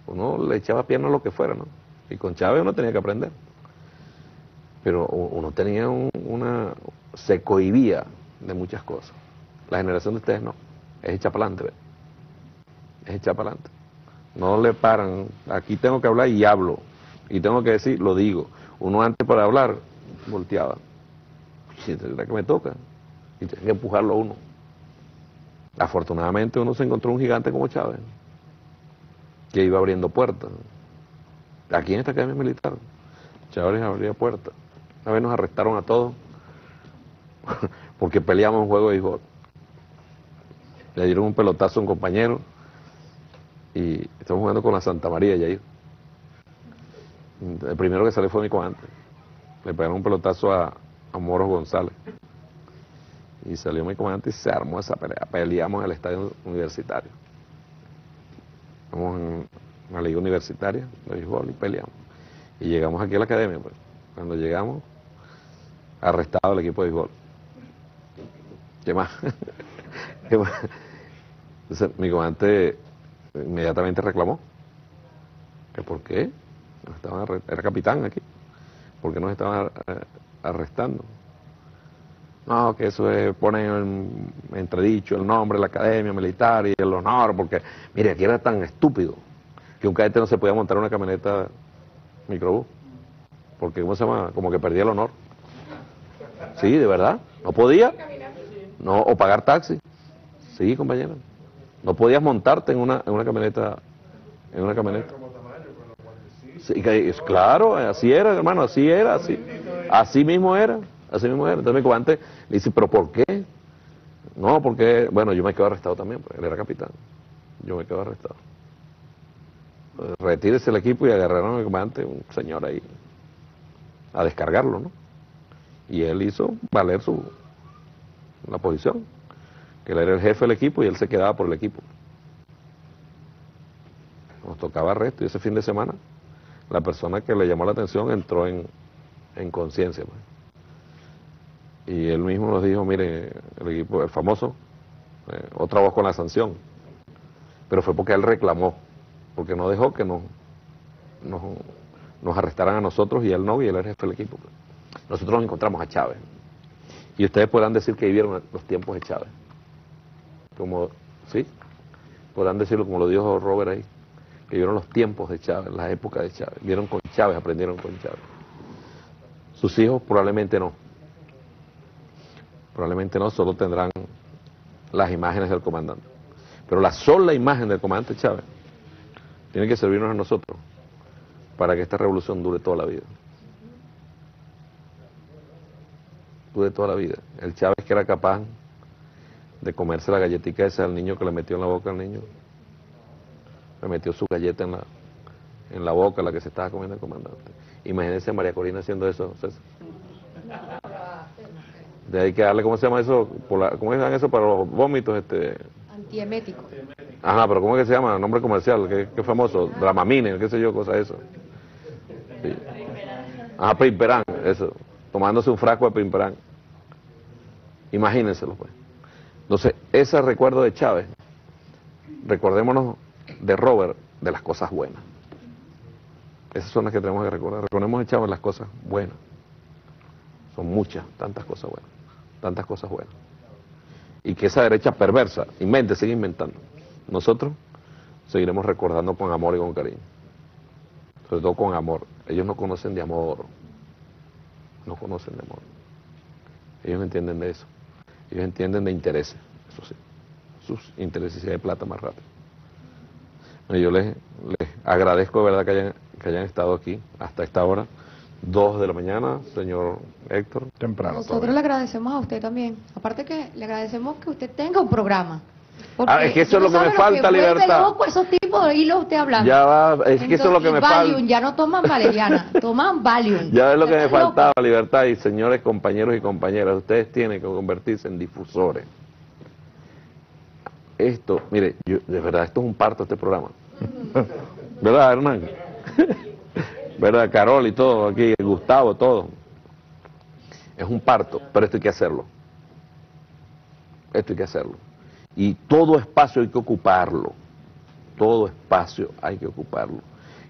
Speaker 1: uno le echaba pierna a lo que fuera, ¿no? Y con Chávez uno tenía que aprender. Pero uno tenía se cohibía de muchas cosas. La generación de ustedes no, es hecha para adelante, ¿ves? Es hecha para adelante. No le paran, aquí tengo que hablar y hablo. Y tengo que decir, lo digo. Uno antes para hablar, volteaba. Si es la que me toca. Y tenía que empujarlo a uno. Afortunadamente uno se encontró un gigante como Chávez, que iba abriendo puertas. Aquí en esta academia militar, Chávez abría puertas. Una vez nos arrestaron a todos porque peleamos un juego de béisbol. Le dieron un pelotazo a un compañero y estamos jugando con la Santa María, Yair. El primero que salió fue mi comandante. Le pegaron un pelotazo a Moros González. Y salió mi comandante y se armó esa pelea. Peleamos en el estadio universitario. Estamos en la liga universitaria de béisbol y peleamos. Y llegamos aquí a la academia, pues. Cuando llegamos, arrestado el equipo de béisbol. ¿Qué más? ¿Qué más? Entonces, mi comandante inmediatamente reclamó. ¿Que por qué? Era capitán aquí. ¿Por qué nos estaban arrestando? No, que eso es, ponen en entredicho el nombre de la academia militar y el honor, porque, mire, aquí era tan estúpido que un cadete no se podía montar una camioneta microbús, porque, ¿cómo se llama? Como que perdía el honor. Sí, de verdad, no podía, no, o pagar taxi. Sí, compañero, no podías montarte en una camioneta, Sí, claro, así era, hermano, así mismo era. Entonces mi comandante le dice, ¿pero por qué? No, porque, bueno, yo me quedo arrestado también, pues, él era capitán. Yo me quedo arrestado. Pues, retírese el equipo y agarraron a mi comandante, un señor ahí, a descargarlo, ¿no? Y él hizo valer la posición, que él era el jefe del equipo y él se quedaba por el equipo. Nos tocaba arresto y ese fin de semana la persona que le llamó la atención entró en conciencia, pues. Y él mismo nos dijo, mire, el equipo, el famoso, otra voz con la sanción. Pero fue porque él reclamó, porque no dejó que nos arrestaran a nosotros y él no, y él era el jefe del equipo. Nosotros nos encontramos a Chávez. Y ustedes podrán decir que vivieron los tiempos de Chávez. ¿Sí? Podrán decirlo como lo dijo Robert ahí, que vieron los tiempos de Chávez, las épocas de Chávez. Vieron con Chávez, aprendieron con Chávez. Sus hijos probablemente no. Probablemente no, solo tendrán las imágenes del comandante. Pero la sola imagen del comandante Chávez tiene que servirnos a nosotros para que esta revolución dure toda la vida. virtud de toda la vida. El Chávez que era capaz de comerse la galletita esa al niño que le metió en la boca al niño. Le metió su galleta en la boca, la que se estaba comiendo el comandante. Imagínense a María Corina haciendo eso, César. De ahí que darle, ¿cómo se llama eso? ¿Cómo se llama eso para los vómitos?
Speaker 12: Antiemético.
Speaker 1: Ajá, pero ¿cómo es que se llama? El nombre comercial, qué famoso, Dramamine, qué sé yo, cosa de eso. Sí. Ajá, Primperán, eso, tomándose un frasco de Primperán. Imagínenselo, pues. Entonces, ese recuerdo de Chávez, recordémonos de Robert, de las cosas buenas. Esas son las que tenemos que recordar. Recordemos de Chávez las cosas buenas. Son muchas, tantas cosas buenas, tantas cosas buenas. Y que esa derecha perversa sigue inventando. Nosotros seguiremos recordando con amor y con cariño. Sobre todo con amor. Ellos no conocen de amor. No conocen de amor. Ellos entienden de eso. Ellos entienden de intereses, eso sí. Sus intereses y de plata más rápido. Yo les agradezco de verdad que hayan estado aquí hasta esta hora. 2 de la mañana, señor Héctor.
Speaker 5: Temprano.
Speaker 12: Nosotros le agradecemos a usted también. Aparte que le agradecemos que usted tenga un programa.
Speaker 1: Es que eso es lo que me falta, Libertad.
Speaker 12: Loco, esos tipos de hilos usted hablando.
Speaker 1: Ya va, es que eso es lo que me falta.
Speaker 12: Ya no toman valeriana, toman Valium.
Speaker 1: Ya es lo que me faltaba, Libertad. Y señores compañeros y compañeras, ustedes tienen que convertirse en difusores. Esto, mire, de verdad, esto es un parto, este programa. ¿Verdad, Hernán? ¿Verdad, Carol y todo, aquí, Gustavo, todo? Es un parto, pero esto hay que hacerlo. Esto hay que hacerlo. Y todo espacio hay que ocuparlo. Todo espacio hay que ocuparlo.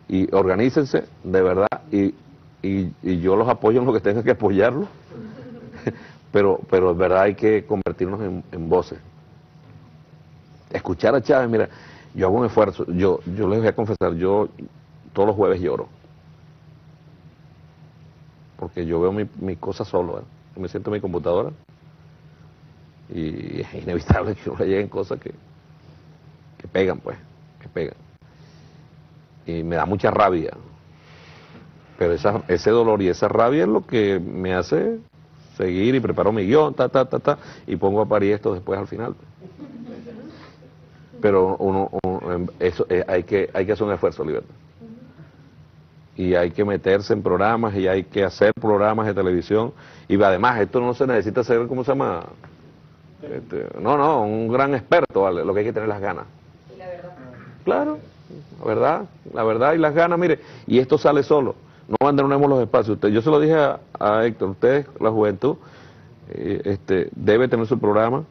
Speaker 1: Y organícense, de verdad, y yo los apoyo en lo que tengan que apoyarlo, pero de verdad hay que convertirnos en voces. Escuchar a Chávez, mira, yo hago un esfuerzo, yo les voy a confesar, yo todos los jueves lloro. Porque yo veo mi cosa solo, yo me siento en mi computadora y es inevitable que uno le lleguen cosas que pegan, pues, que pegan. Y me da mucha rabia, pero ese dolor y esa rabia es lo que me hace seguir y preparo mi guión, y pongo a parir esto después al final. Pero eso hay que hacer un esfuerzo, Libertad. Y hay que meterse en programas y hay que hacer programas de televisión. Y además, esto no se necesita ser, ¿cómo se llama? Un gran experto, ¿vale? Lo que hay que tener las ganas. ¿Y la verdad? Claro, la verdad y las ganas, mire, y esto sale solo. No abandonemos los espacios. Yo se lo dije a Héctor, ustedes, la juventud, debe tener su programa.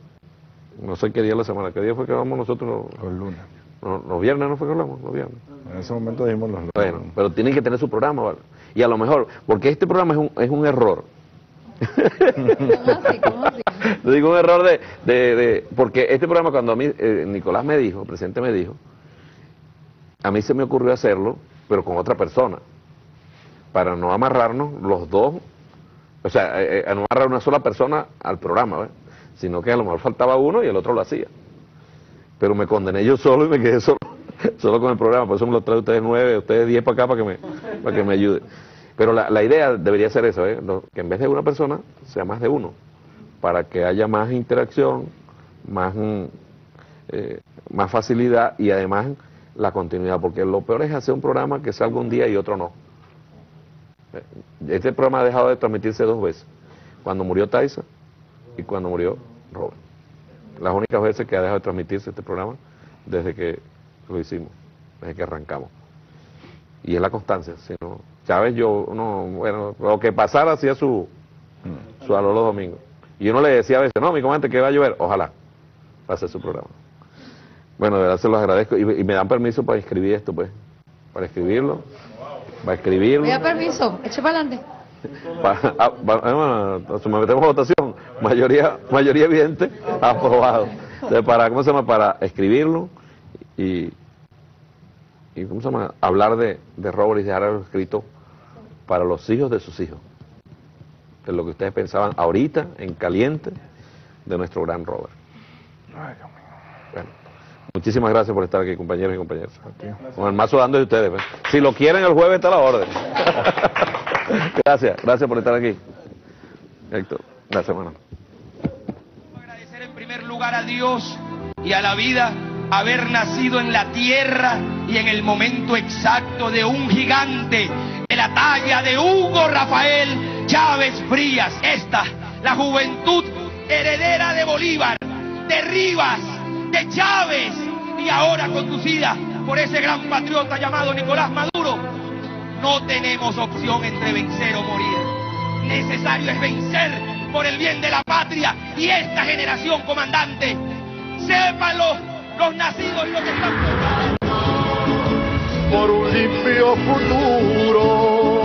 Speaker 1: No sé qué día de la semana, ¿qué día fue que vamos nosotros?
Speaker 5: Los lunes.
Speaker 1: Los viernes no fue que hablamos, los viernes.
Speaker 5: En ese momento dijimos los lunes.
Speaker 1: Bueno, pero tienen que tener su programa, ¿vale? Y a lo mejor, porque este programa es un error.
Speaker 12: ¿Cómo así?
Speaker 1: Digo un error porque este programa cuando a mí, Nicolás me dijo, el presidente me dijo, a mí se me ocurrió hacerlo, pero con otra persona, para no amarrarnos los dos, o sea, a no amarrar una sola persona al programa, ¿ves? Sino que a lo mejor faltaba uno y el otro lo hacía. Pero me condené yo solo y me quedé solo con el programa, por eso me lo trae ustedes 9, ustedes 10 para acá para que me ayuden. Pero la idea debería ser eso, que en vez de una persona, sea más de uno, para que haya más interacción, más facilidad y además la continuidad, porque lo peor es hacer un programa que salga un día y otro no. Este programa ha dejado de transmitirse 2 veces, cuando murió Taisa y cuando murió Robert. Las únicas veces que ha dejado de transmitirse este programa desde que lo hicimos, desde que arrancamos. Y es la constancia, sino Chávez lo que pasara hacía su aló los domingos. Y uno le decía a veces, no, mi comandante, que va a llover, ojalá, va a hacer su programa. Bueno, de verdad se los agradezco y me dan permiso para escribir esto, pues, para escribirlo.
Speaker 12: Me da permiso, eche para adelante.
Speaker 1: Sometemos a votación, mayoría evidente, aprobado. Entonces, para escribirlo y ¿cómo se llama? Hablar de Robert y dejar algo escrito para los hijos de sus hijos. Que es lo que ustedes pensaban ahorita, en caliente, de nuestro gran Robert. Bueno, muchísimas gracias por estar aquí, compañeros y compañeras. Con el mazo dando de ustedes. ¿Ves? Si lo quieren, el jueves está a la orden. Gracias por estar aquí. Héctor. Gracias, hermano.
Speaker 2: Agradecer en primer lugar a Dios y a la vida haber nacido en la tierra y en el momento exacto de un gigante de la talla de Hugo Rafael Chávez Frías. Esta, la juventud heredera de Bolívar, de Rivas, de Chávez y ahora conducida por ese gran patriota llamado Nicolás Maduro. No tenemos opción entre vencer o morir. Necesario es vencer por el bien de la patria y esta generación, comandante. Sépanlo los nacidos y los que están
Speaker 14: por un limpio futuro.